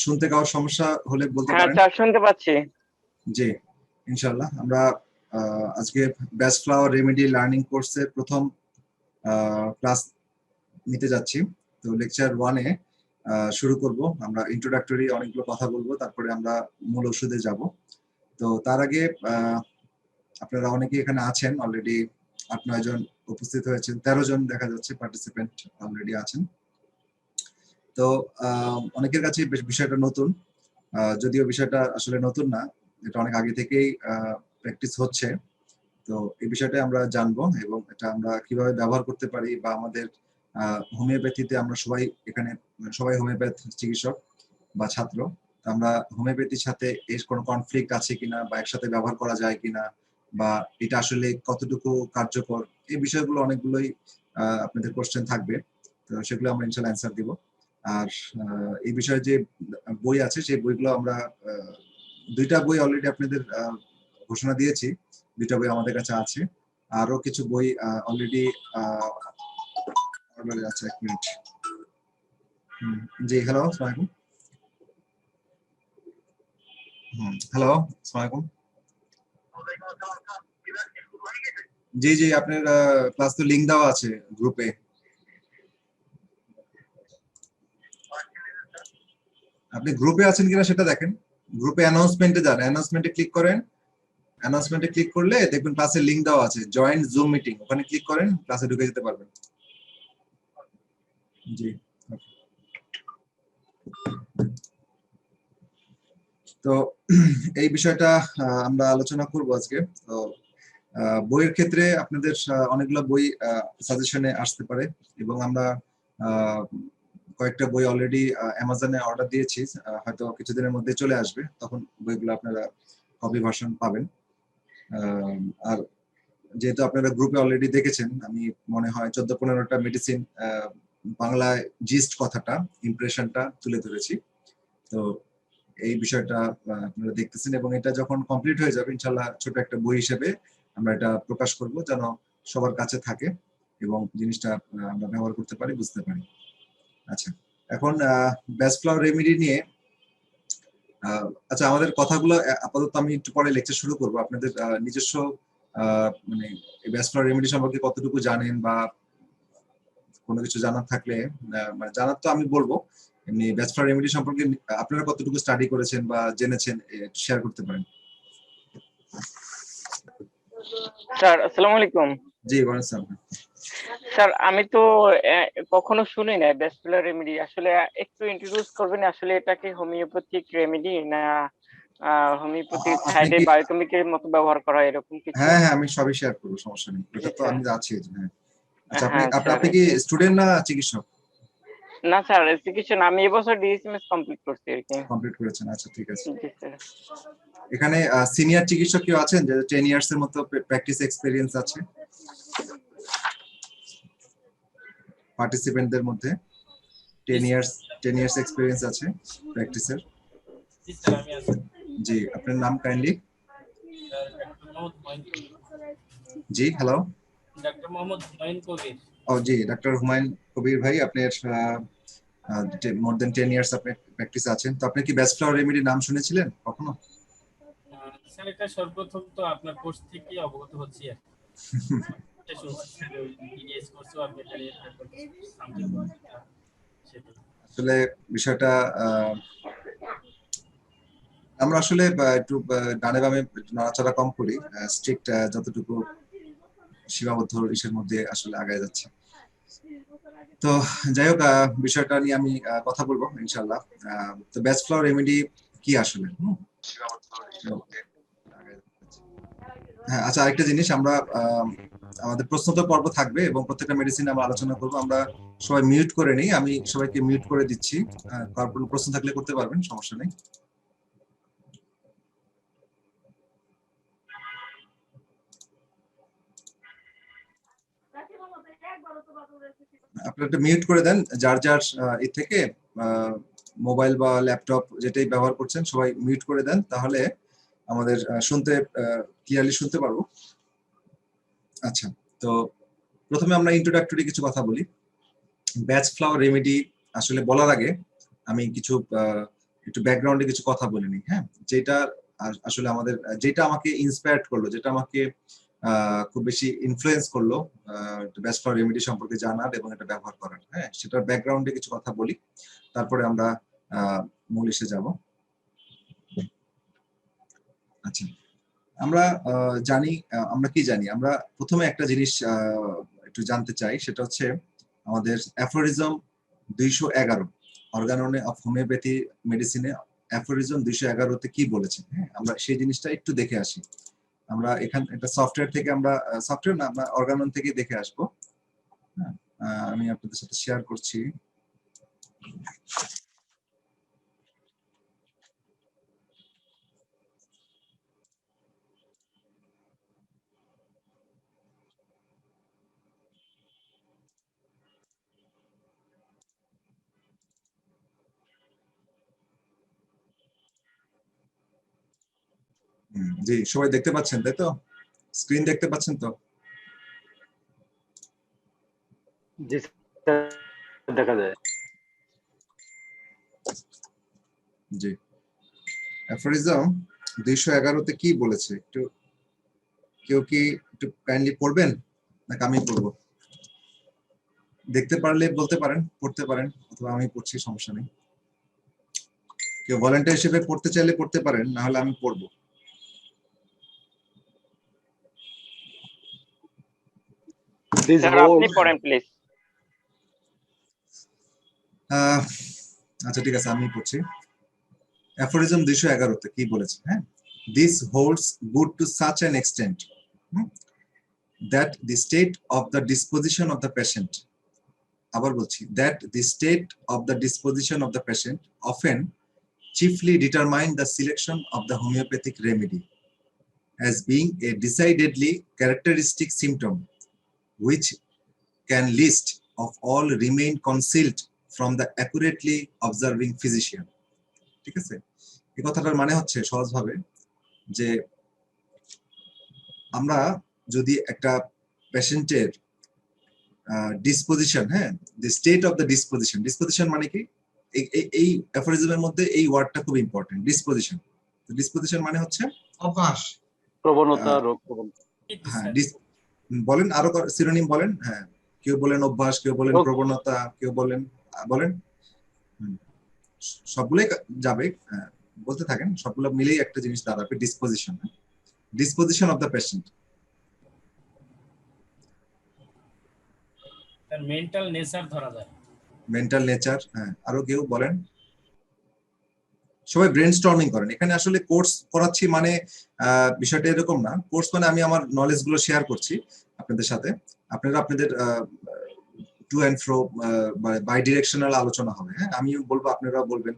শুনতে কারোর সমস্যা হলে বলতে হ্যাঁ পারেন। স্যার শুনতে পাচ্ছি। জি, ইনশাআল্লাহ আমরা আজকে বেস্ট ফ্লাওয়ার রেমেডি লার্নিং কোর্সের প্রথম ক্লাস নিতে যাচ্ছি। তো লেকচার 1 এ শুরু করব। আমরা ইন্ট্রোডাক্টরি অনেকগুলো কথা বলবো, তারপরে আমরা মূল ওষুধে যাব। তো তার আগে আপনারা অনেকেই এখানে আছেন, অলরেডি 8-9 জন উপস্থিত হয়েছেন, 13 জন দেখা যাচ্ছে পার্টিসিপেন্ট অলরেডি আছেন। তো অনেকের কাছে বিষয়টা নতুন, যদিও বিষয়টা আসলে নতুন না, এটা অনেক আগে থেকেই প্র্যাকটিস হচ্ছে। তো এই বিষয়টা আমরা জানবো এবং এটা আমরা কিভাবে ব্যবহার করতে পারি, বা আমাদের হোমিওপ্যাথিতে আমরা এখানে সবাই হোমিওপ্যাথ চিকিৎসক বা ছাত্র। তো আমরা হোমিওপ্যাথির সাথে এর কোনো কনফ্লিক্ট আছে কিনা, বা একসাথে ব্যবহার করা যায় কিনা, বা এটা আসলে কতটুকু কার্যকর, এই বিষয়গুলো অনেকগুলোই আপনাদের কোশ্চেন থাকবে। তো সেগুলো আমরা ইনশাল্লাহ অ্যান্সার দিব। আর এই বিষয়ে যে বই আছে সেই বইগুলো আমরা 2টা বই অলরেডি আপনাদের ঘোষণা দিয়েছি, 2টা বই আমাদের কাছে আছে। আরো কিছু বই অলরেডি আছে। 1 মিনিট। জি, হ্যালো, আসসালামু আলাইকুম। হ্যালো, আসসালামু আলাইকুম। জি জি, আপনার ক্লাস তো লিংক দেওয়া আছে গ্রুপে। আপনি গ্রুপে আছেন কিনা সেটা দেখেন। গ্রুপে অ্যানাউন্সমেন্টে যান, অ্যানাউন্সমেন্টে ক্লিক করেন। অ্যানাউন্সমেন্টে ক্লিক করলে দেখবেন ক্লাসের লিংক দেওয়া আছে, জয়েন জুম মিটিং, ওখানে ক্লিক করেন, ক্লাসে ঢুকে যেতে পারবেন। জি, তো এই বিষয়টা আমরা আলোচনা করব আজকে। তো বইয়ের ক্ষেত্রে আপনাদের অনেকগুলো বই সাজেশনে আসতে পারে, এবং আমরা কয়েকটা বই অলরেডি অ্যামাজনে অর্ডার দিয়েছি, হয়তো কিছুদিনের মধ্যে চলে আসবে, তখন বইগুলো আপনারা কপি ভার্সন পাবেন। আর যেহেতু আপনারা গ্রুপে অলরেডি দেখেছেন, আমি মনে হয় 14-15টা মেডিসিন বাংলায় জিস্ট কথাটা, ইমপ্রেশনটা তুলে ধরেছি। তো এই বিষয়টা আপনারা দেখতেছেন, এবং এটা যখন কমপ্লিট হয়ে যাবে ইনশাল্লাহ ছোট একটা বই হিসেবে আমরা এটা প্রকাশ করব, যেন সবার কাছে থাকে এবং জিনিসটা আমরা ব্যবহার করতে পারি, বুঝতে পারি। আচ্ছা, এখন বেস্ট ফ্লাওয়ার রেমেডি নিয়ে আচ্ছা, আমাদের কথাগুলো আপাতত আমি একটু পরে লেকচার শুরু করব। আপনাদের নিজস্ব মানে বেস্ট ফ্লাওয়ার রেমেডি সম্পর্কে কতটুকু জানেন, বা কোনো কিছু জানার থাকলে, মানে জানার তো আমি বলবো, এমনি বেস্ট ফ্লাওয়ার রেমেডি সম্পর্কে আপনারা কতটুকু স্টাডি করেছেন বা জেনেছেন শেয়ার করতে পারেন। স্যার আসসালামু আলাইকুম। জি, বলেন স্যার। স্যার আমি তো কখনো শুনি নাই ব্যাচেলর রেমেডি, আসলে একটু ইন্ট্রোডিউস করবেন আসলে এটা কি হোমিওপ্যাথিক রেমেডি না হোমিওপ্যাথিক আপনি সাইডে কি, বায়োকেমিকের মতো ব্যবহার করা হয় এরকম কিছু? হ্যাঁ হ্যাঁ, আমি সবই শেয়ার করবো, সমস্যা নেই, জি এটা তো স্যার। আমি আছি। হ্যাঁ, আচ্ছা, আপনি হ্যাঁ আপনি স্যার। আপনি কি স্টুডেন্ট না চিকিৎসক? না স্যার চিকিৎসা না, আমি এবছর ডিএসএমএস কমপ্লিট করছি আর কি। কমপ্লিট করেছেন, আচ্ছা ঠিক আছে। জি স্যার। এখানে সিনিয়র চিকিৎসক কেউ আছেন যে 10 ইয়ার্স এর মতো প্র্যাকটিস এক্সপেরিয়েন্স আছে পার্টিসিপেন্টদের মধ্যে? 10 ইয়ার্স, 10 ইয়ার্স এক্সপেরিয়েন্স আছে প্র্যাকটিসের? জি স্যার, আমি আছি। জি, আপনার নাম kindly? Sir doctor Mohammad Humayun Kabir. জি, হ্যালো। ডক্টর মোহাম্মদ হুমায়ুন কবির। ও জি, ডক্টর হুমায়ুন কবির ভাই, আপনার মোর দেন 10 ইয়ার্স আপনি প্র্যাকটিস আছেন। তো আপনি কি বেস্ট ফ্লাওয়ার রেমেডি নাম শুনেছিলেন কখনো? স্যার এটা সর্বপ্রথম তো আপনার কোর্স থেকে অবগত হচ্ছি আর কি। এটা শুনছি স্যার, ওই ইডিএস কোর্সও আপনি জানেন সামথিং সেটাই। আসলে বিষয়টা আমরা আসলে একটু ডানে বামে নড়াচড়া কম করি, স্ট্রিক্ট যতটুকু সীমাবদ্ধ ইসের মধ্যে আসলে আগায় যাচ্ছে। তো যাই হোক, বিষয়টা নিয়ে আমি কথা বলবো ইনশাল্লাহ। তো বেস্ট ফ্লাওয়ার রেমেডি কি আসলে? হ্যাঁ, আচ্ছা, আরেকটা জিনিস, আমরা আমাদের প্রশ্নোত্তর পর্ব থাকবে এবং প্রত্যেকটা মেডিসিন আমরা আলোচনা করবো। আমরা সবাই মিউট করে নিই, আমি সবাইকে মিউট করে দিচ্ছি। কারোর কোনো প্রশ্ন থাকলে করতে পারবেন, সমস্যা নেই। আপনারা একটা মিউট করে দেন, যার যার এ থেকে মোবাইল বা ল্যাপটপ যেটাই ব্যবহার করছেন সবাই মিউট করে দেন, তাহলে আমাদের শুনতে ক্লিয়ারলি শুনতে পারবো। আচ্ছা, তো প্রথমে আমরা ইন্ট্রোডাক্টরি কিছু কথা বলি। বেস্ট ফ্লাওয়ার রেমেডি আসলে বলার আগে আমি কিছু একটু ব্যাকগ্রাউন্ডে কিছু কথা বলে নিই। হ্যাঁ, যেটা আসলে আমাদের যেটা আমাকে ইন্সপায়ার্ড করলো, যেটা আমাকে খুব বেশি ইনফ্লুয়েন্স করলো বেস্ট ফ্লাওয়ার রেমেডি সম্পর্কে জানার এবং এটা ব্যবহার করার। হ্যাঁ, সেটার ব্যাকগ্রাউন্ডে কিছু কথা বলি, তারপরে আমরা মূল এসে যাব। আচ্ছা, আমরা জানি, আমরা কি জানি, আমরা প্রথমে একটা জিনিস একটু জানতে চাই, সেটা হচ্ছে আমাদের অ্যাফোরিজম 211 অর্গাননে অফ হোমিওপ্যাথি মেডিসিনে অ্যাফোরিজম 211-তে কি বলেছে। হ্যাঁ, আমরা সেই জিনিসটা একটু দেখে আসি। আমরা এখানে একটা সফটওয়্যার থেকে, আমরা সফটওয়্যার না, আমরা অর্গানন থেকে দেখে আসবো। হ্যাঁ, আমি আপনাদের সাথে শেয়ার করছি। জি, সবাই দেখতে পাচ্ছেন তাই তো? স্ক্রিন দেখতে পাচ্ছেন তো? জি স্যার, দেখা যায়। জি, অ্যাফোরিজম 211-তে কি বলেছে, একটু কেউ কি একটু কাইন্ডলি পড়বেন নাকি আমি পড়বো? দেখতে পারলে বলতে পারেন, পড়তে পারেন, অথবা আমি পড়ছি, সমস্যা নেই। কেউ ভলান্টিয়ার হিসেবে পড়তে চাইলে পড়তে পারেন, না হলে আমি পড়বো। স্যার আপনি পড়েন প্লিজ। আচ্ছা ঠিক আছে, আমি পড়ছি। অ্যাফোরিজম 211-তে কি বলেছে? হ্যাঁ, this holds good to such an extent that the state of the disposition of the patient, আবার বলছি, that the state of the disposition of the patient often chiefly determine the selection of the homeopathic remedy as being a decidedly characteristic symptom which can list of all remain concealed from the accurately observing physician. ঠিক আছে, এই কথাটার মানে হচ্ছে সহজভাবে যে আমরা যদি একটা পেশেন্টের ডিসপোজিশন, হ্যাঁ, the state of the disposition, disposition মানে কি, এই অ্যাফোরিজমের মধ্যে এই ওয়ার্ডটা খুব ইম্পর্টেন্ট, ডিসপোজিশন। ডিসপোজিশন মানে হচ্ছে অভ্যাস, প্রবণতা, রোগ প্রবণতা। হ্যাঁ, বলেন আরো সিনোনিম বলেন। হ্যাঁ, কেউ বলেন অভ্যাস, কেউ বলেন প্রবণতা, কেউ বলেন বলেন সবগুলোই যাবে। বলতে থাকেন, সবগুলো মিলেই একটা জিনিস দাঁড়াবে, disposition. Disposition of the patient, তার মেন্টাল নেচার ধরা যায়। Mental nature. হ্যাঁ, আরো কেউ বলেন। সবাই ব্রেনস্টর্মিং করেন। এখানে আসলে কোর্স করাচ্ছি মানে বিষয়টা এরকম না। কোর্স মানে আমি আমার নলেজ গুলো শেয়ার করছি আপনাদের সাথে, আপনারা আপনাদের to and fro bidirectional আলোচনা হবে। হ্যাঁ, আমিও বলবো, আপনারাও বলবেন,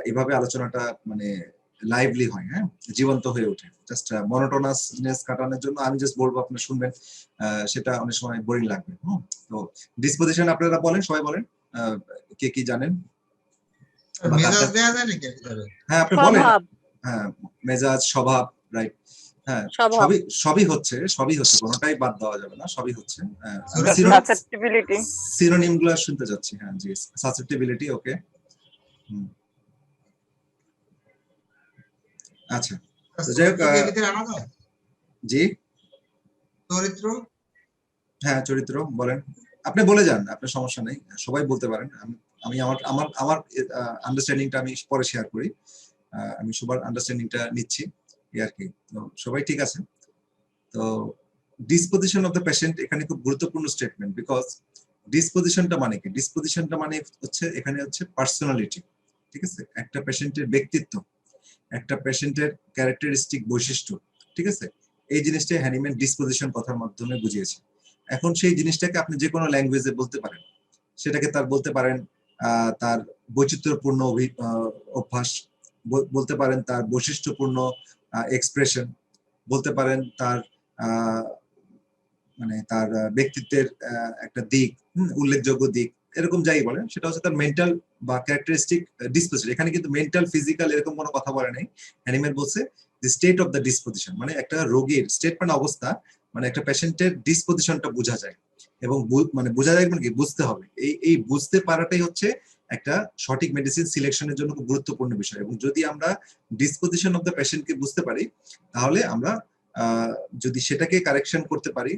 এভাবে আলোচনাটা মানে লাইভলি হয়, হ্যাঁ, জীবন্ত হয়ে ওঠে। জাস্ট মনোটোনাসনেস কাটানোর জন্য আমি জাস্ট বলবো, আপনারা শুনবেন, সেটা অনেক সময় বোরিং লাগবে। তো ডিসপোজিশন আপনারা বলেন, সবাই বলেন, কে কি জানেন? মেজাজ দেয়া যায় নাকি? হ্যাঁ, আপনি বলেন। হ্যাঁ, মেজাজ, স্বভাব, রাইট। হ্যাঁ, সবই হচ্ছে, কোনোটাই বাদ দেওয়া যাবে না, সবই হচ্ছে। সাসেপ্টিবিলিটি, সিনোনিম গুলো শুনতে যাচ্ছি। হ্যাঁ জি, সাসেপ্টিবিলিটি, ওকে। আচ্ছা, তো যাই হোক, জি, চরিত্র, হ্যাঁ চরিত্র বলেন, আপনি বলে যান, আপনার সমস্যা নেই, সবাই বলতে পারেন। আমি আমার আন্ডারস্ট্যান্ডিংটা আমি পরে শেয়ার করি, আমি সবার আন্ডারস্ট্যান্ডিংটা নিচ্ছি আর কি। তো সবাই ঠিক আছে? তো ডিসপোজিশন অফ দ্য পেশেন্ট এখানে খুব গুরুত্বপূর্ণ স্টেটমেন্ট, বিকজ ডিসপোজিশনটা মানে কি? ডিসপোজিশনটা মানে হচ্ছে এখানে হচ্ছে পার্সোনালিটি, ঠিক আছে, একটা পেশেন্টের ব্যক্তিত্ব, একটা পেশেন্টের ক্যারেক্টারিস্টিক বৈশিষ্ট্য, ঠিক আছে। এই জিনিসটা হ্যানিম্যান ডিসপোজিশন কথার মাধ্যমে বুঝিয়েছে। এখন সেই জিনিসটাকে আপনি যে কোনো ল্যাঙ্গুয়েজে বলতে পারেন, সেটাকে তার বলতে পারেন তার বৈচিত্র্যপূর্ণ অভ্যাস, বলতে পারেন তার বৈশিষ্ট্যপূর্ণ এক্সপ্রেশন, বলতে পারেন তার মানে তার ব্যক্তিত্বের একটা দিক, উল্লেখযোগ্য দিক, এরকম যাই বলেন, সেটা হচ্ছে তার মেন্টাল বা ক্যারেক্টারিস্টিক ডিসপোজিশন। এখানে কিন্তু মেন্টাল, ফিজিক্যাল এরকম কোনো কথা বলে নাই। অ্যানিমেল বলছে the state of the disposition, মানে একটা রোগীর স্টেট মানে অবস্থা, মানে একটা পেশেন্টের ডিসপোজিশনটা বোঝা যায়, এবং মানে বোঝা যায় মানে কি, বুঝতে হবে। এই বুঝতে পারাটাই হচ্ছে একটা সঠিক মেডিসিন সিলেকশনের জন্য খুব গুরুত্বপূর্ণ বিষয়। এবং যদি আমরা ডিসপোজিশন অফ দ্য পেশেন্টকে বুঝতে পারি, তাহলে আমরা যদি সেটাকে কারেকশন করতে পারি,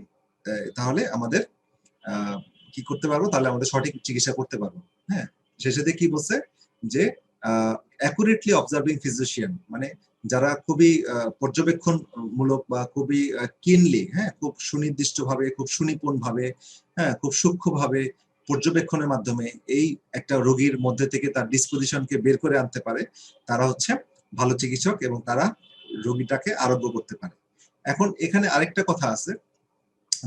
তাহলে আমাদের কি করতে পারবো, তাহলে আমাদের সঠিক চিকিৎসা করতে পারবো। হ্যাঁ, শেষে কি বলছে যে অ্যাকুরেটলি অবজার্ভিং ফিজিশিয়ান, মানে যারা খুবই পর্যবেক্ষণমূলক বা খুবই কিনলি, হ্যাঁ, খুব সুনির্দিষ্ট ভাবে, খুব সুনিপুণ ভাবে, হ্যাঁ, খুব সূক্ষ্ম ভাবে পর্যবেক্ষণের মাধ্যমে এই একটা রোগীর মধ্যে থেকে তার ডিসপোজিশনকে বের করে আনতে পারে, তারা হচ্ছে ভালো চিকিৎসক এবং তারা রোগীটাকে আরোগ্য করতে পারে। এখন এখানে আরেকটা কথা আছে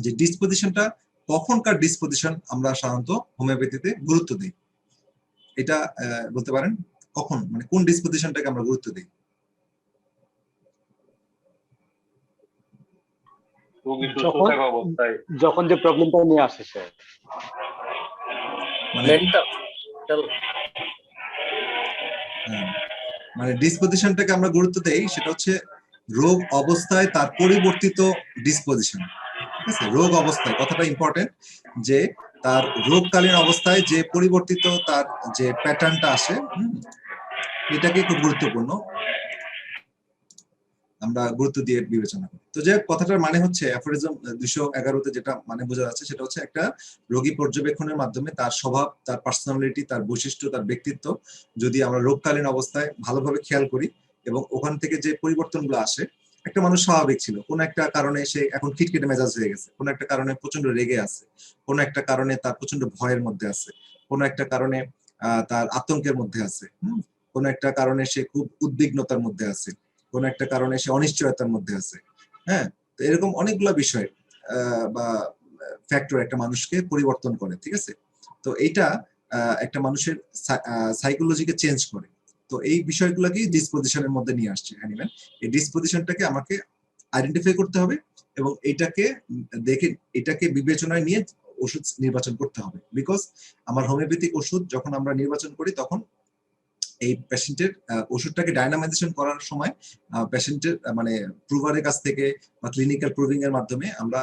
যে ডিসপোজিশনটা কখনকার ডিসপোজিশন আমরা সাধারণত হোমিওপ্যাথিতে গুরুত্ব দিই, এটা বলতে পারেন কখন, মানে কোন ডিসপোজিশনটাকে আমরা গুরুত্ব দিই? যখন যে প্রবলেমটা নিয়ে আসে স্যার, মানে ডিসপোজিশনটাকে আমরা গুরুত্ব দেই, সেটা হচ্ছে রোগ অবস্থায় তার পরিবর্তিত ডিসপোজিশন। ঠিক আছে, রোগ অবস্থায় কথাটা ইম্পর্টেন্ট, যে তার রোগকালীন অবস্থায় যে পরিবর্তিত তার যে প্যাটার্নটা আসে, এটাকে খুব গুরুত্বপূর্ণ আমরা গুরুত্ব দিয়ে বিবেচনা করি। তো যে কথাটার মানে হচ্ছে অ্যাফোরিজম 211-তে যেটা মানে বোঝা যাচ্ছে, সেটা হচ্ছে একটা রোগী পর্যবেক্ষণের মাধ্যমে তার স্বভাব, তার পার্সোনালিটি, তার বৈশিষ্ট্য, তার ব্যক্তিত্ব যদি আমরা রোগকালীন অবস্থায় ভালোভাবে খেয়াল করি এবং ওখান থেকে যে পরিবর্তনগুলো আসে, একটা মানুষ স্বাভাবিক ছিল, কোন একটা কারণে সে এখন খিটখিটে মেজাজ হয়ে গেছে, কোন একটা কারণে প্রচন্ড রেগে আছে, কোন একটা কারণে তার প্রচন্ড ভয়ের মধ্যে আছে, কোন একটা কারণে তার আতঙ্কের মধ্যে আছে, কোন একটা কারণে সে খুব উদ্বিগ্নতার মধ্যে আছে, কোন একটা কারণে সে অনিশ্চয়তার মধ্যে আছে। হ্যাঁ, তো এরকম অনেকগুলো বিষয় বা ফ্যাক্টর একটা মানুষকে পরিবর্তন করে। ঠিক আছে, তো এইটা একটা মানুষের সাইকোলজিকে চেঞ্জ করে। তো এই বিষয়গুলোকেই ডিসপোজিশনের মধ্যে নিয়ে আসছে হ্যানিম্যান। এই ডিসপোজিশনটাকে আমাকে আইডেন্টিফাই করতে হবে এবং এটাকে বিবেচনায় নিয়ে ওষুধ নির্বাচন করতে হবে। বিকজ আমার হোমিওপ্যাথিক ওষুধ যখন আমরা নির্বাচন করি, তখন এই পেশেন্টের ওষুধটাকে ডায়নামাইজেশন করার সময় পেশেন্টের মানে প্রুভারের কাছ থেকে বা ক্লিনিক্যাল প্রুভিং এর মাধ্যমে আমরা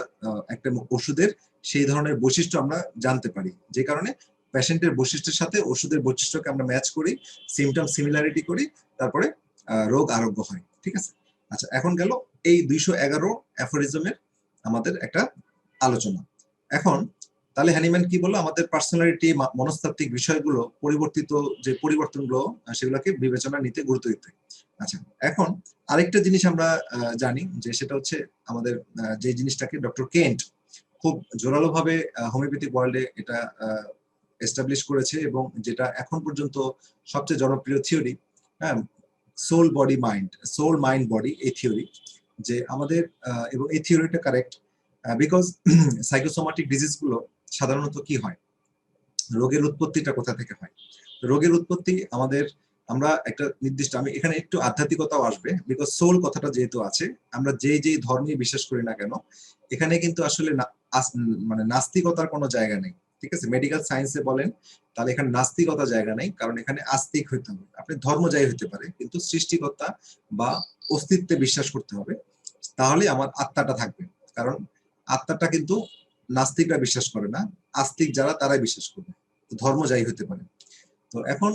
একটা ওষুধের সেই ধরনের বৈশিষ্ট্য আমরা জানতে পারি, যে কারণে পেশেন্টের বৈশিষ্ট্যের সাথে ওষুধের বৈশিষ্ট্যকে আমরা ম্যাচ করি, সিমটম সিমিলারিটি করি, তারপরে রোগ আরোগ্য হয়। ঠিক আছে, আচ্ছা, এখন গেল এই 211 অ্যাফোরিজমের আমাদের একটা আলোচনা। এখন তাহলে হ্যানিম্যান কি বললো, আমাদের পার্সোনালিটি, মনস্তাত্ত্বিক বিষয়গুলো পরিবর্তিত যে পরিবর্তনগুলো, সেগুলোকে বিবেচনা নিতে গুরুত্ব দিতে। আচ্ছা, এখন আরেকটা জিনিস আমরা জানি, যে সেটা হচ্ছে আমাদের যে জিনিসটাকে ডক্টর কেন্ট খুব জোরালো ভাবে হোমিওপ্যাথিক ওয়ার্ল্ডে এটা এস্টাবলিশ করেছে, এবং যেটা এখন পর্যন্ত সবচেয়ে জনপ্রিয় থিওরি, হ্যাঁ, soul body mind, soul mind body, এই থিওরি, যে আমাদের এবং এই থিওরিটা কারেক্ট, বিকজ সাইকোসোমাটিক ডিজিজ গুলো সাধারণত কি হয়, রোগের উৎপত্তিটা কোথা থেকে হয়। রোগের উৎপত্তি আমাদের, আমরা একটা নির্দিষ্ট, আমি এখানে একটু আধ্যাত্মিকতাও আসবে, বিকজ সোল কথাটা যেহেতু আছে, আমরা যেই ধর্মে বিশ্বাস করি না কেন, এখানে কিন্তু আসলে মানে নাস্তিকতার কোনো জায়গা নেই। ঠিক আছে, মেডিকেল সায়েন্সে বলেন, তাহলে এখানে নাস্তিকতার জায়গা নেই, কারণ এখানে আস্তিক হইতে হবে। আপনি ধর্ম যাই হতে পারে, কিন্তু সৃষ্টিকর্তা বা অস্তিত্বে বিশ্বাস করতে হবে, তাহলে আমার আত্মাটা থাকবে। কারণ আত্মাটা কিন্তু নাস্তিকরা বিশ্বাস করে না, আস্তিক যারা তারাই বিশ্বাস করবে, ধর্ম যাই হতে পারে। তো এখন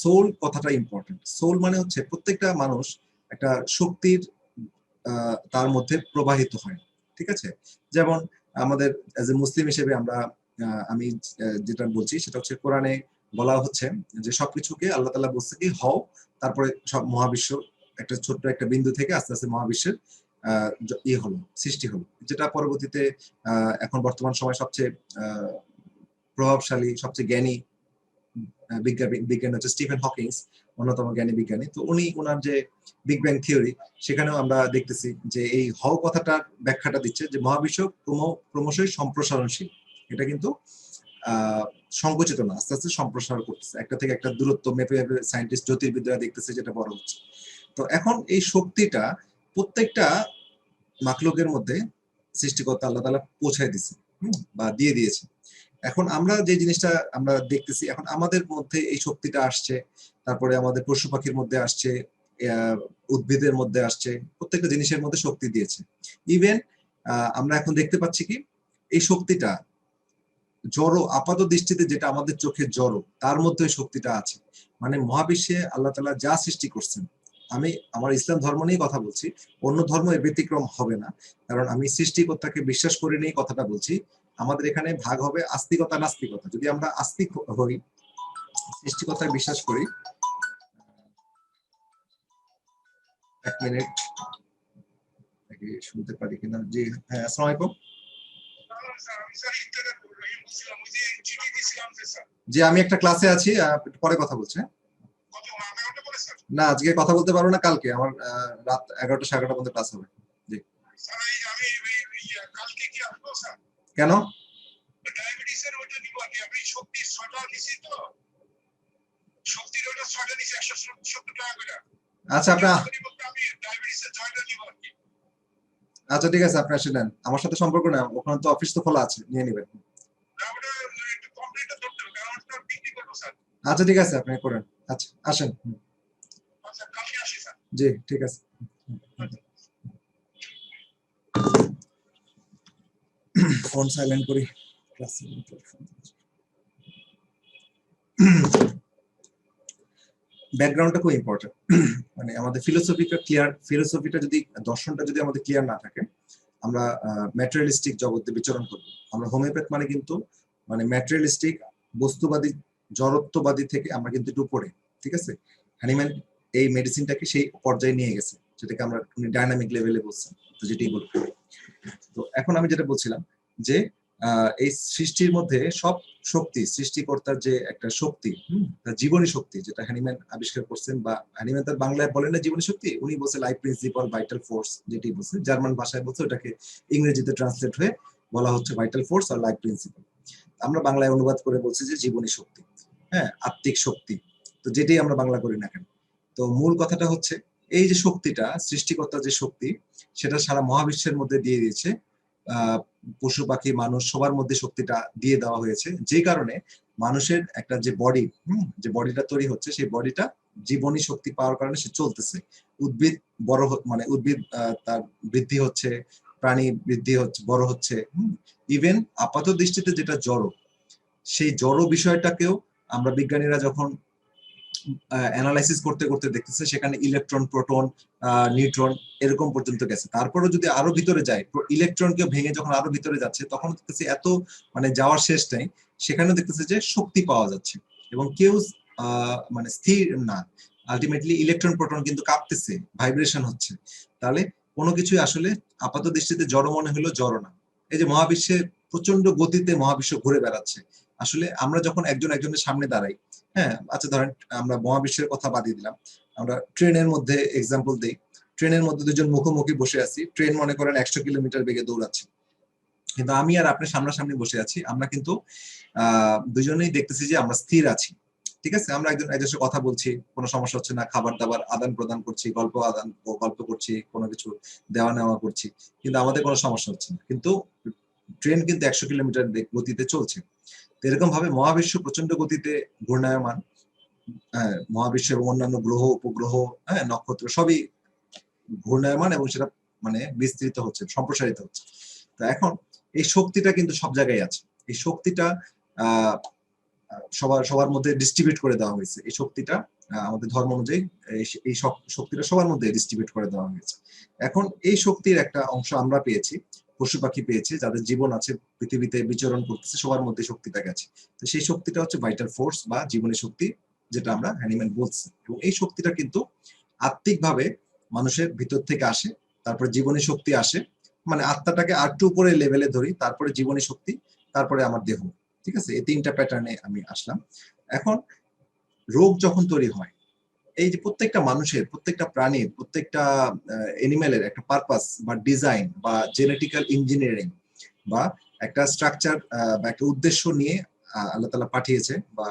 সোল কথাটা ইম্পর্টেন্ট। সোল মানে হচ্ছে প্রত্যেকটা মানুষ একটা শক্তির তার মধ্যে প্রবাহিত হয়। ঠিক আছে, যেমন আমাদের এজ এ মুসলিম হিসেবে আমরা আমি যেটা বলছি সেটা হচ্ছে, কোরআনে বলা হচ্ছে যে সবকিছুকে আল্লাহ তাআলা বলছে কি হও, তারপরে সব মহাবিশ্ব একটা ছোট্ট একটা বিন্দু থেকে আস্তে আস্তে মহাবিশ্বের হলো, সৃষ্টি হলো, যেটা পরবর্তীতে এখন বর্তমান সময় সবচেয়ে প্রভাবশালী, সবচেয়ে জ্ঞানী বিজ্ঞানী হচ্ছে স্টিফেন হকিংস, অন্যতম জ্ঞানী বিজ্ঞানী। তো উনি ওনার যে বিগ ব্যাং থিওরি, সেখানেও আমরা দেখতেছি যে এই হও কথাটার ব্যাখ্যাটা দিচ্ছে যে মহাবিশ্ব ক্রমশই সম্প্রসারণশীল, এটা কিন্তু সংকুচিত না, আস্তে আস্তে সম্প্রসারণ করতেছে, একটা থেকে একটা দূরত্ব মেপে মেপে সায়েন্টিস্ট, জ্যোতির্বিদরা দেখতেছে যেটা বড় হচ্ছে। তো এখন এই শক্তিটা প্রত্যেকটা মাখলুকের মধ্যে সৃষ্টিকর্তা আল্লাহ তাআলা পৌঁছায় দিয়েছে, বা দিয়ে দিয়েছে। এখন আমরা যে জিনিসটা আমরা দেখতেছি, এখন আমাদের মধ্যে এই শক্তিটা আসছে, তারপরে আমাদের পশু পাখির মধ্যে আসছে, উদ্ভিদের মধ্যে আসছে, প্রত্যেকটা জিনিসের মধ্যে শক্তি দিয়েছে। ইভেন আমরা এখন দেখতে পাচ্ছি কি এই শক্তিটা জড়ো আপাত দৃষ্টিতে যেটা আমাদের চোখে জড়ো তার মধ্যে ওই শক্তিটা আছে। মানে মহাবিশ্বে আল্লাহ তাআলা যা সৃষ্টি করছেন, আমি আমার ইসলাম ধর্ম নিয়ে কথা বলছি, অন্য ধর্ম এর ব্যতিক্রম হবে না, কারণ আমি সৃষ্টিকর্তাকে বিশ্বাস করে নিয়ে কথাটা বলছি। আমাদের এখানে ভাগ হবে আস্তিকতা নাস্তিকতা। যদি আমরা আস্তিক হই, সৃষ্টিকর্তায় বিশ্বাস করি, এক মিনিট শুনতে পারি কিনা। জি হ্যাঁ, আসসালামু আলাইকুম। জি আমি একটা ক্লাসে আছি, একটু পরে কথা বলছি। না আজকে কথা বলতে পারবো না, কালকে আমার রাত 11টা 11:30 পর্যন্ত ক্লাস হবে। জি কেন? আচ্ছা আপনার, আচ্ছা ঠিক আছে আপনি আসে নেন, আমার সাথে সম্পর্ক না, ওখানে তো অফিস তো খোলা আছে, নিয়ে নেবেন। আচ্ছা ঠিক আছে আপনি করেন। আচ্ছা আসেন। জি ঠিক আছে। ফোন সাইলেন্ট করি। ব্যাকগ্রাউন্ডটা খুব ইম্পর্টেন্ট। মানে আমাদের ফিলোসফিটা যদি, দর্শনটা যদি আমাদের ক্লিয়ার না থাকে, আমরা ম্যাটেরিয়ালিস্টিক জগতে বিচরণ করবো। আমরা হোমিওপ্যাথ মানে কিন্তু মানে ম্যাটেরিয়ালিস্টিক বস্তুবাদী জড়ত্ববাদী থেকে আমরা কিন্তু একটু উপরে, ঠিক আছে। হ্যানিম্যান এই মেডিসিনটাকে সেই পর্যায়ে নিয়ে গেছে, যেটাকে আমরা ডাইনামিক লেভেলে বলছি, তো যেটাই বলবো। তো এখন আমি যেটা বলছিলাম যে এই সৃষ্টির মধ্যে সব শক্তি, সৃষ্টিকর্তার যে একটা শক্তি, তার জীবনী শক্তি, যেটা হ্যানিম্যান আবিষ্কার করছেন, বা হ্যানিম্যান তার বাংলায় বলেন না জীবনী শক্তি, উনি বলছে লাইফ প্রিন্সিপাল, ভাইটাল ফোর্স, যেটি বলছে জার্মান ভাষায় বলছে, ওটাকে ইংরেজিতে ট্রান্সলেট হয়ে বলা হচ্ছে ভাইটাল ফোর্স আর লাইফ প্রিন্সিপাল। আমরা বাংলায় অনুবাদ করে বলছি যে জীবনী শক্তি, হ্যাঁ, আত্মিক শক্তি, তো যেটাই আমরা বাংলা করি না কেন। তো মূল কথাটা হচ্ছে এই যে শক্তিটা, সৃষ্টিকর্তার যে শক্তি, সেটা সারা মহাবিশ্বের মধ্যে দিয়ে দিয়েছে। পশু পাখি মানুষ সবার মধ্যে শক্তিটা দিয়ে দেওয়া হয়েছে, যে কারণে মানুষের একটা যে বডি, যে বডিটা তৈরি হচ্ছে, সেই বডিটা জীবনী শক্তি পাওয়ার কারণে সে চলতেছে। উদ্ভিদ বড় মানে উদ্ভিদ তার বৃদ্ধি হচ্ছে, প্রাণী বৃদ্ধি হচ্ছে, বড় হচ্ছে। ইভেন আপাত দৃষ্টিতে যেটা জড়, সেই জড় বিষয়টাকেও আমরা বিজ্ঞানীরা যখন অ্যানালাইসিস করতে করতে দেখতেছে সেখানে ইলেকট্রন, প্রোটন, নিউট্রন এরকম পর্যন্ত গেছে। তারপরে যদি আরো ভিতরে যায়, ইলেকট্রনকে ভেঙে যখন আরো ভিতরে যাচ্ছে, তখন দেখতেছে এত মানে যাওয়ার শেষ নেই, সেখানেও দেখতেছে যে শক্তি পাওয়া যাচ্ছে, এবং কেউ মানে স্থির না। আলটিমেটলি ইলেকট্রন প্রোটন কিন্তু কাঁপতেছে, ভাইব্রেশন হচ্ছে। তাহলে কোনো কিছুই আসলে আপাত দৃষ্টিতে জড় মনে হলো জড় না। এই যে মহাবিশ্বে প্রচন্ড গতিতে মহাবিশ্ব ঘুরে বেড়াচ্ছে, আসলে আমরা যখন একজন একজনের সামনে দাঁড়াই, হ্যাঁ আচ্ছা ধরেন আমরা মহাবিশ্বের কথা বাদিয়ে দিলাম, আমরা ট্রেনের মধ্যে এক্সাম্পল দিই, ট্রেনের মধ্যে দুজন মুখোমুখি বসে আছি, ট্রেন মনে করেন 100 কিলোমিটার বেগে দৌড়াচ্ছে, কিন্তু আমি আর আপনি সামনাসামনি বসে আছি, আমরা কিন্তু দুজনেই দেখতেছি যে আমরা স্থির আছি, ঠিক আছে। আমরা একজন একজনের সাথে কথা বলছি, কোনো সমস্যা হচ্ছে না, খাবার দাবার আদান প্রদান করছি, গল্প করছি, কোনো কিছু দেওয়া নেওয়া করছি, কিন্তু আমাদের কোনো সমস্যা হচ্ছে না। কিন্তু ট্রেন কিন্তু 100 কিলোমিটার গতিতে চলছে। এরকম ভাবে মহাবিশ্ব প্রচন্ড গতিতে ঘূর্ণায়মান, মহাবিশ্ব এবং অন্যান্য গ্রহ, উপগ্রহ, হ্যাঁ, নক্ষত্র সবই ঘূর্ণায়মান, এবং সেটা মানে বিস্তৃত হচ্ছে, সম্প্রসারিত হচ্ছে। তো এখন এই শক্তিটা কিন্তু সব জায়গায় আছে। এই শক্তিটা সবার মধ্যে ডিস্ট্রিবিউট করে দেওয়া হয়েছে। এই শক্তিটা আমাদের ধর্ম অনুযায়ী এই শক্তিটা সবার মধ্যে ডিস্ট্রিবিউট করে দেওয়া হয়েছে। এখন এই শক্তির একটা অংশ আমরা পেয়েছি, পশু পাখি পেয়েছে, যাদের জীবন আছে, পৃথিবীতে বিচরণ করতেছে, সবার মধ্যে শক্তিটা গেছে। তো সেই শক্তিটা হচ্ছে ভাইটাল ফোর্স বা জীবনী শক্তি, যেটা আমরা হ্যানিম্যান বলছি। এবং এই শক্তিটা কিন্তু আত্মিকভাবে মানুষের ভিতর থেকে আসে, তারপরে জীবনী শক্তি আসে, মানে আত্মাটাকে আর একটু উপরে লেভেলে ধরি, তারপরে জীবনী শক্তি, তারপরে আমার দেহ, ঠিক আছে। এই তিনটা প্যাটার্নে আমি আসলাম। এখন রোগ যখন তৈরি হয়, এই যে প্রত্যেকটা মানুষের, প্রত্যেকটা প্রাণীর, প্রত্যেকটা এনিম্যালের একটা পারপাস বা ডিজাইন বা জেনেটিক্যাল ইঞ্জিনিয়ারিং বা একটা স্ট্রাকচার বা একটা উদ্দেশ্য নিয়ে আল্লাহ তাআলা পাঠিয়েছে বা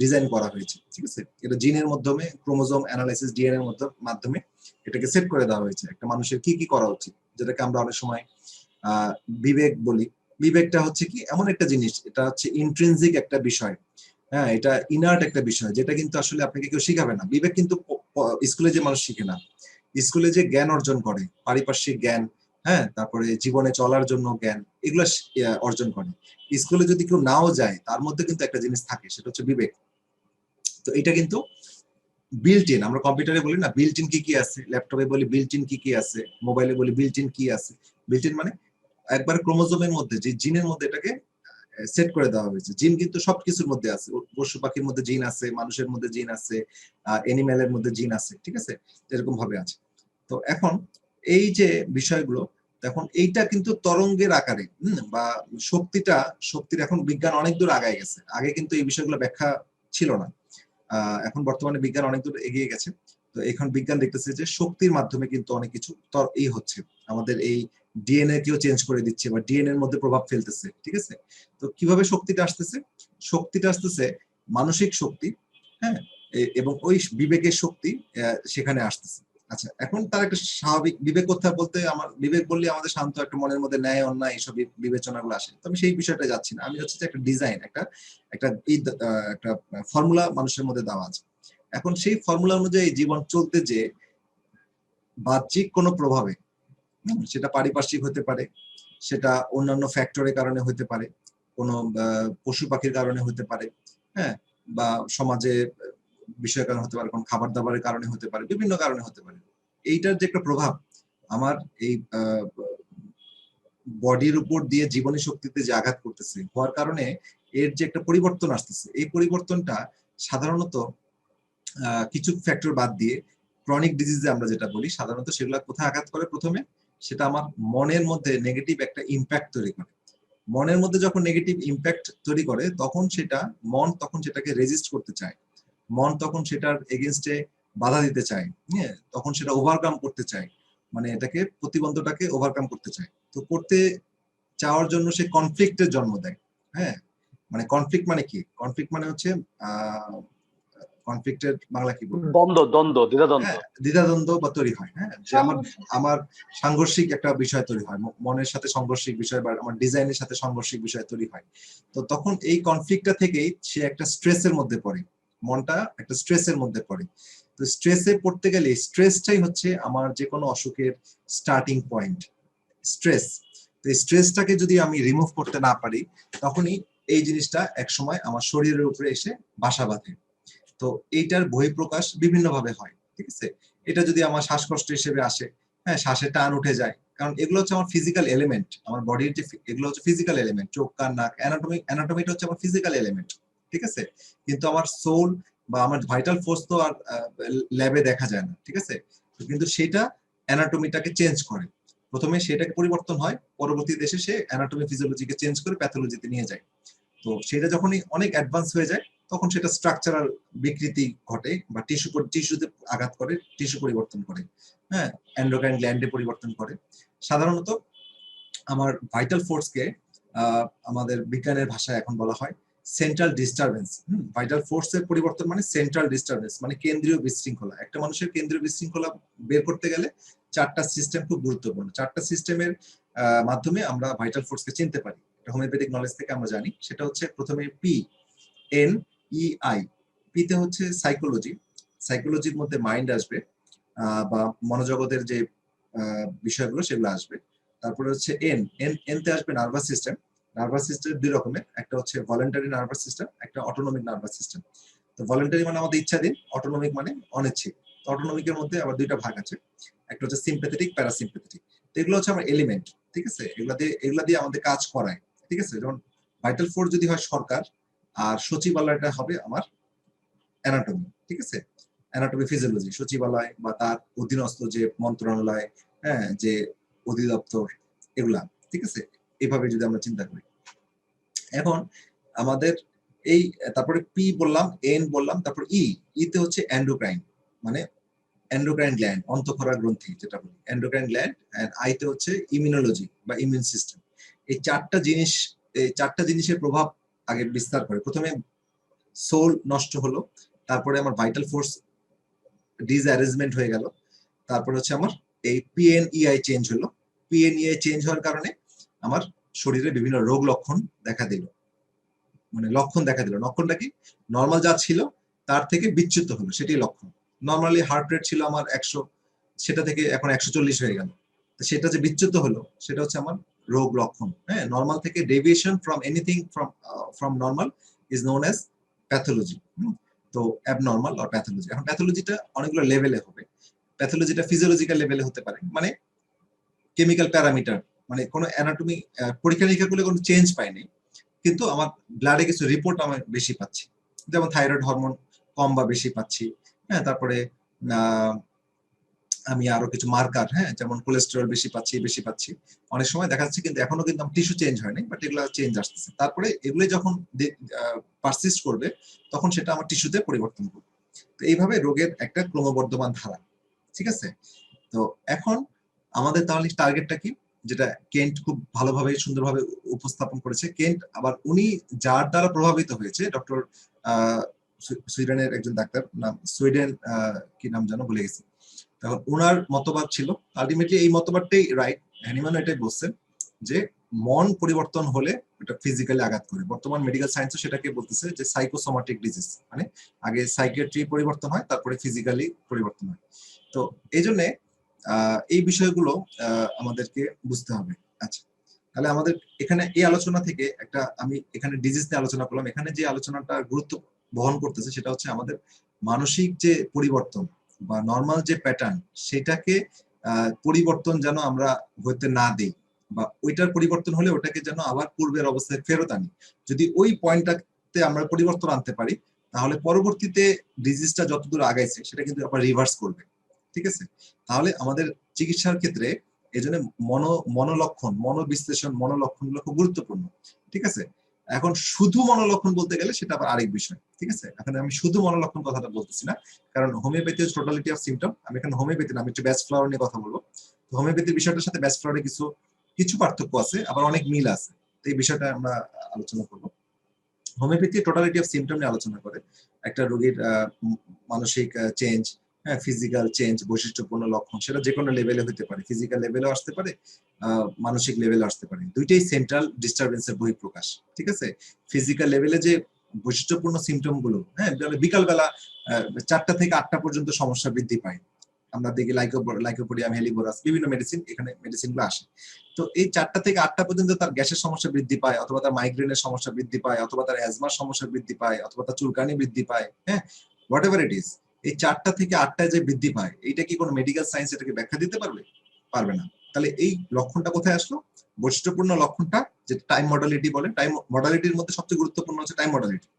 ডিজাইন করা হয়েছে, ঠিক আছে। এটা জিনের মাধ্যমে, ক্রোমোজোম অ্যানালাইসিস, ডিএনএ এর মাধ্যমে এটাকে সেট করে দেওয়া হয়েছে, একটা মানুষের কি কি করা উচিত, যেটাকে আমরা অনেক সময় বিবেক বলি। বিবেকটা হচ্ছে কি এমন একটা জিনিস, এটা হচ্ছে ইন্ট্রিনজিক একটা বিষয়, হ্যাঁ, এটা ইনার্ট একটা বিষয়, যেটা কিন্তু আসলে আপনাকে কেউ শিখাবে না। বিবেক কিন্তু স্কুলে যে মানুষ শিখে না, স্কুলে যে জ্ঞান অর্জন করে, পারিপার্শ্বিক জ্ঞান, হ্যাঁ, তারপরে জীবনে চলার জন্য জ্ঞান, এগুলো অর্জন করে। স্কুলে যদি কেউ নাও যায়, তার মধ্যে কিন্তু একটা জিনিস থাকে, সেটা হচ্ছে বিবেক। তো এটা কিন্তু বিল্ট ইন, আমরা কম্পিউটারে বলি না বিল্ট ইন কি কি আছে, ল্যাপটপে বলি বিল্ট ইন কি কি আছে, মোবাইলে বলি বিল্ট ইন কি আছে। বিল্ট ইন মানে একবার ক্রোমোজোমের মধ্যে, যে জিনের মধ্যে এটাকে সেট করে দেওয়া হয়েছে। জিন কিন্তু সবকিছুর মধ্যে আছে, পশু পাখির মধ্যে জিন আছে, মানুষের মধ্যে জিন আছে, এনিম্যালের মধ্যে জিন আছে, ঠিক আছে, এরকম ভাবে আছে। তো এখন এই যে বিষয়গুলো, এখন এইটা কিন্তু তরঙ্গের আকারে বা শক্তির এখন বিজ্ঞান অনেক দূর আগায় গেছে। আগে কিন্তু এই বিষয়গুলো ব্যাখ্যা ছিল না। এখন বর্তমানে বিজ্ঞান অনেক দূর এগিয়ে গেছে। তো এখন বিজ্ঞান দেখতেছে যে শক্তির মাধ্যমে কিন্তু অনেক কিছু এই হচ্ছে, আমাদের এই ডিএনএ কেও চেঞ্জ করে দিচ্ছে বা ডিএনএ এর মধ্যে প্রভাব ফেলতেছে, ঠিক আছে। তো কিভাবে শক্তিটা আসতেছে? শক্তিটা আসতেছে মানসিক শক্তি, হ্যাঁ, এবং ওই বিবেকের শক্তি সেখানে আসতেছে। আচ্ছা, এখন তার একটা স্বাভাবিক বিবেক কথা বলতে, আমার বিবেক বললে আমাদের শান্ত একটা মনের মধ্যে ন্যায় অন্যায় এইসব বিবেচনাগুলো আসে। তো আমি সেই বিষয়টা যাচ্ছি না, আমি হচ্ছে যে একটা ডিজাইন, একটা একটা একটা ফর্মুলা মানুষের মধ্যে দেওয়া আছে। এখন সেই ফর্মুলা অনুযায়ী জীবন চলতে যে বাহ্যিক কোনো প্রভাবে, সেটা পারিপার্শ্বিক হতে পারে, সেটা অন্যান্য ফ্যাক্টরের কারণে হতে পারে, কোনো পশু পাখির কারণে হতে পারে, হ্যাঁ, বা সমাজে বিষয়ের কারণে হতে পারে, কোন খাবার দাবারের কারণে হতে পারে, বিভিন্ন কারণে হতে পারে। এইটার যে একটা প্রভাব আমার এই বডির উপর দিয়ে জীবনী শক্তিতে যে আঘাত করতেছে, হওয়ার কারণে এর যে একটা পরিবর্তন আসতেছে, এই পরিবর্তনটা সাধারণত কিছু ফ্যাক্টর বাদ দিয়ে ক্রনিক ডিজিজে আমরা যেটা বলি সাধারণত, সেগুলো কোথায় আঘাত করে? প্রথমে সেটা আমার মনের মধ্যে নেগেটিভ একটা ইম্প্যাক্ট তৈরি করে। মনের মধ্যে যখন নেগেটিভ ইম্প্যাক্ট তৈরি করে, তখন সেটাকে রেজিস্ট করতে চায়। মন তখন সেটার এগেনস্টে বাধা দিতে চায়, হ্যাঁ, তখন সেটা ওভারকাম করতে চায়, মানে এটাকে প্রতিবন্ধটাকে ওভারকাম করতে চায়। তো করতে চাওয়ার জন্য সে কনফ্লিক্টের জন্ম দেয়। হ্যাঁ, মানে কনফ্লিক্ট মানে কি? কনফ্লিক্ট মানে হচ্ছে কনফ্লিক্টের বাংলা কি বলবো? দ্বন্দ্ব, দ্বিধাদ্বন্দ্ব। হ্যাঁ, দ্বিধাদ্বন্দ্ব বা তৈরি হয়। হ্যাঁ, যে আমার সাংঘর্ষিক একটা বিষয় তৈরি হয়, মনের সাথে সাংঘর্ষিক বিষয়, বা আমার ডিজাইনের সাথে সাংঘর্ষিক বিষয় তৈরি হয়। তো তখন এই কনফ্লিক্টটা থেকেই সে একটা স্ট্রেসের মধ্যে পড়ে, মনটা একটা স্ট্রেসের মধ্যে পড়ে। তো স্ট্রেসে পড়তে গেলে, স্ট্রেসটাই হচ্ছে আমার যে কোনো অসুখের স্টার্টিং পয়েন্ট, স্ট্রেস। তো এই স্ট্রেসটাকে যদি আমি রিমুভ করতে না পারি, তখনই এই জিনিসটা একসময় আমার শরীরের উপরে এসে বাসা বাঁধে। তো এইটার বহিঃপ্রকাশ বিভিন্ন ভাবে হয়, ঠিক আছে। এটা যদি আমার শ্বাসকষ্ট হিসেবে আসে, হ্যাঁ, শ্বাসে টান উঠে যায়, কারণ এগুলো হচ্ছে আমার ফিজিক্যাল এলিমেন্ট, আমার বডির যে এগুলো হচ্ছে ফিজিক্যাল এলিমেন্ট, চোখ কান নাক, অ্যানাটমিটা হচ্ছে আমার ফিজিক্যাল এলিমেন্ট, ঠিক আছে। কিন্তু আমার সোল বা আমার ভাইটাল ফোর্স তো আর ল্যাবে দেখা যায় না, ঠিক আছে। কিন্তু সেটা অ্যানাটমিটাকে চেঞ্জ করে। প্রথমে সেটাকে পরিবর্তন হয়, পরবর্তী দেশে সে অ্যানাটমি ফিজিওলজিকে চেঞ্জ করে প্যাথোলজিতে নিয়ে যায়। তো সেটা যখনই অনেক অ্যাডভান্স হয়ে যায়, তখন সেটা স্ট্রাকচারাল বিকৃতি ঘটে বা টিস্যুতে আঘাত করে, টিস্যু পরিবর্তন করে, হ্যাঁ, এন্ডোক্রাইন গ্ল্যান্ডে পরিবর্তন করে। সাধারণত আমার ভাইটাল ফোর্সকে আমাদের বিজ্ঞানের ভাষায় এখন বলা হয় সেন্ট্রাল ডিস্টারবেন্স। ভাইটাল ফোর্সের পরিবর্তন মানে সেন্ট্রাল ডিস্টারবেন্স, মানে কেন্দ্রীয় বিশৃঙ্খলা। একটা মানুষের কেন্দ্রীয় বিশৃঙ্খলা বের করতে গেলে চারটা সিস্টেম খুব গুরুত্বপূর্ণ। চারটা সিস্টেমের মাধ্যমে আমরা ভাইটাল ফোর্সকে চিনতে পারি, হোমিওপ্যাথিক নলেজ থেকে আমরা জানি। সেটা হচ্ছে প্রথমে PNEI। পিতে হচ্ছে সাইকোলজি, সাইকোলজির মধ্যে মাইন্ড আসবে, বা মনোজগতের যে বিষয়গুলো সেগুলো আসবে। তারপরে হচ্ছে এনতে আসবে নার্ভাস সিস্টেম। নার্ভাস সিস্টেম দুই রকমের, একটা হচ্ছে ভলেন্টারি নার্ভাস সিস্টেম, একটা অটোনমিক নার্ভাস সিস্টেম। তো ভলেন্টারি মানে আমাদের ইচ্ছাধীন, অটোনমিক মানে অনিচ্ছিক। অটোনমিকের মধ্যে আবার দুইটা ভাগ আছে, একটা হচ্ছে সিম্প্যাথেটিক, প্যারাসিম্প্যাথেটিক। তো এগুলো হচ্ছে আমার এলিমেন্ট, ঠিক আছে। এগুলা দিয়ে আমাদের কাজ করায়, ঠিক আছে। যেমন ভাইটাল ফোর্স যদি হয় সরকার, আর সচিবালয়টা হবে আমার অ্যানাটমি, ঠিক আছে। অ্যানাটমি ফিজিওলজি, সচিবালয় বা তার অধীনস্থ যে মন্ত্রণালয়, হ্যাঁ, যে অধিদপ্তর, এগুলা, ঠিক আছে। এইভাবে যদি আমরা চিন্তা করি, এখন আমাদের এই তারপরে পি বললাম, এন বললাম, তারপর ইতে হচ্ছে এন্ডোক্রাইন, মানে এন্ডোক্রাইন গ্ল্যান্ড, অন্তঃক্ষরা গ্রন্থি যেটা বলি, এন্ডোক্রাইন গ্ল্যান্ড। এন্ড আইতে হচ্ছে ইমিউনোলজি বা ইমিউন সিস্টেম। এই চারটা জিনিসের প্রভাব আগে বিস্তার করে। প্রথমে সোল নষ্ট হলো, তারপরে আমার ভাইটাল ফোর্স ডিসঅ্যারেঞ্জমেন্ট হয়ে গেল, তারপরে হচ্ছে আমার এই PNEI চেঞ্জ হলো। PNEI চেঞ্জ হওয়ার কারণে আমার শরীরে বিভিন্ন রোগ লক্ষণ দেখা দিল, মানে লক্ষণ দেখা দিল। লক্ষণটা কি? নর্মাল যা ছিল তার থেকে বিচ্যুত হলো, সেটাই লক্ষণ। নর্মালি হার্ট রেট ছিল আমার 100, সেটা থেকে এখন 140 হয়ে গেল, তো সেটা যে বিচ্যুত হলো সেটা হচ্ছে আমার রোগ লক্ষণ। হ্যাঁ, নর্মাল থেকে deviation from anything from normal is known as pathology. তো অ্যাবনর্মাল অর প্যাথোলজি। এখন প্যাথোলজিটা অনেকগুলো লেভেলে হবে। প্যাথোলজিটা ফিজিওলজিক্যাল লেভেলে হতে পারে, মানে কেমিক্যাল প্যারামিটার, মানে কোনো অ্যানাটমি পরীক্ষা নিরীক্ষা করলে কোনো চেঞ্জ পাইনি, কিন্তু আমার ব্লাডে কিছু রিপোর্ট আমি বেশি পাচ্ছি, যেমন থাইরয়েড হরমোন কম বা বেশি পাচ্ছি। হ্যাঁ, তারপরে আমি আরো কিছু মার্কার, হ্যাঁ, যেমন কোলেস্টেরল বেশি পাচ্ছি। অনেক সময় দেখা যাচ্ছে কিন্তু এখনো কিন্তু আমার টিস্যু চেঞ্জ হয়নি, বাট এগুলো চেঞ্জ আসতেছে। তারপরে এগুলো যখন পারসিস্ট করবে তখন সেটা আমার টিস্যুতে পরিবর্তন করবে। তো এইভাবে রোগের একটা ক্রমবর্ধমান ধারা। ঠিক আছে, তো এখন আমাদের তাহলে টার্গেটটা কি, যেটা কেন্ট খুব ভালোভাবে সুন্দরভাবে উপস্থাপন করেছে। কেন্ট আবার উনি যার দ্বারা প্রভাবিত হয়েছে, ডক্টর সুইডেনের একজন ডাক্তার, নাম সুইডেন কি নাম জানো ভুলে গেছি। তখন ওনার মতবাদ ছিল, আলটিমেটলি এই মতবাদটাই রাইট, হ্যানিম্যান এটাই বলছেন যে মন পরিবর্তন হলে এটা ফিজিক্যালি আঘাত করে। বর্তমান মেডিকেল সায়েন্সও সেটাকে বলতেছে যে সাইকোসোমাটিক ডিজিজ, মানে আগে সাইকিয়াট্রি পরিবর্তন হয়, তারপরে ফিজিক্যালি পরিবর্তন হয়। তো এই জন্যে এই বিষয়গুলো আমাদেরকে বুঝতে হবে। আচ্ছা, তাহলে আমাদের এখানে এই আলোচনা থেকে একটা, আমি এখানে ডিজিজ নিয়ে আলোচনা করলাম, এখানে যে আলোচনাটা গুরুত্ব বহন করতেছে সেটা হচ্ছে আমাদের মানসিক যে পরিবর্তন বা নর্মাল যে প্যাটার্ন, সেটাকে পরিবর্তন যেন আমরা হইতে না দেই, বা ওইটার পরিবর্তন হলে ওটাকে যেন আবার পূর্বের অবস্থায় ফেরত আনি। যদি ওই পয়েন্টটাতে আমরা পরিবর্তন আনতে পারি, তাহলে পরবর্তীতে ডিজিজটা যতদূর আগাইছে সেটা কিন্তু আবার রিভার্স করবে। ঠিক আছে, তাহলে আমাদের চিকিৎসার ক্ষেত্রে এই জন্য মনোলক্ষণ, মনোবিশ্লেষণ, মনোলক্ষণগুলো খুব গুরুত্বপূর্ণ। ঠিক আছে, এখন শুধু মনোলক্ষণ বলতে গেলে সেটা আবার আরেক বিষয়। ঠিক আছে, এখন আমি শুধু মনোলক্ষণ কথাটা বলতেছি না, কারণ হোমিওপ্যাথি হচ্ছে টোটালিটি অফ সিমটম। আমি এখানে হোমিওপ্যাথি না, আমি একটু ব্যাস ফ্লাওয়ার নিয়ে কথা বলবো। তো হোমিওপ্যাথির বিষয়টার সাথে ব্যাস ফ্লাওয়ারে কিছু পার্থক্য আছে, আবার অনেক মিল আছে। তো এই বিষয়টা আমরা আলোচনা করবো। হোমিওপ্যাথি টোটালিটি অফ সিমটম নিয়ে আলোচনা করে, একটা রোগীর মানসিক চেঞ্জ, হ্যাঁ, ফিজিক্যাল চেঞ্জ, বৈশিষ্ট্যপূর্ণ লক্ষণ, সেটা যে কোনো লেভেলে হতে পারে, ফিজিক্যাল লেভেলেও আসতে পারে, মানসিক লেভেলে আসতে পারে। দুইটাই সেন্ট্রাল ডিস্টারবেন্সের বহিঃপ্রকাশ। ঠিক আছে, ফিজিক্যাল লেভেলে যে বৈশিষ্ট্যপূর্ণ সিমটম গুলো, হ্যাঁ, বিকালবেলা 4টা থেকে 8টা পর্যন্ত সমস্যা বৃদ্ধি পায়। আমরা দেখি লাইকোপোডিয়াম, হেলিবোরাস, বিভিন্ন মেডিসিন, এখানে মেডিসিন গুলো আসে। তো এই 4টা থেকে 8টা পর্যন্ত তার গ্যাসের সমস্যা বৃদ্ধি পায়, অথবা তার মাইগ্রেনের সমস্যা বৃদ্ধি পায়, অথবা তার অ্যাজমার সমস্যা বৃদ্ধি পায়, অথবা তার চুলকানি বৃদ্ধি পায়। হ্যাঁ, হোয়াট এভার ইট ইজ, এই 4টা থেকে 8টায় যে বৃদ্ধি পায়, এইটা কি কোনো মেডিকেল সায়েন্স এটাকে ব্যাখ্যা দিতে পারবে? পারবে না। তাহলে এই লক্ষণটা কোথায় আসলো? বৈশিষ্ট্যপূর্ণ লক্ষণটা, যে টাইম মডালিটি বলে, টাইম মডালিটির মধ্যে সবচেয়ে গুরুত্বপূর্ণ হচ্ছে টাইম মডালিটি,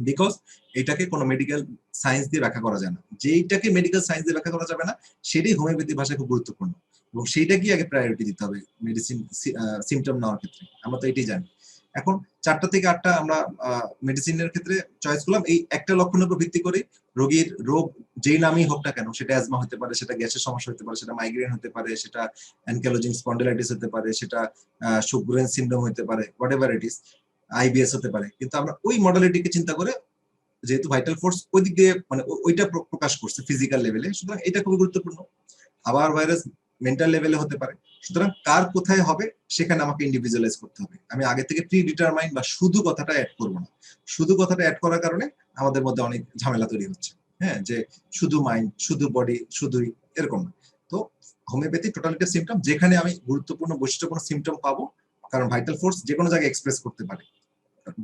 বিকজ এটাকে কোনো মেডিকেল সায়েন্স দিয়ে ব্যাখ্যা করা যায় না। যেইটাকে মেডিকেল সায়েন্স দিয়ে ব্যাখ্যা করা যাবে না, সেটাই হোমিওপ্যাথি ভাষায় খুব গুরুত্বপূর্ণ, এবং সেইটাকে আগে প্রায়োরিটি দিতে হবে মেডিসিন সিমটম নেওয়ার ক্ষেত্রে। আমরা তো এটাই জানি। এখন 4টা থেকে 8টা আমরা মেডিসিনের ক্ষেত্রে চয়েস করলাম, এই একটা লক্ষণের উপর ভিত্তি করে রোগীর রোগ যেই নামই হোক না কেন, সেটা অ্যাজমা হতে পারে, সেটা গ্যাসের সমস্যা হতে পারে, সেটা মাইগ্রেন হতে পারে, সেটা অ্যানকাইলোজিং স্পন্ডিলাইটিস হতে পারে, সেটা শুগরেন সিনড্রোম হতে পারে, what ever it is, IBS হতে পারে। কিন্তু আমরা ওই মডালিটিকে চিন্তা করে, যেহেতু ভাইটাল ফোর্স ওই দিক দিয়ে মানে ওইটা প্রকাশ করছে ফিজিক্যাল লেভেলে, সুতরাং এটা খুবই গুরুত্বপূর্ণ। আবার ভাইরাস মেন্টাল লেভেলে হতে পারে, সুতরাং কার কোথায় হবে সেখানে আমাকে ইন্ডিভিজুয়ালাইজ করতে হবে। আমি আগে থেকে প্রি ডিটারমাইন বা শুধু কথাটা অ্যাড করবো না। শুধু কথাটা অ্যাড করার কারণে আমাদের মধ্যে অনেক ঝামেলা তৈরি হচ্ছে। হ্যাঁ, যে শুধু মাইন্ড, শুধু বডি, শুধুই, এরকম না। তো হোমিওপ্যাথি টোটালিটি সিমটম, যেখানে আমি গুরুত্বপূর্ণ বৈশিষ্ট্যপূর্ণ সিমটম পাবো, কারণ ভাইটাল ফোর্স যে কোনো জায়গায় এক্সপ্রেস করতে পারে।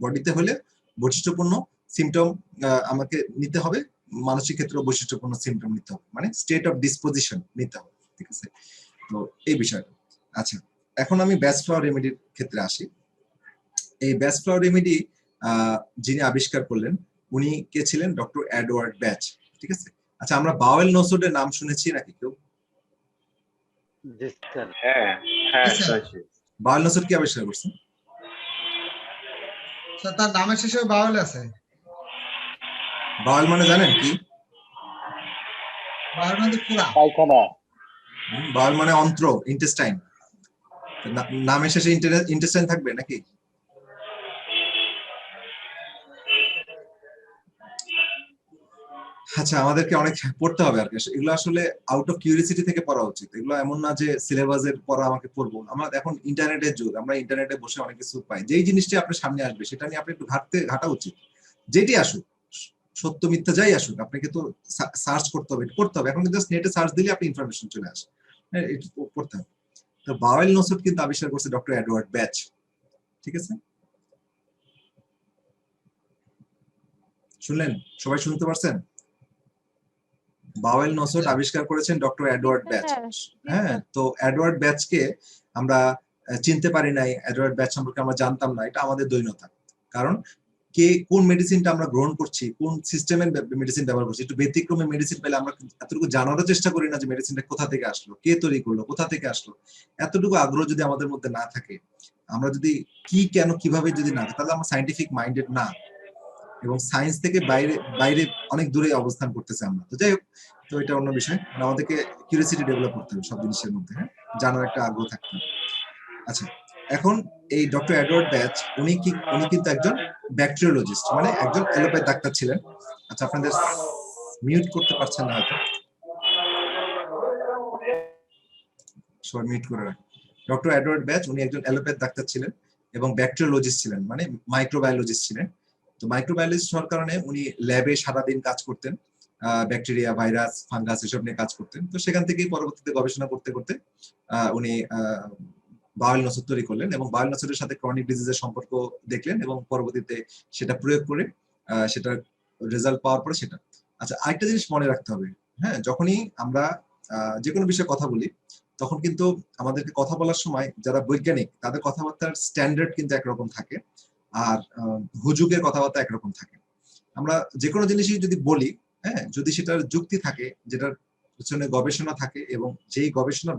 বডিতে হলে বৈশিষ্ট্যপূর্ণ সিমটম আমাকে নিতে হবে, মানসিক ক্ষেত্রে বৈশিষ্ট্যপূর্ণ সিমটম নিতে হবে, মানে স্টেট অফ ডিসপোজিশন নিতে হবে। ঠিক আছে, তো এই বিষয়টা। আচ্ছা, এখন আমি ব্যাস ফ্লাওয়ার রেমেডির ক্ষেত্রে আসি। এই ব্যাস ফ্লাওয়ার রেমেডি যিনি আবিষ্কার করলেন, উনি কে ছিলেন? Doctor Edward batch. ঠিক আছে, আচ্ছা, আমরা বাওয়েল নোসোডের নাম শুনেছি নাকি কেউ? হ্যাঁ হ্যাঁ, বাওয়েল নোসোড কি আবিষ্কার করছেন? স্যার তার নামের শেষে বাউল আছে। বাওয়েল মানে জানেন কি? বাউল মানে পুরা। পায়খানা। বাওয়েল মানে অন্ত্র, ইন্টেস্টাইন। নামের শেষে ইন্টেস্টাইন থাকবে নাকি? আচ্ছা, আমাদেরকে অনেক পড়তে হবে আর কি। এগুলো আসলে আউট অফ কিউরিসিটি থেকে পড়া উচিত। এগুলো এমন না যে সিলেবাসের পড়া আমাকে পড়বো। আমরা এখন ইন্টারনেটের যুগ, আমরা ইন্টারনেটে বসে অনেক কিছু পাই। যেই জিনিসটি আপনার সামনে আসবে সেটা নিয়ে আপনি একটু ঘাটা উচিত। যেটি আসুক, সত্য মিথ্যা যাই আসুক, আপনাকে তো সার্চ করতে হবে, পড়তে হবে। এখন জাস্ট নেটে সার্চ দিলে আপনি ইনফরমেশন চলে আসে। হ্যাঁ, একটু পড়তে হবে। তো বাওয়েল নসট কিন্তু আবিষ্কার করছে ডক্টর এডওয়ার্ড ব্যাচ, ঠিক আছে? শুনলেন? সবাই শুনতে পারছেন? বাওয়েল নসট আবিষ্কার করেছেন ডক্টর এডওয়ার্ড ব্যাচ। হ্যাঁ, তো এডওয়ার্ড ব্যাচকে আমরা চিনতে পারি নাই, এডওয়ার্ড ব্যাচ সম্পর্কে আমরা জানতাম না, এটা আমাদের দৈন্যতা। কারণ কে কোন মেডিসিনটা আমরা গ্রহণ করছি, কোন সিস্টেমের মেডিসিন ব্যবহার করছি, একটু ব্যতিক্রমী মেডিসিন পেলে আমরা এতটুকু জানারও চেষ্টা করি না যে মেডিসিনটা কোথা থেকে আসলো, কে তৈরি করলো, কোথা থেকে আসলো। এতটুকু আগ্রহ যদি আমাদের মধ্যে না থাকে, আমরা যদি কি কেন কিভাবে যদি না, তাহলে আমরা সায়েন্টিফিক মাইন্ডেড না, এবং সায়েন্স থেকে বাইরে বাইরে অনেক দূরে অবস্থান করতেছে আমরা। তো যাই হোক, তো এটা অন্য বিষয়। আমাদেরকে কিউরিওসিটি ডেভেলপ করতে হবে সব জিনিসের মধ্যে, হ্যাঁ, জানার একটা আগ্রহ থাকতে হবে। আচ্ছা, এখন এই ডক্টর এডওয়ার্ড ব্যাচ উনি কিন্তু একজন ব্যাকটেরিওলজিস্ট, মানে একজন অ্যালোপ্যাথ ডাক্তার ছিলেন। আচ্ছা, আপনাদের মিউট করতে পারছেন না হয়তো, সবাই মিউট করে রাখেন। ডক্টর এডওয়ার্ড ব্যাচ উনি একজন অ্যালোপ্যাথ ডাক্তার ছিলেন এবং ব্যাকটেরিওলজিস্ট ছিলেন, মানে মাইক্রোবায়োলজিস্ট ছিলেন। তো মাইক্রোবায়োলজিস্ট হওয়ার কারণে উনি ল্যাবে সারাদিন কাজ করতেন, ব্যাকটেরিয়া, ভাইরাস, ফাঙ্গাস এসব নিয়ে কাজ করতেন। তো সেখান থেকেই পরবর্তীতে গবেষণা করতে করতে উনি বাওয়েল নসট তৈরি করলেন এবং বাওয়েল নসটের সাথে ক্রনিক ডিজিজের সম্পর্ক দেখলেন এবং পরবর্তীতে সেটা প্রয়োগ করে সেটার রেজাল্ট পাওয়ার পরে সেটা। আচ্ছা, আরেকটা জিনিস মনে রাখতে হবে, হ্যাঁ, যখনই আমরা যে কোনো বিষয়ে কথা বলি, তখন কিন্তু আমাদেরকে কথা বলার সময় যারা বৈজ্ঞানিক তাদের কথাবার্তার স্ট্যান্ডার্ড কিন্তু একরকম থাকে, আর হুজুগের কথাবার্তা একরকম থাকে। আমরা যে কোনো জিনিসই যদি বলি, হ্যাঁ, যদি সেটার যুক্তি থাকে, যেটার পিছনে গবেষণা থাকে এবং যেই গবেষণা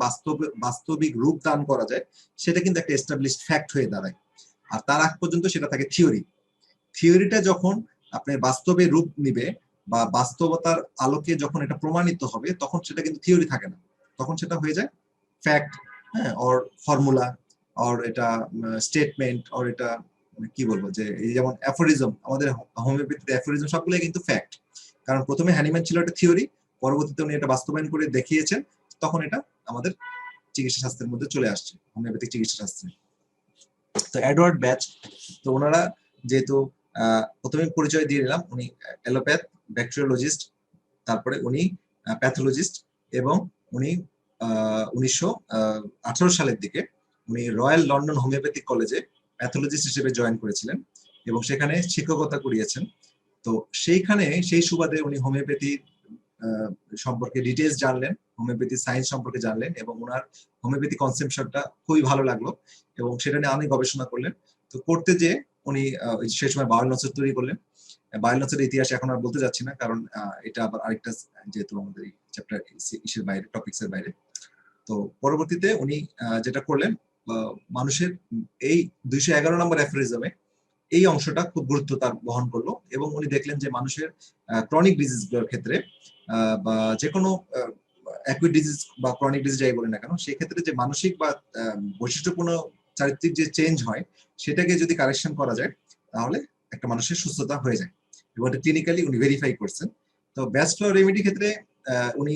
বাস্তবিক রূপ দান করা যায়, সেটা কিন্তু একটা এস্টাবলিশড ফ্যাক্ট হয়ে দাঁড়ায়। আর তার আগ পর্যন্ত সেটা থাকে থিওরি। থিওরিটা যখন আপনার বাস্তবে রূপ নিবে বা বাস্তবতার আলোকে যখন এটা প্রমাণিত হবে, তখন সেটা কিন্তু থিওরি থাকে না, তখন সেটা হয়ে যায় ফ্যাক্ট, হ্যাঁ, অর ফর্মুলা, অর এটা স্টেটমেন্ট, অর এটা কি বলবো, যে এই যেমন অ্যাফোরিজম, আমাদের হোমিওপ্যাথিতে অ্যাফোরিজম সবগুলোই কিন্তু ফ্যাক্ট। কারণ প্রথমে হ্যানিম্যান ছিল একটা থিওরি, পরবর্তীতে উনি এটা বাস্তবায়ন করে দেখিয়েছেন, তখন এটা আমাদের চিকিৎসা শাস্ত্রের মধ্যে চলে আসছে, হোমিওপ্যাথিক চিকিৎসা শাস্ত্রে। তো এডওয়ার্ড ব্যাচ, তো ওনারা যেহেতু প্রথমে পরিচয় দিয়ে নিলাম, উনি অ্যালোপ্যাথ, ব্যাকটেরিওলজিস্ট, তারপরে উনি প্যাথোলজিস্ট, এবং উনি 1918 সালের দিকে উনি রয়্যাল লন্ডন হোমিওপ্যাথিক কলেজে প্যাথোলজিস্ট হিসেবে জয়েন করেছিলেন এবং সেখানে শিক্ষকতা করিয়েছেন। তো সেইখানে সেই সুবাদে উনি হোমিওপ্যাথি সম্পর্কে ডিটেলস জানলেন, হোমিওপ্যাথি সায়েন্স সম্পর্কে জানলেন, এবং ওনার হোমিওপ্যাথি কনসেপশনটা খুবই ভালো লাগলো এবং সেটা নিয়ে অনেক গবেষণা করলেন। তো করতে যে উনি সেই সময় বাওয়েল নসট তৈরি করলেন। বাওয়েল নসটের ইতিহাস এখন আর বলতে যাচ্ছি না, কারণ এটা আবার আরেকটা, যেহেতু আমাদের এই চ্যাপ্টার ইসের বাইরে, টপিক্সের বাইরে। তো পরবর্তীতে উনি যেটা করলেন, মানুষের এই 211 নম্বর অ্যাফোরিজমে এই অংশটা খুব গুরুত্ব তার বহন করলো এবং উনি দেখলেন যে মানুষের ক্রনিক ডিজিজ গুলোর ক্ষেত্রে বা যে কোনো অ্যাকুইট ডিজিজ বা ক্রনিক ডিজিজ যাই বলি না কেন, সেই ক্ষেত্রে যে মানসিক বা বৈশিষ্ট্যপূর্ণ চারিত্রিক যে চেঞ্জ হয়, সেটাকে যদি কারেকশন করা যায়, তাহলে একটা মানুষের সুস্থতা হয়ে যায়, এবং এটা ক্লিনিক্যালি উনি ভেরিফাই করছেন। তো বেস্ট ফ্লাওয়ার রেমেডি ক্ষেত্রে উনি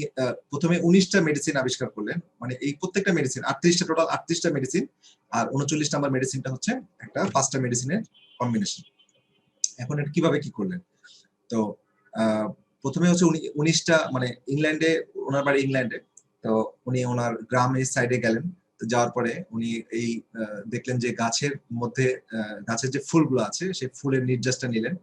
প্রথমে 19টা মেডিসিন আবিষ্কার করলেন, মানে এই প্রত্যেকটা মেডিসিন 38টা, টোটাল 38টা মেডিসিন, আর 39 নাম্বার মেডিসিনটা হচ্ছে একটা 5টা মেডিসিনের কম্বিনেশন। এখন এটা কিভাবে কি করলেন? তো প্রথমে হচ্ছে উনি 19টা, মানে ইংল্যান্ডে, ওনার বাড়ি ইংল্যান্ডে, তো উনি ওনার গ্রামের সাইডে গেলেন। তো যাওয়ার পরে উনি এই দেখলেন যে গাছের মধ্যে গাছের যে ফুলগুলো আছে, সেই ফুলের নির্যাসটা নিলেন।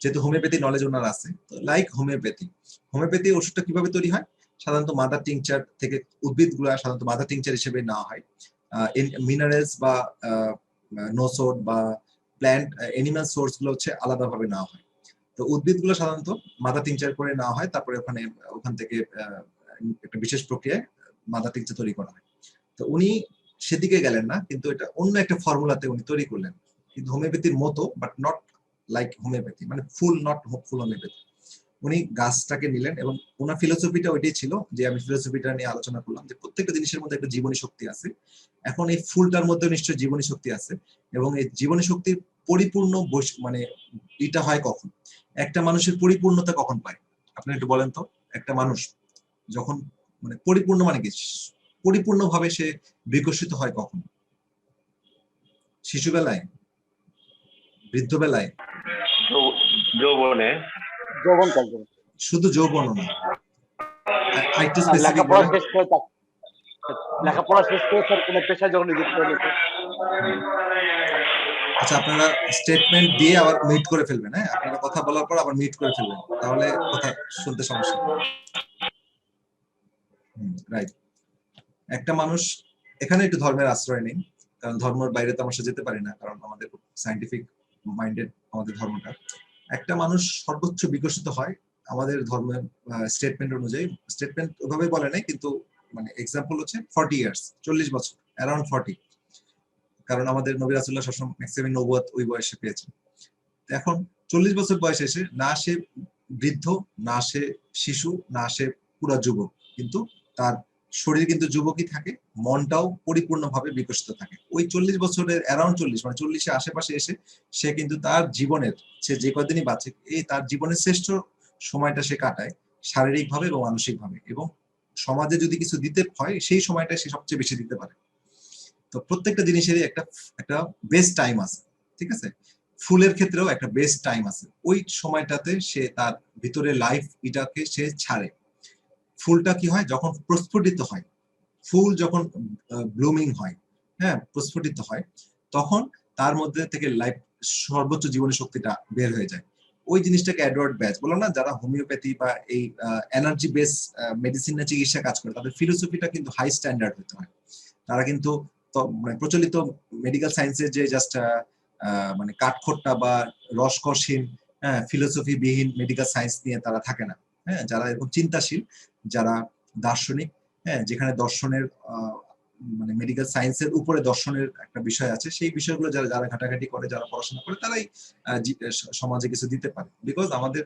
যেহেতু হোমিওপ্যাথি নলেজ ওনার আছে, তো লাইক হোমিওপ্যাথি ওষুধটা কিভাবে তৈরি হয়, সাধারণত মাদার টিংচার থেকে, উদ্ভিদগুলো সাধারণত মাদার টিংচার হিসেবে নেওয়া হয়, মিনারেলস বা নোসোড বা প্ল্যান্ট এনিম্যাল সোর্স গুলো হচ্ছে আলাদাভাবে নেওয়া হয়। তো উদ্ভিদগুলো সাধারণত মাদার টিংচার করে নেওয়া হয়, তারপরে ওখান থেকে একটা বিশেষ প্রক্রিয়ায় মাদার টিংচার তৈরি করা হয়। তো উনি সেদিকে গেলেন না, কিন্তু এটা অন্য একটা ফর্মুলাতে উনি তৈরি করলেন, কিন্তু হোমিওপ্যাথির মতো, বাট নট লাইক হোমিওপ্যাথি, মানে ফুল হোমিওপ্যাথি। উনি গাছটাকে নিলেন এবং ওনার ফিলোসফিটা ওইটাই ছিল, যে আমি ফিলোসফিটা নিয়ে আলোচনা করলাম, যে প্রত্যেকটা জিনিসের মধ্যে একটা জীবনী শক্তি আছে। এখন এই ফুলটার মধ্যে নিশ্চয়ই জীবনী শক্তি আছে, এবং এই জীবনী শক্তির পরিপূর্ণ মানে এটা হয় কখন, একটা মানুষের পরিপূর্ণতা কখন পায়? আপনি একটু বলেন তো, একটা মানুষ যখন, মানে পরিপূর্ণ মানে কি, পরিপূর্ণভাবে সে বিকশিত হয় কখন? শিশুবেলায়, বৃদ্ধবেলায়, যৌবনে, শুধু যৌবন না, আরেকটু স্পেসিফিক লেখাপড়া বলেন। শেষ করে লেখাপড়া শেষ করে স্যার কোনো পেশায় যখন নিযুক্ত হলো স্যার। আচ্ছা, আপনারা স্টেটমেন্ট দিয়ে আবার মিট করে ফেলবেন। হ্যাঁ, আপনারা কথা বলার পর আবার মিট করে ফেলবেন, তাহলে কথা শুনতে সমস্যা হবে। রাইট। একটা মানুষ, এখানে একটু ধর্মের আশ্রয় নেই, কারণ ধর্মের বাইরে তো আমরা যেতে পারি না, কারণ আমাদের সায়েন্টিফিক মাইন্ডেড আমাদের ধর্মটা। একটা মানুষ সর্বোচ্চ বিকশিত হয় আমাদের ধর্মের স্টেটমেন্ট অনুযায়ী। স্টেটমেন্ট ওভাবে বলে নাই, কিন্তু মানে এক্সাম্পল হচ্ছে 40 ইয়ার্স, 40 বছর, অ্যারাউন্ড 40, কারণ আমাদের নবী রাসূলুল্লাহ সাল্লাল্লাহু আলাইহি ওয়াসাল্লাম ম্যাক্সিমাম নবুয়ত ওই বয়সে পেয়েছেন। এখন 40 বছর বয়সে এসে না সে বৃদ্ধ, না সে শিশু, না সে পুরা যুবক, কিন্তু তার শরীর কিন্তু যুবকই থাকে, মনটাও পরিপূর্ণভাবে বিকশিত থাকে। ওই 40 বছরের অ্যারাউন্ড 40 মানে 40-এর আশেপাশে এসে সে কিন্তু তার জীবনের, সে যে কদিনই বাঁচে, এই তার জীবনের শ্রেষ্ঠ সময়টা সে কাটায় শারীরিকভাবে এবং মানসিকভাবে, এবং সমাজে যদি কিছু দিতে হয় সেই সময়টা সে সবচেয়ে বেশি দিতে পারে। তো প্রত্যেকটা জিনিসেরই একটা একটা বেস্ট টাইম আছে, ঠিক আছে? ফুলের ক্ষেত্রেও একটা বেস্ট টাইম আছে। ওই সময়টাতে সে তার ভিতরে লাইফ এটাকে সে ছাড়ে। ফুলটা কি হয় যখন প্রস্ফুটিত হয়, ফুল যখন ব্লুমিং হয়, হ্যাঁ, প্রস্ফুটিত হয়, তখন তার মধ্যে থেকে লাইফ সর্বোচ্চ জীবনী শক্তিটা বের হয়ে যায়। ওই জিনিসটাকে এডওয়ার্ড ব্যাচ বলো না, যারা হোমিওপ্যাথি বা এই এনার্জি বেস মেডিসিন চিকিৎসা কাজ করে, তাদের ফিলোসফিটা কিন্তু হাই স্ট্যান্ডার্ড হতে হয়। তারা কিন্তু মানে প্রচলিত মেডিকেল সায়েন্সের যে জাস্ট মানে কাঠখোট্টা বা রসকসহীন, হ্যাঁ, ফিলোসফি বিহীন মেডিকেল সায়েন্স নিয়ে তারা থাকে না। হ্যাঁ, যারা এরকম চিন্তাশীল, যারা দার্শনিক, হ্যাঁ, যেখানে দর্শনের মানে মেডিকেল সায়েন্সের উপরে দর্শনের একটা বিষয় আছে, সেই বিষয়গুলো যারা যারা ঘাটাঘাটি করে, যারা পড়াশোনা করে, তারাই সমাজে কিছু দিতে পারে। বিকজ আমাদের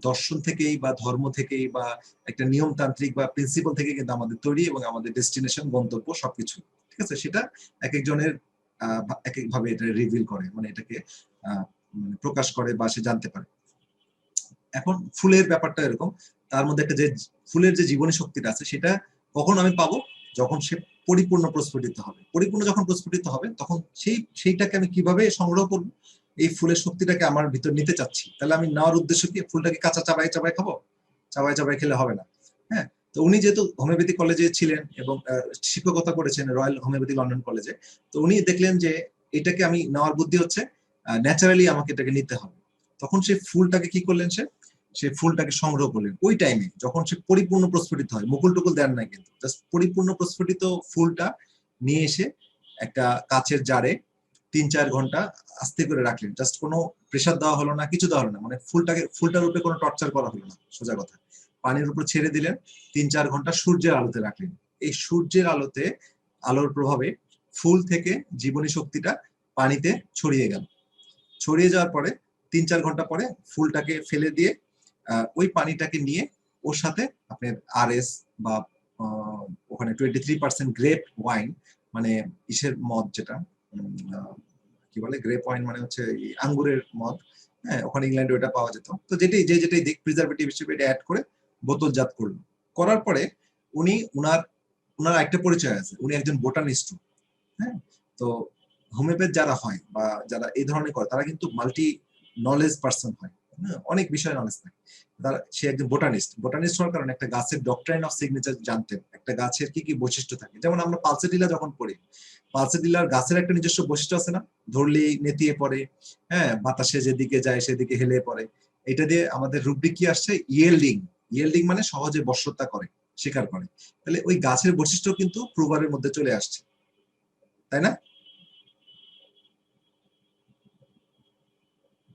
দর্শন থেকেই বা ধর্ম থেকেই বা একটা নিয়মতান্ত্রিক বা প্রিন্সিপাল থেকে কিন্তু আমাদের তৈরি, এবং আমাদের ডেস্টিনেশন, গন্তব্য সবকিছু, ঠিক আছে? সেটা এক একজনের এক এক ভাবে এটা রিভিল করে, মানে এটাকে মানে প্রকাশ করে বা সে জানতে পারে। এখন ফুলের ব্যাপারটা এরকম, তার মধ্যে একটা যে ফুলের যে জীবনী শক্তিটা আছে, সেটা কখন আমি পাবো? যখন সে পরিপূর্ণ প্রস্ফুটিত হবে। পরিপূর্ণ যখন প্রস্ফুটিত হবে, তখন সেইটাকে আমি কিভাবে সংগ্রহ করবো? এই ফুলের শক্তিটাকে আমার ভিতর নিতে চাচ্ছি, তাহলে আমি নেওয়ার উদ্দেশ্য কি? ফুলটাকে কাঁচা চাবাই চাবাই খাবো? চাবাই চাবাই খেলে হবে না। হ্যাঁ, তো উনি যেহেতু হোমিওপ্যাথি কলেজে ছিলেন এবং শিক্ষকতা করেছেন রয়্যাল হোমিওপ্যাথি লন্ডন কলেজে, তো উনি দেখলেন যে এটাকে আমি নেওয়ার বুদ্ধি হচ্ছে ন্যাচারালি আমাকে এটাকে নিতে হবে। তখন সেই ফুলটাকে কি করলেন? সে ফুলটাকে সংগ্রহ করলেন ওই টাইমে যখন সে পরিপূর্ণ প্রস্ফুটিত হয়, মুকুল টুকুল দেন নাই, কিন্তু জাস্ট পরিপূর্ণ প্রস্ফুটিত ফুলটা নিয়ে এসে একটা কাচের জারে 3-4 ঘন্টা আস্তে করে রাখলেন। জাস্ট কোনো প্রেসার দেওয়া হলো না, কিছু দেওয়া হলো না, মানে ফুলটার উপরে কোনো টর্চার করা হলো না, সোজা কথা। পানির উপর ছেড়ে দিলেন, 3-4 ঘন্টা সূর্যের আলোতে রাখলেন। এই সূর্যের আলোতে, আলোর প্রভাবে ফুল থেকে জীবনী শক্তিটা পানিতে ছড়িয়ে গেল। ছড়িয়ে যাওয়ার পরে 3-4 ঘন্টা পরে ফুলটাকে ফেলে দিয়ে ওই পানিটাকে নিয়ে ওর সাথে আপনার আরএস বা ওখানে 23% গ্রেপ ওয়াইন, মানে ইসের মদ, যেটা কি বলে গ্রেপ ওয়াইন, মানে হচ্ছে আঙ্গুরের মদ, হ্যাঁ, ওখানে ইংল্যান্ডে ওটা পাওয়া যেত। তো যেটাই দিক প্রিজারভেটিভ হিসেবে এটা অ্যাড করে বোতলজাত করলো। করার পরে উনি উনার একটা পরিচয় আছে, উনি একজন বোটানিস্ট। হ্যাঁ, তো হোমিওপ্যাথ যারা হয় বা যারা এই ধরনের করে, তারা কিন্তু মাল্টি নলেজ পার্সন হয়, অনেক বিষয় নলেজ থাকে। সে একজন বোটানিস্ট হওয়ার কারণে একটা গাছের ডক্ট্রাইন অফ সিগনেচার জানতেন, একটা গাছের কি কি বৈশিষ্ট্য থাকে। যেমন আমরা পালসেটিলা যখন পড়ি, পালসেটিলার গাছের একটা নিজস্ব বৈশিষ্ট্য আছে না, ধরলেই নেতিয়ে পড়ে, হ্যাঁ, বাতাসে যেদিকে যায় সেদিকে হেলে পড়ে। এটা দিয়ে আমাদের রুব্রিক কি আসছে? ইয়েল্ডিং মানে সহজে বশ্যতা করে, স্বীকার করে। তাহলে ওই গাছের বৈশিষ্ট্য কিন্তু প্রুভারের মধ্যে চলে আসছে, তাই না?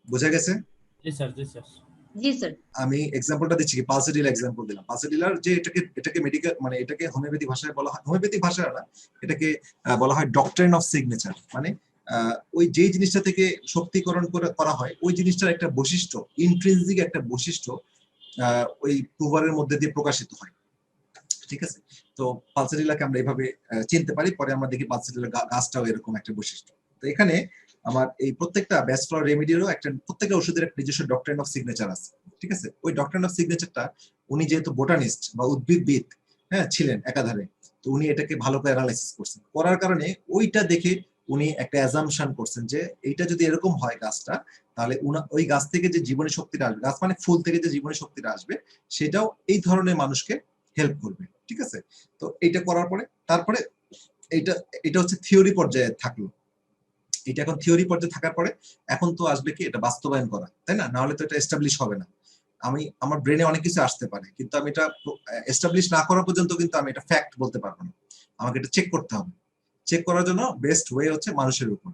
বোঝা গেছে? জি স্যার, জি স্যার। জি স্যার। আমি এক্সাম্পলটা দিচ্ছি, কি পালসেটিলা এক্সাম্পল দিলাম। পালসেটিলার যে এটাকে মেডিকেল, মানে এটাকে হোমিওপ্যাথি ভাষায় বলা হয়, হোমিওপ্যাথি ভাষায় না, এটাকে বলা হয় ডক্ট্রাইন অফ সিগনেচার। মানে ওই যে জিনিসটা থেকে শক্তিকরণ করা হয়, ওই জিনিসটার একটা বৈশিষ্ট্য, ইন্ট্রিনসিক একটা বৈশিষ্ট্য ওই প্রুভারের মধ্যে দিয়ে প্রকাশিত হয়, ঠিক আছে? তো পালসেটিলাকে আমরা এইভাবে চিনতে পারি। পরে আমরা দেখি পালসেটিলা গাছটাও এরকম একটা বৈশিষ্ট্য। তো এখানে আমার এই প্রত্যেকটা বেস্ট ফ্লাওয়ার রেমেডিরও একটা, প্রত্যেকটা ওষুধের একটা নিজস্ব ডক্ট্রাইন অফ সিগনেচার আছে, ঠিক আছে? ওই ডক্ট্রাইন অফ সিগনেচারটা উনি যেহেতু বোটানিস্ট বা উদ্ভিদবিদ, হ্যাঁ, ছিলেন একাধারে, তো উনি এটাকে ভালো করে অ্যানালাইসিস করছেন। করার কারণে ওইটা দেখে উনি একটা অ্যাজাম্পশন করছেন যে এইটা যদি এরকম হয় গাছটা, তাহলে ওই গাছ থেকে যে জীবনী শক্তিটা আসবে, গাছ মানে ফুল থেকে যে জীবনী শক্তিটা আসবে, সেটাও এই ধরনের মানুষকে হেল্প করবে। ঠিক আছে? তো এইটা করার পরে তারপরে এইটা এটা হচ্ছে থিওরি পর্যায়ে থাকলো। এটা এখন থিওরি পর্যায়ে থাকার পরে এখন তো আসবে কি এটা বাস্তবায়ন করা, তাই না? না হলে তো এটা এস্টাবলিশ হবে না। আমার ব্রেনে অনেক কিছু আসতে পারে, কিন্তু আমি এটা এস্টাবলিশ না করা পর্যন্ত কিন্তু আমি এটা ফ্যাক্ট বলতে পারবো না। আমাকে এটা চেক করতে হবে। চেক করার জন্য বেস্ট ওয়ে হচ্ছে মানুষের উপর।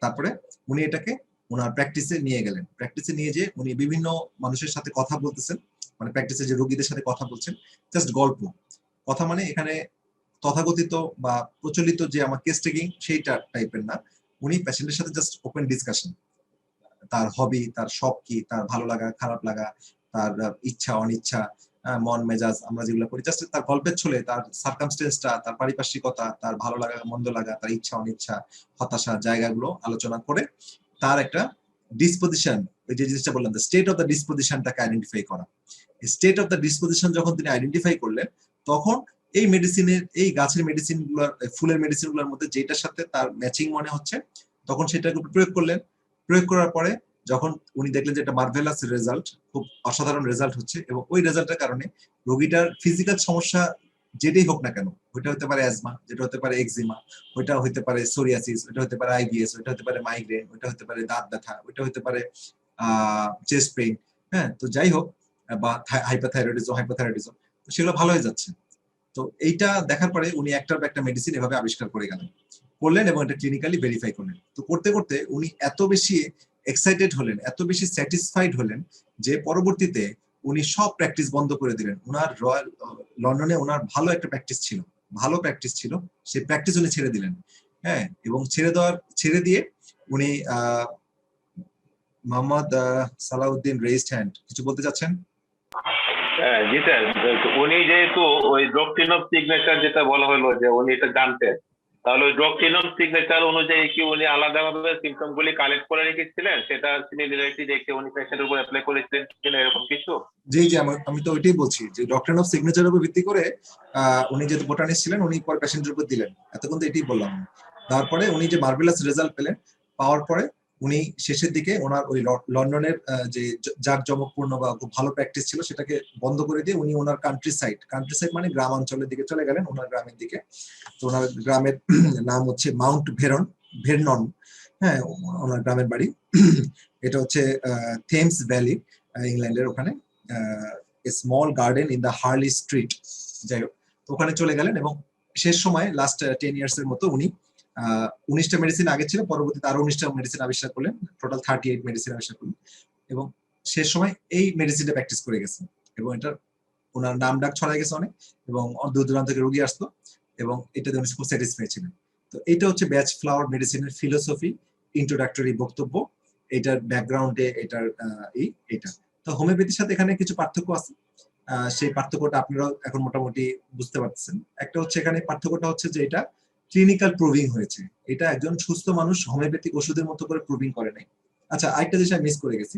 তারপরে উনি এটাকে ওনার প্র্যাকটিসে নিয়ে গেলেন। প্র্যাকটিসে নিয়ে যেয়ে উনি বিভিন্ন মানুষের সাথে কথা বলতেছেন, মানে প্র্যাকটিসে যে রোগীদের সাথে কথা বলছেন, জাস্ট গল্প কথা, মানে এখানে তথাকথিত বা প্রচলিত যে আমার কেস টেকিং সেইটা টাইপের না। উনি পেশেন্টের সাথে জাস্ট ওপেন ডিসকাশন, তার হবি, তার শখ কি, তার ভালো লাগা খারাপ লাগা, তার ইচ্ছা অনিচ্ছা, মন মেজাজ আমরা যেগুলো করি, জাস্ট তার গল্পের ছলে তার সার্কামস্টেন্সটা, তার পারিপার্শ্বিকতা, তার ভালো লাগা মন্দ লাগা, তার ইচ্ছা অনিচ্ছা, হতাশা জায়গাগুলো আলোচনা করে তার একটা ডিসপোজিশন, ওই যে জিনিসটা বললাম স্টেট অফ দ্য ডিসপোজিশনটাকে আইডেন্টিফাই করা। স্টেট অফ দ্য ডিসপোজিশন যখন তিনি আইডেন্টিফাই করলেন, তখন এই মেডিসিনের, এই গাছের মেডিসিন গুলোর, ফুলের মেডিসিন গুলোর মধ্যে যেটার সাথে তার ম্যাচিং মনে হচ্ছে, তখন সেটাকে প্রয়োগ করলেন। প্রয়োগ করার পরে যখন উনি দেখলেন যে এটা মার্ভেলাস রেজাল্ট, খুব অসাধারণ রেজাল্ট হচ্ছে, এবং ওই রেজাল্টের কারণে রোগীটার ফিজিক্যাল সমস্যা যেটাই হোক না কেন, ওইটা হতে পারে অ্যাজমা, যেটা হতে পারে এক্সিমা, ওইটা হতে পারে সোরিয়াসিস, ওইটা হতে পারে আইবিএস, ওইটা হতে পারে মাইগ্রেন, ওইটা হতে পারে দাঁত ব্যথা, ওইটা হতে পারে চেস্ট পেইন, হ্যাঁ, তো যাই হোক, বা হাইপারথাইরয়েডিজম, সেগুলো ভালো হয়ে যাচ্ছে। তো এইটা দেখার পরে উনি একটার পর একটা মেডিসিন এভাবে আবিষ্কার করে করলেন এবং এটা ক্লিনিক্যালি ভেরিফাই করলেন। তো করতে করতে উনি এত বেশি এক্সাইটেড হলেন, এত বেশি স্যাটিসফাইড হলেন, যে পরবর্তীতে উনি সব প্র্যাকটিস বন্ধ করে দিলেন। ওনার রয়্যাল লন্ডনে ওনার ভালো একটা প্র্যাকটিস ছিল, সেই প্র্যাকটিস উনি ছেড়ে দিলেন। হ্যাঁ, এবং ছেড়ে দিয়ে উনি মোহাম্মদ সালাউদ্দিন রেইজড হ্যান্ড, কিছু বলতে চাচ্ছেন? হ্যাঁ জি স্যার, উনি যেহেতু ওই ডক্ট্রিন অফ সিগনেচার যেটা বলা হলো যে উনি এটা জানতেন, তাহলে ওই ডক্ট্রিন অফ সিগনেচার অনুযায়ী কি উনি আলাদাভাবে সিমটম গুলি কালেক্ট করে রেখেছিলেন, সেটা সিমিলারিটি দেখে উনি পেশেন্টের উপর অ্যাপ্লাই করেছিলেন কিনা, এরকম কিছু? জি জি, আমি তো ওইটাই বলছি যে ডক্ট্রিন অফ সিগনেচারের উপর ভিত্তি করে উনি যেহেতু বোটানিস্ট ছিলেন, উনি পরে পেশেন্টের উপর দিলেন। এতক্ষণ তো এটাই বললাম। তারপরে উনি যে মার্ভেলাস রেজাল্ট পেলেন, পাওয়ার পরে উনি শেষের দিকে ওনার ওই লন্ডনের যে জাঁকজমকপূর্ণ বা খুব ভালো প্র্যাকটিস ছিল সেটাকে বন্ধ করে দিয়ে উনি ওনার কান্ট্রি সাইড মানে গ্রাম অঞ্চলের দিকে চলে গেলেন, ওনার গ্রামের দিকে। তো ওনার গ্রামের নাম হচ্ছে মাউন্ট ভেরনন, হ্যাঁ, ওনার গ্রামের বাড়ি। এটা হচ্ছে থেমস ভ্যালি, ইংল্যান্ডের ওখানে, small garden in the Harley Street. যাই হোক, তো ওখানে চলে গেলেন এবং শেষ সময় লাস্ট 10 ইয়ার্স এর মতো উনি 19টা মেডিসিন আগে ছিল, পরবর্তীতে আরো 19টা মেডিসিন আবিষ্কার করলেন, টোটাল 38 মেডিসিন আবিষ্কার করলেন, এবং শেষ সময় এই মেডিসিনটা প্র্যাকটিস করে গেছেন, এবং এটা ওনার নাম ডাক ছড়াই গেছে অনেক, এবং দূর দূরান্ত থেকে রোগী আসতো, এবং এটাতে উনি খুব স্যাটিসফাই ছিলেন। তো এটা হচ্ছে ব্যাচ ফ্লাওয়ার মেডিসিনের ফিলোসফি, ইন্ট্রোডাক্টরি বক্তব্য, এটার ব্যাকগ্রাউন্ডে এটার এটা। তো হোমিওপ্যাথির সাথে এখানে কিছু পার্থক্য আছে, সেই পার্থক্যটা আপনারাও এখন মোটামুটি বুঝতে পারছেন। একটা হচ্ছে এখানে পার্থক্যটা হচ্ছে যে এটা ক্লিনিক্যাল প্রুভিং হয়েছে, এটা একজন সুস্থ মানুষ হোমিওপ্যাথিক ওষুধের মতো করে প্রুভিং করে নাই। আচ্ছা, আরেকটা জিনিস আমি মিস করে গেছি,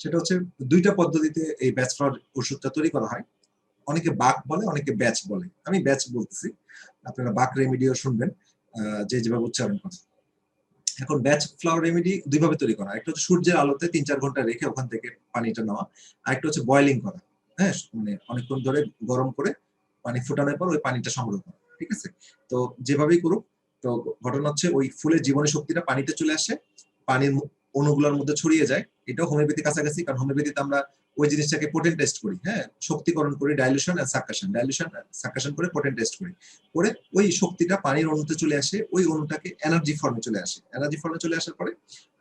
সেটা হচ্ছে দুইটা পদ্ধতিতে এই ব্যাচ ফ্লাওয়ার ওষুধটা তৈরি করা হয়। অনেকে বাক বলে, অনেকে ব্যাচ বলে, আমি ব্যাচ বলতেছি, আপনারা বাক রেমিডিও শুনবেন যে যেভাবে উচ্চারণ করে। এখন ব্যাচ ফ্লাওয়ার রেমেডি দুইভাবে তৈরি করা, একটা হচ্ছে সূর্যের আলোতে 3-4 ঘন্টা রেখে ওখান থেকে পানিটা নেওয়া, আরেকটা হচ্ছে বয়লিং করা, হ্যাঁ, মানে অনেকক্ষণ ধরে গরম করে পানি ফুটানোর পর ওই পানিটা সংগ্রহ করা, ঠিক আছে? তো যেভাবেই করুক, তো ঘটনা হচ্ছে ওই ফুলের জীবনী শক্তিটা পানিতে চলে আসে, পানির অণুগুলোর মধ্যে ছড়িয়ে যায়। এটাও হোমিওপ্যাথি কাছাকাছি, কারণ হোমিওপ্যাথিতে আমরা ওই জিনিসটাকে পোটেন্ট টেস্ট করি, হ্যাঁ, শক্তিকরণ করি, ডাইলুশন আর সাকাশন করে পোটেন্ট টেস্ট করি, করে ওই শক্তিটা পানির অণুতে চলে আসে, ওই অণুটাকে এনার্জি ফর্মে চলে আসে, এনার্জি ফর্মে চলে আসার পরে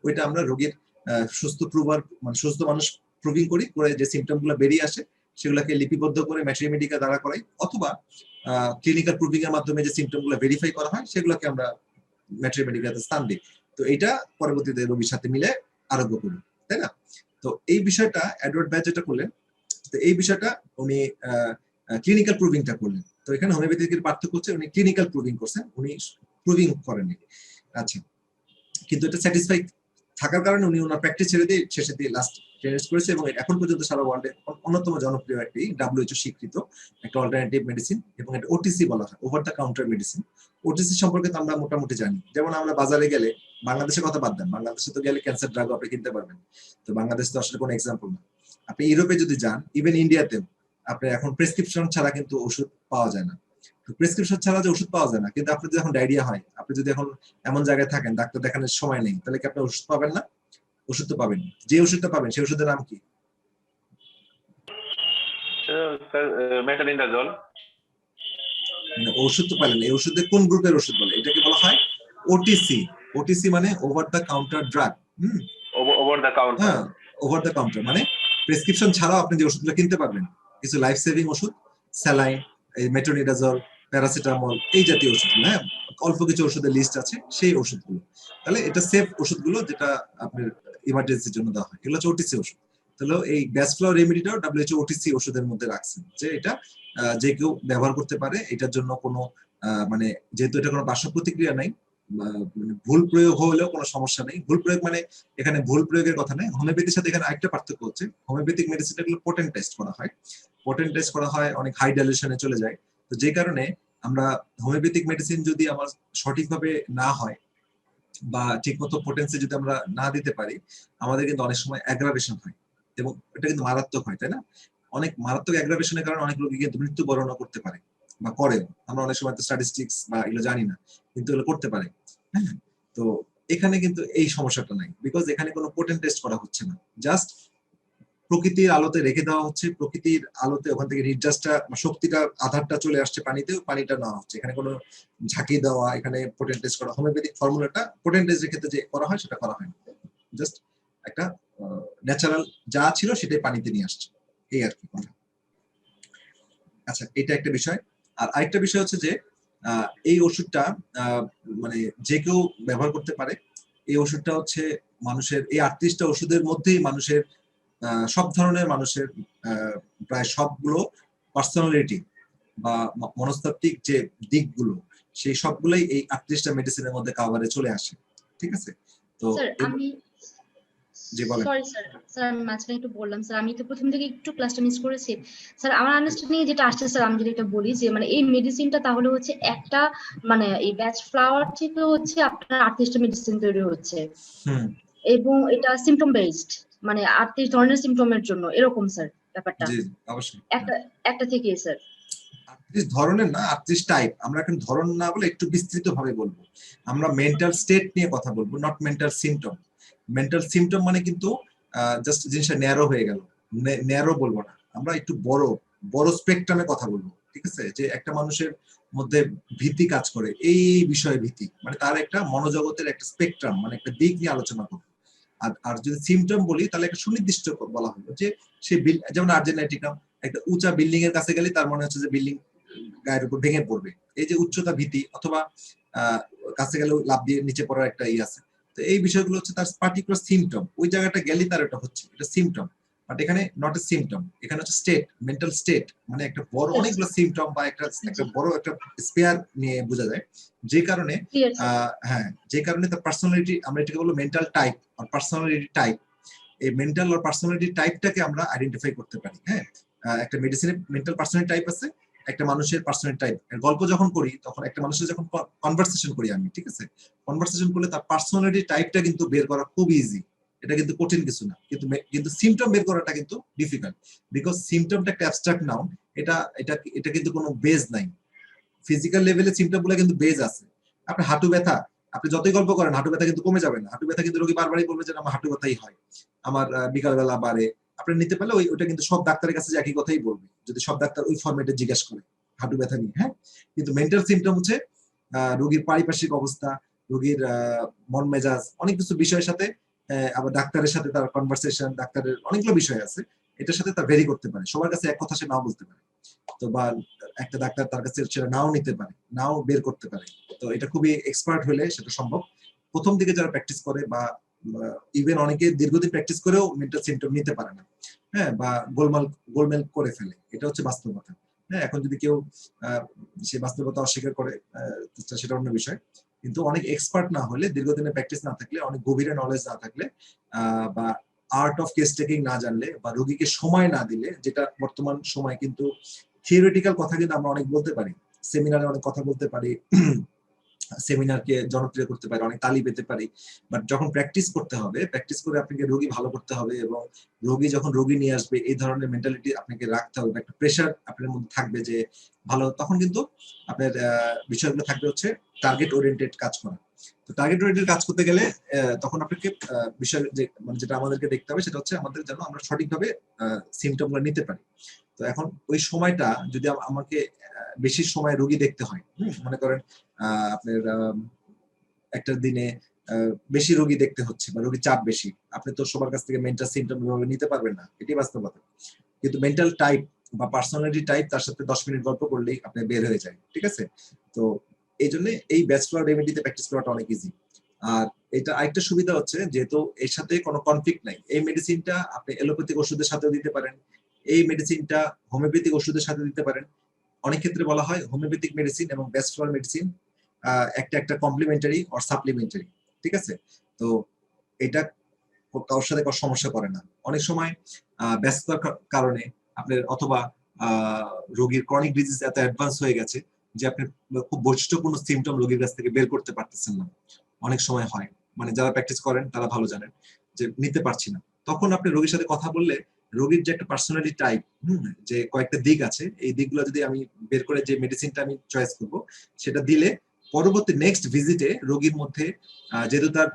ওইটা আমরা রোগীর সুস্থ মানে সুস্থ মানুষ প্রুভিং করি, করে যে সিমটম গুলো বেরিয়ে আসে সেগুলোকে লিপিবদ্ধ করে ম্যাট্রিমেডিকা দ্বারা করাই, অথবা ক্লিনিক্যাল প্রুভিং এর মাধ্যমে যে সিমটম গুলো ভেরিফাই করা হয় সেগুলোকে আমরা ম্যাট্রিমেডিকাতে স্থান দিই। তো এটা পরবর্তীতে রোগীর সাথে মিলে আরোগ্য করি, তাই না? তো এই বিষয়টা এডওয়ার্ড ব্যাচ যেটা করলেন, তো এই বিষয়টা উনি ক্লিনিক্যাল প্রুভিংটা করলেন। তো এখানে হোমিওপ্যাথির পার্থক্য হচ্ছে উনি ক্লিনিক্যাল প্রুভিং করছেন, উনি প্রুভিং করেননি। আচ্ছা, কিন্তু এটা স্যাটিসফাই থাকার কারণে উনি ওনার প্র্যাকটিস ছেড়ে দিয়ে শেষে দিয়ে লাস্ট ট্রেনিং করেছে, এবং এখন পর্যন্ত সারা ওয়ার্ল্ডে অন্যতম জনপ্রিয় একটি WHO স্বীকৃত একটা অল্টারনেটিভ মেডিসিন, এবং এটা ওটিসি বলা হয়, over the counter medicine. OTC সম্পর্কে তো আমরা মোটামুটি জানি, যেমন আমরা বাজারে গেলে, বাংলাদেশের কথা বাদ দেন, বাংলাদেশে তো গেলে ক্যান্সার ড্রাগ আপনি কিনতে পারবেন, তো বাংলাদেশ তো আসলে কোনো এক্সাম্পল না। আপনি ইউরোপে যদি যান, ইভেন ইন্ডিয়াতেও আপনি এখন প্রেসক্রিপশন ছাড়া কিন্তু ওষুধ পাওয়া যায় না। তো প্রেসক্রিপশন ছাড়া যে ওষুধ পাওয়া যায় না, কিন্তু আপনি যদি এখন ডায়রিয়া হয়, আপনি যদি এখন এমন জায়গায় থাকেন ডাক্তার দেখানোর সময় নেই, তাহলে কি আপনি ওষুধ পাবেন না? ওষুধ তো পাবেন। যে ওষুধটা পাবেন সেই ওষুধের নাম কি? মেটালিন্ডাজল। মানে ওষুধ তো পাইলেন, এই ওষুধে কোন গ্রুপের ওষুধ বলে? এটাকে বলা হয় ওটিসি। ওটিসি মানে over the counter drug. Over the counter. হ্যাঁ, ওভার দ্য কাউন্টার মানে প্রেসক্রিপশন ছাড়াও আপনি যে ওষুধগুলো কিনতে পারবেন, কিছু লাইফ সেভিং ওষুধ, স্যালাইন, এই মেট্রোনিডাজল, প্যারাসিটামল, এই জাতীয় ওষুধগুলো, হ্যাঁ, অল্প কিছু ওষুধের লিস্ট আছে সেই ওষুধগুলো। তাহলে এটা সেফ ওষুধগুলো যেটা আপনার ইমার্জেন্সির জন্য দেওয়া হয়, এগুলো হচ্ছে ওটিসি ওষুধ। তাহলে এই ব্যাসফ্লাও রেমেডিটাও WHO ওটিসি ওষুধের মধ্যে রাখছেন, যে এটা যে কেউ ব্যবহার করতে পারে। এটার জন্য কোনো মানে যেহেতু এটা কোনো পার্শ্ব প্রতিক্রিয়া নাই, মানে ভুল প্রয়োগ হলেও কোনো সমস্যা নেই। ভুল প্রয়োগ মানে এখানে ভুল প্রয়োগের কথা নেই। হোমিওপ্যাথির সাথে এখানে আরেকটা পার্থক্য হচ্ছে, হোমিওপ্যাথিক মেডিসিন গুলো পোটেন্ট টেস্ট করা হয়, পোটেন্ট টেস্ট করা হয়, অনেক হাই ডাইলিউশনে চলে যায়। তো যে কারণে আমরা হোমিওপ্যাথিক মেডিসিন যদি আমার সঠিকভাবে না হয় বা ঠিকমতো পোটেন্সি যদি আমরা না দিতে পারি, আমাদের কিন্তু অনেক সময় অ্যাগ্রাভেশন হয়, এবং এটা কিন্তু মারাত্মক হয়, তাই না? অনেক মারাত্মক অ্যাগ্রাভেশনের কারণে অনেক রোগী কিন্তু মৃত্যুবরণ করতে পারে বা করেও। আমরা অনেক সময় তো স্ট্যাটিস্টিক্স বা এগুলো জানি না, কিন্তু এগুলো করতে পারে। হ্যাঁ, তো এখানে কিন্তু এই সমস্যাটা নাই, বিকজ এখানে কোনো পোটেন্ট টেস্ট করা হচ্ছে না, জাস্ট প্রকৃতির আলোতে রেখে দেওয়া হচ্ছে। প্রকৃতির আলোতে ওখান থেকে নির্যাসটা, শক্তিটা, আধারটা চলে আসছে পানিতেও, পানিটা নেওয়া হচ্ছে। এখানে কোনো ঝাঁকি দেওয়া, এখানে পোটেন্ট টেস্ট করা, হোমিওপ্যাথিক ফর্মুলাটা পোটেন্ট টেস্টের ক্ষেত্রে যে করা হয় সেটা করা হয় না, জাস্ট একটা ন্যাচারাল যা ছিল সেটাই পানিতে নিয়ে আসছে, এই আর কি কথা। আচ্ছা, এটা একটা বিষয়। আর আরেকটা বিষয় হচ্ছে যে এই ওষুধটা মানে যে কেউ ব্যবহার করতে পারে। এই ওষুধটা হচ্ছে মানুষের, এই 38টা ওষুধের মধ্যেই মানুষের সব ধরনের মানুষের প্রায় সবগুলো পার্সোনালিটি বা মনস্তাত্ত্বিক যে দিকগুলো, সেই সবগুলোই এই 38টা মেডিসিনের মধ্যে কাভারে চলে আসে। ঠিক আছে? তো স্যার আমি জি বলেন। সরি স্যার, স্যার আমি মাঝখানে একটু বললাম স্যার, আমি তো প্রথম থেকে একটু ক্লাসটা মিস করেছি স্যার। আমার আন্ডারস্ট্যান্ডিং যেটা আসছে স্যার, আমি যদি এটা বলি যে মানে এই মেডিসিনটা তাহলে হচ্ছে একটা মানে এই ব্যাচ ফ্লাওয়ার থেকে হচ্ছে আপনার 38টা মেডিসিন তৈরি হচ্ছে, এবং এটা সিম্পটম বেসড, মানে 38 ধরনের সিম্পটমের জন্য, এরকম স্যার ব্যাপারটা? জি অবশ্যই। একটা থেকেই স্যার? 38 ধরনের না, 38 টাইপ। আমরা এখন ধরন না বলে একটু বিস্তৃত ভাবে বলবো। আমরা মেন্টাল স্টেট নিয়ে কথা বলবো, not mental symptom. Mental symptom মানে কিন্তু জাস্ট জিনিসটা ন্যারো হয়ে গেল, ন্যারো বলবো না, আমরা একটু বড় বড় স্পেকট্রামে কথা বলবো। ঠিক আছে? যে একটা মানুষের মধ্যে ভীতি কাজ করে, এই বিষয়ে ভীতি, মানে তার একটা মনোজগতের একটা স্পেকট্রাম, মানে একটা দিক নিয়ে আলোচনা করবো। আর যদি সিমটম বলি তাহলে একটা সুনির্দিষ্ট বলা হলো, যে সে যেমন আর্জেন্টাইটিকাম, একটা উঁচা বিল্ডিং এর কাছে গেলে তার মনে হচ্ছে যে বিল্ডিং গায়ের উপর ভেঙে পড়বে, এই যে উচ্চতা ভীতি, অথবা কাছে গেলেও লাভ দিয়ে নিচে পড়ার একটা আছে। তো এই বিষয়গুলো হচ্ছে তার পার্টিকুলার সিমটম, ওই জায়গাটা গেলে তার এটা হচ্ছে, এটা সিমটম। বাট এখানে নট এ সিমটম, এখানে হচ্ছে স্টেট, মেন্টাল স্টেট, মানে একটা বড় অনেকগুলো সিমটম বা একটা বড় একটা স্পেয়ার নিয়ে বোঝা যায়। যে কারণে হ্যাঁ, যে কারণে তার পার্সোনালিটি, আমরা এটাকে বলবো মেন্টাল টাইপ আর পার্সোনালিটি টাইপ। এই মেন্টাল আর পার্সোনালিটি টাইপটাকে আমরা আইডেন্টিফাই করতে পারি। হ্যাঁ, একটা মেডিসিনে মেন্টাল পার্সোনালিটি টাইপ আছে, একটা মানুষের পার্সোনালিটি টাইপ। গল্প যখন করি তখন একটা মানুষের যখন কনভারসেশন করি আমি, ঠিক আছে, কনভারসেশন করলে তার পার্সোনালিটি টাইপটা কিন্তু বের করা খুব ইজি, এটা কিন্তু কঠিন কিছু না। কিন্তু সিমটম বের করাটা কিন্তু ডিফিকাল্ট, বিকজ সিমটমটা একটা অ্যাবস্ট্রাক্ট নাউন, এটা কিন্তু কোনো বেজ নাই। ফিজিক্যাল লেভেলে সিমটম গুলো কিন্তু বেজ আছে। আপনার হাঁটু ব্যথা, আপনি যতই গল্প করেন হাঁটু ব্যথা কিন্তু কমে যাবে না। হাঁটু ব্যথা কিন্তু রোগী বারবারই বলবে যে আমার হাঁটু ব্যথাই হয়, আমার বিকালবেলা বাড়ে। আপনি নিতে পারলে ওইটা কিন্তু সব ডাক্তারের কাছে একই কথাই বলবে, যদি সব ডাক্তার ওই ফরম্যাটে জিজ্ঞেস করে হাঁটু ব্যথা নিয়ে। হ্যাঁ, কিন্তু মেন্টাল সিমটম হচ্ছে রোগীর পারিপার্শ্বিক অবস্থা, রোগীর মন মেজাজ, অনেক কিছু বিষয়ের সাথে, আবার ডাক্তারের সাথে তার কনভারসেশন, ডাক্তারের অনেকগুলো বিষয় আছে, এটার সাথে তার ভেরি করতে পারে। সবার কাছে এক কথা সে নাও বলতে পারে, তো বা একটা ডাক্তার তার কাছে সেটা নাও নিতে পারে, নাও বের করতে পারে। তো এটা খুবই এক্সপার্ট হলে সেটা সম্ভব। প্রথম দিকে যারা প্র্যাকটিস করে বা ইভেন অনেকে দীর্ঘদিন প্র্যাকটিস করেও মেন্টাল সিমটম নিতে পারে না, হ্যাঁ, বা গোলমেল করে ফেলে, এটা হচ্ছে বাস্তবতা। হ্যাঁ, এখন যদি কেউ সে বাস্তবতা অস্বীকার করে সেটা অন্য বিষয়, কিন্তু অনেক এক্সপার্ট না হলে, দীর্ঘদিনের প্র্যাকটিস না থাকলে, অনেক গভীরে নলেজ না থাকলে, বা আর্ট অফ কেস টেকিং না জানলে, বা রোগীকে সময় না দিলে, যেটা বর্তমান সময় কিন্তু থিওরিটিক্যাল কথা কিন্তু আমরা অনেক বলতে পারি, সেমিনারে অনেক কথা বলতে পারি, সেমিনারকে জনপ্রিয় করতে পারি, অনেক তালি পেতে পারি, বাট যখন প্র্যাকটিস করতে হবে, প্র্যাকটিস করে আপনাকে রোগী ভালো করতে হবে, এবং রোগী যখন রোগী নিয়ে আসবে এই ধরনের মেন্টালিটি আপনাকে রাখতে হবে, একটা প্রেশার আপনার মধ্যে থাকবে যে ভালো, তখন কিন্তু আপনার বিষয়গুলো থাকবে হচ্ছে টার্গেট ওরিয়েন্টেড কাজ করা। তো টার্গেট ওরিয়েন্টেড কাজ করতে গেলে তখন আপনাকে বিষয় মানে যেটা আমাদেরকে দেখতে হবে সেটা হচ্ছে আমাদের যেন আমরা সঠিকভাবে সিমটমগুলো নিতে পারি। তো এখন ওই সময়টা যদি আমাকে বেশি সময় রোগী দেখতে হয়, মনে করেন আপনার একটা দিনে বেশি রোগী দেখতে হচ্ছে বা রোগীর চাপ বেশি, আপনি তো সবার কাছ থেকে মেন্টাল সিমটম ভাবে নিতে পারবেন না, এটি বাস্তবতা। কিন্তু মেন্টাল টাইপ বা পার্সোনালিটি টাইপ তার সাথে 10 মিনিট গল্প করলেই আপনি বের হয়ে যায়, ঠিক আছে? তো এই জন্য এই ব্যাচেলর রেমেডিতে প্র্যাকটিস করাটা অনেক ইজি। আর এটা আরেকটা সুবিধা হচ্ছে যেহেতু এর সাথে কোনো কনফ্লিক্ট নাই, এই মেডিসিনটা আপনি এলোপ্যাথিক ওষুধের সাথেও দিতে পারেন, এই মেডিসিনটা হোমিওপ্যাথিক ওষুধের সাথে দিতে পারেন। অনেক ক্ষেত্রে বলা হয় হোমিওপ্যাথিক মেডিসিন এবং ব্যাচেলর মেডিসিন একটা কমপ্লিমেন্টারি অর সাপ্লিমেন্টারি, ঠিক আছে? তো এটা কারোর সাথে কোনো সমস্যা করে না। অনেক সময় ব্যস্ততার কারণে আপনার অথবা রোগীর ক্রনিক ডিজিজ এত অ্যাডভান্স হয়ে গেছে যে আপনি খুব বৈশিষ্ট্যপূর্ণ সিমটম রোগীর কাছ থেকে বের করতে পারতেছেন না, অনেক সময় হয়, মানে যারা প্র্যাকটিস করেন তারা ভালো জানেন যে নিতে পারছি না। তখন আপনি রোগীর সাথে কথা বললে রোগীর যে একটা পার্সোনালিটি টাইপ, যে কয়েকটা দিক আছে, এই দিকগুলো যদি আমি বের করে যে মেডিসিনটা আমি চয়েস করব সেটা দিলে পরবর্তী নেক্সট ভিজিটে রোগীর মধ্যে যেহেতু তার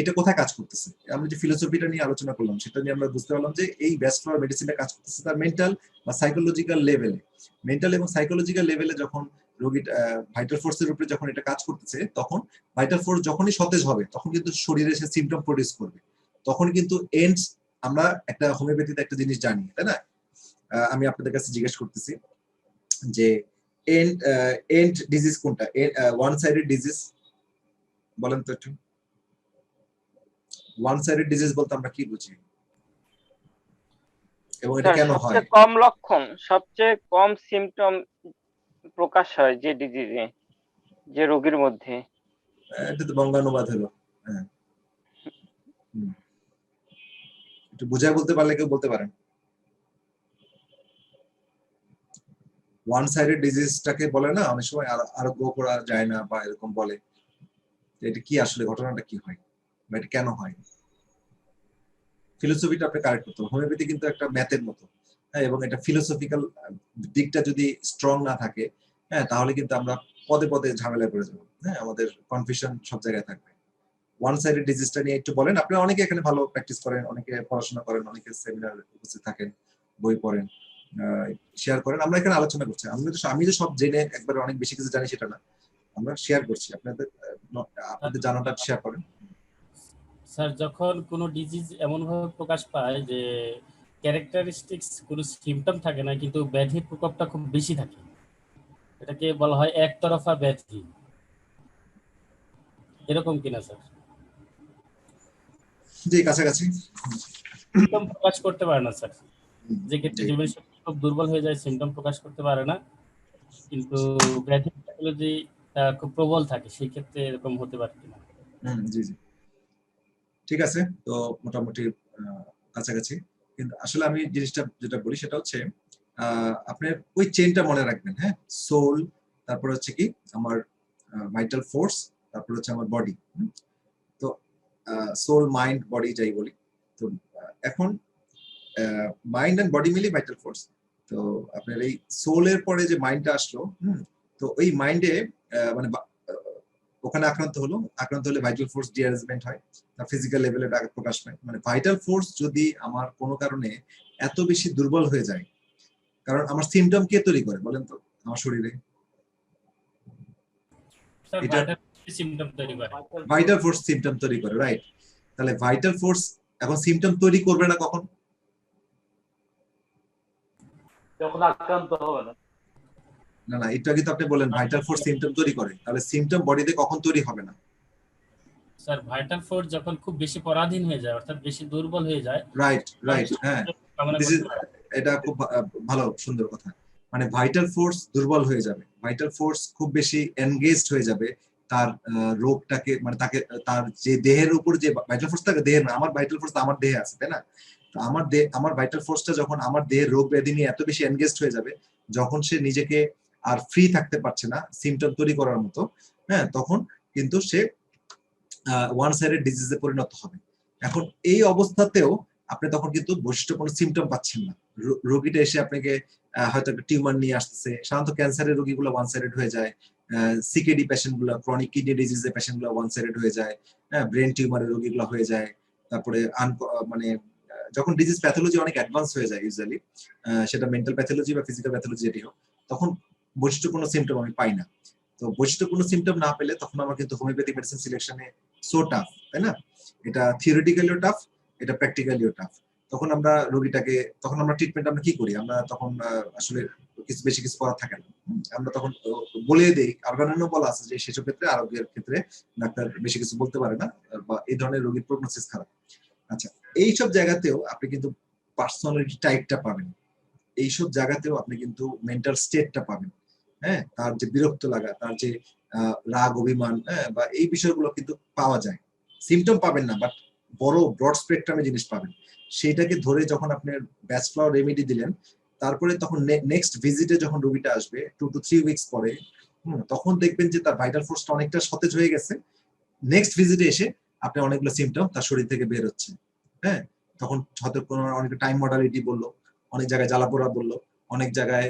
এটা কোথায় কাজ করতেছে, আমরা যে ফিলোসফিটা নিয়ে আলোচনা করলাম সেটা নিয়ে আমরা বুঝতে পারলাম যে এই ব্যাচেলর মেডিসিনটা কাজ করতেছে তার মেন্টাল বা সাইকোলজিক্যাল লেভেলে। মেন্টাল এবং সাইকোলজিক্যাল লেভেলে যখন রোগীর ভাইটাল ফোর্সের উপরে যখন এটা কাজ করতেছে, তখন ভাইটাল ফোর্স যখনই সতেজ হবে তখন কিন্তু শরীরে সে সিমটম প্রডিউস করবে, তখন কিন্তু এন্ডস আমরা একটা হোমিওপ্যাথিতে একটা জিনিস জানি, তাই না? আমি আপনাদের কাছে জিজ্ঞেস করতেছি যে এন্ড ডিজিজ কোনটা, ওয়ান সাইডেড ডিজিজ বলেন তো একটু। ওয়ান সাইডেড ডিজিজ বলতে আমরা কি বুঝি এবং এটা কেন হয়? সবচেয়ে কম লক্ষণ, সবচেয়ে কম সিমটম প্রকাশ হয় যে ডিজিজে, যে রোগীর মধ্যে। এটা তো বঙ্গানুবাদ হলো। হ্যাঁ, একটু বুঝায় বলতে পারলে কেউ বলতে পারেন। ওয়ান সাইডেড ডিজিজটাকে বলে না অনেক সময় আরোগ্য করা যায় না বা এরকম বলে, এটা কি আসলে ঘটনাটা কি হয় বা এটা কেন হয়? ফিলোসফিটা আপনি কারেক্ট করতে হবে। হোমিওপ্যাথি কিন্তু একটা ম্যাথের মতো, হ্যাঁ, এবং এটা ফিলোসফিক্যাল দিকটা যদি স্ট্রং না থাকে, হ্যাঁ, তাহলে কিন্তু আমরা পদে পদে ঝামেলায় পড়ে যাবো, হ্যাঁ, আমাদের কনফিউশন সব জায়গায় থাকবে। ওয়ান সাইডেড ডিজিজটা নিয়ে একটু বলেন। আপনারা অনেকে এখানে ভালো প্র্যাকটিস করেন, অনেকে পড়াশোনা করেন, অনেকে সেমিনার উপস্থিত থাকেন, বই পড়েন, শেয়ার করেন। আমরা এখানে আলোচনা করছি, আমি যে সব জেনে একবার অনেক বেশি কিছু জানি সেটা না, আমরা শেয়ার করছি, আপনাদের জানাটা শেয়ার করেন। স্যার, যখন কোনো ডিজিজ এমন ভাবে প্রকাশ পায় যে ক্যারেক্টারিস্টিক্স কোনো সিমটম থাকে না কিন্তু ব্যাধির প্রকোপটা খুব বেশি থাকে, এটাকে বলা হয় একতরফা ব্যাধি, এরকম কিনা স্যার? জি, কাছাকাছি। সিমটম প্রকাশ করতে পারে না স্যার, যে ক্ষেত্রে জীবন শক্তি খুব দুর্বল হয়ে যায়, সিমটম প্রকাশ করতে পারে না, কিন্তু ব্যাধির প্যাথোলজি খুব প্রবল থাকে, সেই ক্ষেত্রে এরকম হতে পারে কিনা? জি জি, ঠিক আছে। তো মোটামুটি কাছাকাছি, কিন্তু আসলে আমি জিনিসটা যেটা বলি সেটা হচ্ছে আপনার ওই চেইনটা মনে রাখবেন, হ্যাঁ। সোল, তারপর হচ্ছে কি আমার ভাইটাল ফোর্স, তারপর হচ্ছে আমার বডি। তো সোল, মাইন্ড, বডি যাই বলি, তো এখন মাইন্ড এন্ড বডি মিলি ভাইটাল ফোর্স। তো আপনার এই সোলের পরে যে মাইন্ডটা আসলো, তো ওই মাইন্ডে মানে ওখানে আক্রান্ত হলে ভাইটাল ফোর্স ডিঅ্যারেঞ্জমেন্ট হয়, ফিজিক্যাল লেভেলে প্রকাশ পায়। মানে ভাইটাল ফোর্স যদি আমার কোনো কারণে এত বেশি দুর্বল হয়ে যায়, কারণ আমার সিমটম কে তৈরি করে বলেন তো আমার শরীরে? এটা ভাইটাল ফোর্স সিমটম তৈরি করে, রাইট? তাহলে ভাইটাল ফোর্স এখন সিমটম তৈরি করবে না কখন? যখন আক্রান্ত হবে না। না, এটা কিন্তু আপনি বলেন ভাইটাল ফোর্স সিমটম তৈরি করে, তাহলে সিমটম বডিতে কখন তৈরি হবে না? স্যার, ভাইটাল ফোর্স যখন খুব বেশি পরাধীন হয়ে যায়, অর্থাৎ বেশি দুর্বল হয়ে যায়। রাইট, হ্যাঁ, এটা খুব ভালো, সুন্দর কথা। মানে ভাইটাল ফোর্স দুর্বল হয়ে যাবে, ভাইটাল ফোর্স খুব বেশি এনগেজড হয়ে যাবে তার রোগটাকে, মানে তাকে তার যে দেহের উপর যে ভাইটাল ফোর্স থাকে, দেহের না, আমার ভাইটাল ফোর্স আমার দেহে আছে, তাই না? তো আমার ভাইটাল ফোর্সটা যখন আমার দেহের রোগ ব্যাধি নিয়ে এত বেশি এনগেজড হয়ে যাবে, যখন সে নিজেকে আর ফ্রি থাকতে পারছে না সিমটম তৈরি করার মতো, হ্যাঁ, তখন কিন্তু সে ওয়ান সাইডেড ডিজিজে পরিণত হবে। এখন এই অবস্থাতেও আপনি তখন কিন্তু বৈশিষ্ট্যপূর্ণ সিমটম পাচ্ছেন না। রোগীটা এসে আপনাকে হয়তো একটা টিউমার নিয়ে আসতেছে। সাধারণত ক্যান্সারের রোগীগুলো ওয়ান সাইডেড হয়ে যায়, সিকেডি পেশেন্ট গুলো, ক্রনিক কিডনি ডিজিজের পেশেন্ট গুলো ওয়ান সাইডেড হয়ে যায়, হ্যাঁ, ব্রেন টিউমারের রোগীগুলো হয়ে যায়। তারপরে মানে যখন ডিজিজ প্যাথোলজি অনেক অ্যাডভান্স হয়ে যায় ইউজুয়ালি, সেটা মেন্টাল প্যাথোলজি বা ফিজিক্যাল প্যাথোলজি যেটি হোক, তখন বৈশিষ্ট্যপূর্ণ সিমটম আমি পাই না। তো বৈশিষ্ট্যপূর্ণ সিমটম না পেলে তখন আমার কিন্তু হোমিওপ্যাথিক মেডিসিন সিলেকশনে সো টাফ, তাই না? এটা থিওরিটিক্যালিও টাফ, এটা প্র্যাকটিক্যালিও টাফ। তখন আমরা রোগীটাকে, তখন আমরা ট্রিটমেন্ট আমরা কি করি, আমরা তখন আসলে বেশি কিছু করার থাকে না। আমরা তখন বলে দেই, অর্গানাইনও বলা আছে যে সেসব ক্ষেত্রে, আরোগ্যের ক্ষেত্রে ডাক্তার বেশি কিছু বলতে পারে না, বা এই ধরনের রোগীর প্রগনোসিস খারাপ। আচ্ছা, এইসব জায়গাতেও আপনি কিন্তু পার্সোনালিটি টাইপটা পাবেন, এইসব জায়গাতেও আপনি কিন্তু মেন্টাল স্টেটটা পাবেন। হ্যাঁ, তার যে বিরক্ত লাগা, তার যে রাগ অভিমান, হ্যাঁ, বা এই বিষয়গুলো কিন্তু পাওয়া যায়। সিমটম পাবেন না, বাট বড় ব্রড স্পেকট্রামে জিনিস পাবেন। সেইটাকে ধরে যখন আপনি ব্যাচ ফ্লাওয়ার রেমেডি দিলেন, তারপরে তখন নেক্সট ভিজিটে যখন রোগীটা আসবে 2 to 3 উইকস পরে, তখন দেখবেন যে তার ভাইটাল ফোর্সটা অনেকটা সতেজ হয়ে গেছে। নেক্সট ভিজিটে এসে আপনি অনেকগুলো সিমটম তার শরীর থেকে বের হচ্ছে। হ্যাঁ, তখন হয়তো কোনো অনেক টাইম মডালিটি বললো, অনেক জায়গায় জ্বালাপোড়া বললো, অনেক জায়গায়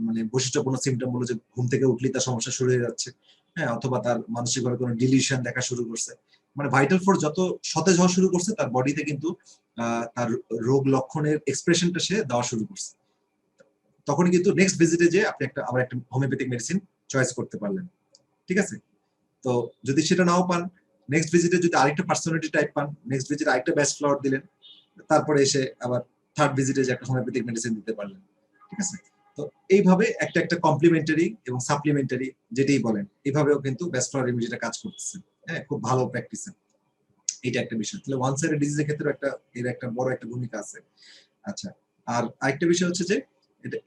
মানে বৈশিষ্ট্যপূর্ণ সিমটম বললো যে ঘুম থেকে উঠলেই তার সমস্যা শুরু হয়ে যাচ্ছে, হ্যাঁ, অথবা তার মানসিকভাবে কোনো ডিলিউশন দেখা শুরু করছে। মানে ভাইটাল ফোর্স যত সতেজ হওয়া শুরু করছে, তার বডিতে কিন্তু তার রোগ লক্ষণের এক্সপ্রেশনটা সে দেওয়া শুরু করছে। তখন কিন্তু নেক্সট ভিজিটে যে আপনি আবার একটা হোমিওপ্যাথিক মেডিসিন চয়েস করতে পারলেন। ঠিক আছে? তো যদি সেটা নাও পান, নেক্সট ভিজিটে যদি আরেকটা পার্সোনালিটি টাইপ পান, নেক্সট ভিজিটে আরেকটা ব্যাচ ফ্লাওয়ার দিলেন, তারপরে এসে আবার থার্ড ভিজিটে যে একটা হোমিওপ্যাথিক মেডিসিন দিতে পারলেন। ঠিক আছে? তো এইভাবে একটা একটা কমপ্লিমেন্টারি এবং সাপ্লিমেন্টারি যেটাই বলেন, এইভাবেও কিন্তু ব্যাচ ফ্লাওয়ার রেমেডিটা কাজ করতেছে। হ্যাঁ, খুব ভালো প্র্যাকটিসে। এটা একটা বিষয়। তাহলে ওয়ান সাইডেড ডিজিজের ক্ষেত্রে এর একটা বড় একটা ভূমিকা আছে। আচ্ছা, আর আরেকটা বিষয় হচ্ছে যে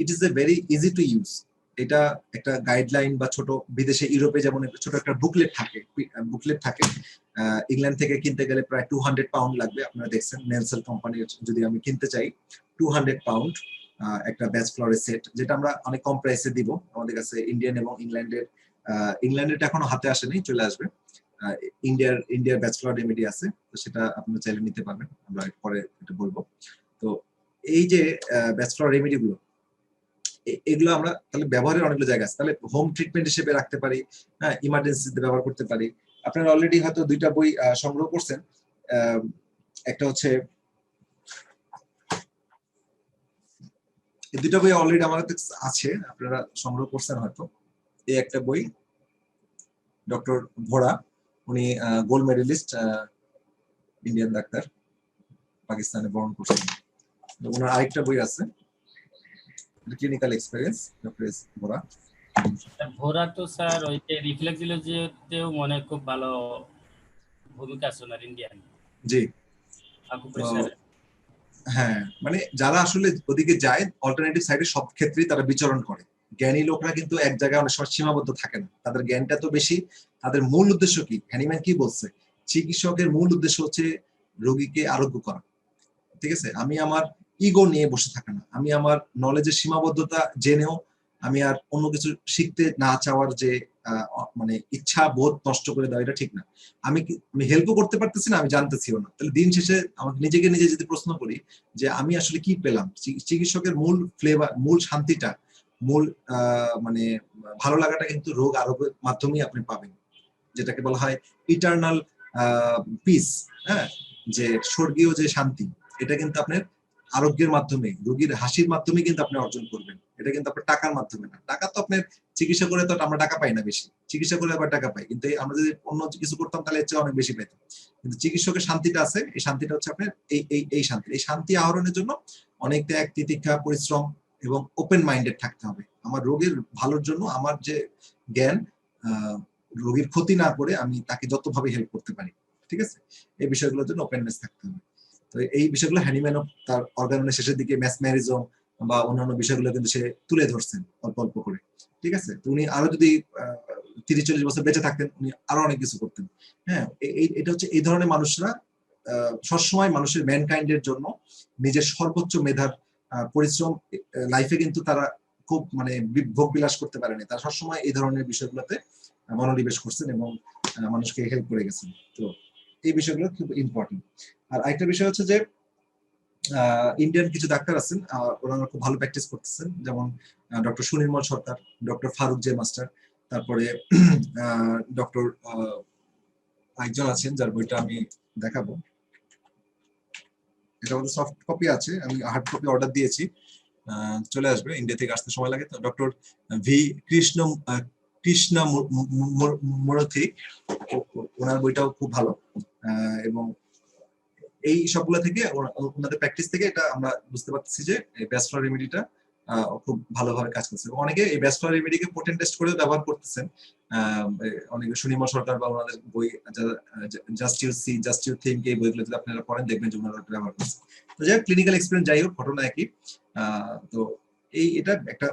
it is a very easy to use. এটা একটা গাইডলাইন বা ছোট, বিদেশে ইউরোপে যেমন ছোট একটা বুকলেট থাকে। ইংল্যান্ড থেকে কিনতে গেলে প্রায় 200 পাউন্ড লাগবে। আপনারা দেখছেন নেলসেল কোম্পানির, যদি আমি কিনতে চাই 200 পাউন্ড একটা ব্যাচ ফ্লাওয়ারের সেট, যেটা আমরা অনেক কম প্রাইসে দিব। আমাদের কাছে ইন্ডিয়ান এবং ইংল্যান্ডের এখনো হাতে আসেনি, চলে আসবে। ইন্ডিয়ার ব্যাচ ফ্লাওয়ার রেমেডি আছে, তো সেটা আপনারা চাইলে নিতে পারবেন, আমরা পরে এটা বলবো। তো এই যে ব্যাচ ফ্লাওয়ার রেমেডি গুলো, এগুলো আমরা তাহলে ব্যবহারের অনেকগুলো জায়গা আছে। তাহলে হোম ট্রিটমেন্ট হিসেবে রাখতে পারি, হ্যাঁ, ইমার্জেন্সিতে ব্যবহার করতে পারি। আপনারা অলরেডি হয়তো 2টা বই সংগ্রহ করছেন। একটা হচ্ছে, এই 2টা বই অলরেডি আমার কাছে আছে, আপনারা সংগ্রহ করছেন হয়তো। এই একটা বই ডক্টর ভোরা, উনি গোল্ড মেডেলিস্ট, ইন্ডিয়ান ডাক্তার, পাকিস্তানে বরণ করছেন। ওনার আরেকটা বই আছে, ক্লিনিক্যাল এক্সপেরিয়েন্স, ডক্টর এস ভোরা। ভোরা তো স্যার ওই যে রিফ্লেক্সিওলজিতেও মনে খুব ভালো ভূমিকা আছে ওনার, ইন্ডিয়ান। জি, আকুপ্রেশার। হ্যাঁ, মানে যারা আসলে ওদিকে যায়, অল্টারনেটিভ সাইডে সব ক্ষেত্রেই তারা বিচরণ করে। জ্ঞানী লোকরা কিন্তু এক জায়গায় অনেক সময় সীমাবদ্ধ থাকে না, তাদের জ্ঞানটা তো বেশি। তাদের মূল উদ্দেশ্য কি, হ্যানিম্যান কি বলছে, চিকিৎসকের মূল উদ্দেশ্য হচ্ছে রোগীকে আরোগ্য করা। ঠিক আছে? আমি আমার ইগো নিয়ে বসে থাকা না, আমি আমার নলেজের সীমাবদ্ধতা জেনেও আমি আর অন্য কিছু শিখতে না চাওয়ার যে মানে ইচ্ছা বোধ নষ্ট করে দেওয়া, এটা ঠিক না। আমি হেল্পও করতে পারতেছি না, আমি জানতেছিও না। তাহলে দিন শেষে আমাকে নিজেকে নিজে যদি প্রশ্ন করি যে আমি আসলে কি পেলাম, চিকিৎসকের মূল ফ্লেভার, মূল শান্তিটা, মূল মানে ভালো লাগাটা কিন্তু রোগ আরোগ্যের মাধ্যমেই আপনি পাবেন, যেটাকে বলা হয় ইটারনাল পিস। হ্যাঁ, যে স্বর্গীয় যে শান্তি, এটা কিন্তু আপনার আরোগ্যের মাধ্যমে, রোগীর হাসির মাধ্যমে কিন্তু আপনি অর্জন করবেন। এটা কিন্তু আপনার টাকার মাধ্যমে না। টাকা তো আপনার চিকিৎসা করে তো আমরা টাকা পাই না বেশি, চিকিৎসা করে আবার টাকা পাই, কিন্তু আমরা যদি অন্য কিছু করতাম তাহলে এর চেয়ে অনেক বেশি পেতাম। কিন্তু চিকিৎসকের শান্তিটা আছে, এই শান্তিটা হচ্ছে আপনার এই শান্তি। এই শান্তি আহরণের জন্য অনেক ত্যাগ, তিতিক্ষা, পরিশ্রম এবং ওপেন মাইন্ডেড থাকতে হবে। আমার রোগীর ভালোর জন্য আমার যে জ্ঞান, রোগীর ক্ষতি না করে আমি তাকে যতভাবে হেল্প করতে পারি। ঠিক আছে? এই বিষয়গুলোর জন্য ওপেননেস থাকতে হবে। তো এই বিষয়গুলো হ্যানিম্যানও তার অর্গানের শেষের দিকে ম্যাসমেরিজম বা অন্যান্য বিষয়গুলো কিন্তু সে তুলে ধরছেন অল্প অল্প করে। ঠিক আছে? তো উনি আরো যদি 30-40 বছর বেঁচে থাকতেন, উনি আরো অনেক কিছু করতেন। হ্যাঁ, এটা হচ্ছে এই ধরনের মানুষরা সবসময় মানুষের ম্যানকাইন্ডের জন্য নিজের সর্বোচ্চ মেধার পরিশ্রম, লাইফে কিন্তু তারা খুব মানে ভোগ বিলাস করতে পারেনি, তারা সবসময় এই ধরনের বিষয়গুলোতে মনোনিবেশ করছেন এবং মানুষকে হেল্প করে গেছেন। তো এই বিষয়গুলো খুব ইম্পর্টেন্ট। আর আরেকটা বিষয় হচ্ছে যে ইন্ডিয়ান কিছু ডাক্তার আছেন, ওনারা খুব ভালো প্র্যাকটিস করতেছেন, যেমন ডক্টর সুনির্মল সরকার, ডক্টর ফারুক জে মাস্টার, তারপরে ডক্টর একজন আছেন যার বইটা আমি দেখাবো, এটা আমাদের সফট কপি আছে, আমি হার্ড কপি অর্ডার দিয়েছি, চলে আসবে, ইন্ডিয়া থেকে আসতে সময় লাগে। তো ডক্টর ভি কৃষ্ণা মুরথি, ওনার বইটাও খুব ভালো, এবং এই সবগুলো থেকে ওনাদের প্র্যাকটিস থেকে এটা আমরা বুঝতে পারছি যে বেস্ট ফ্লাওয়ার রেমেডিটা খুব ভালোভাবে কাজ করছে। অনেকে এই বেস্ট ফ্লাওয়ার রেমেডিকে পোটেন্ট টেস্ট করেও ব্যবহার করতেছেন, অনেকে সুনির্মল সরকার বা ওনাদের বই just you see just you think, এই বইগুলো যদি আপনারা পড়েন দেখবেন যে ওনারা ব্যবহার করছে। তো যাই হোক, ক্লিনিক্যাল এক্সপেরিয়েন্স যাই হোক, ঘটনা একই। তো এটা একটা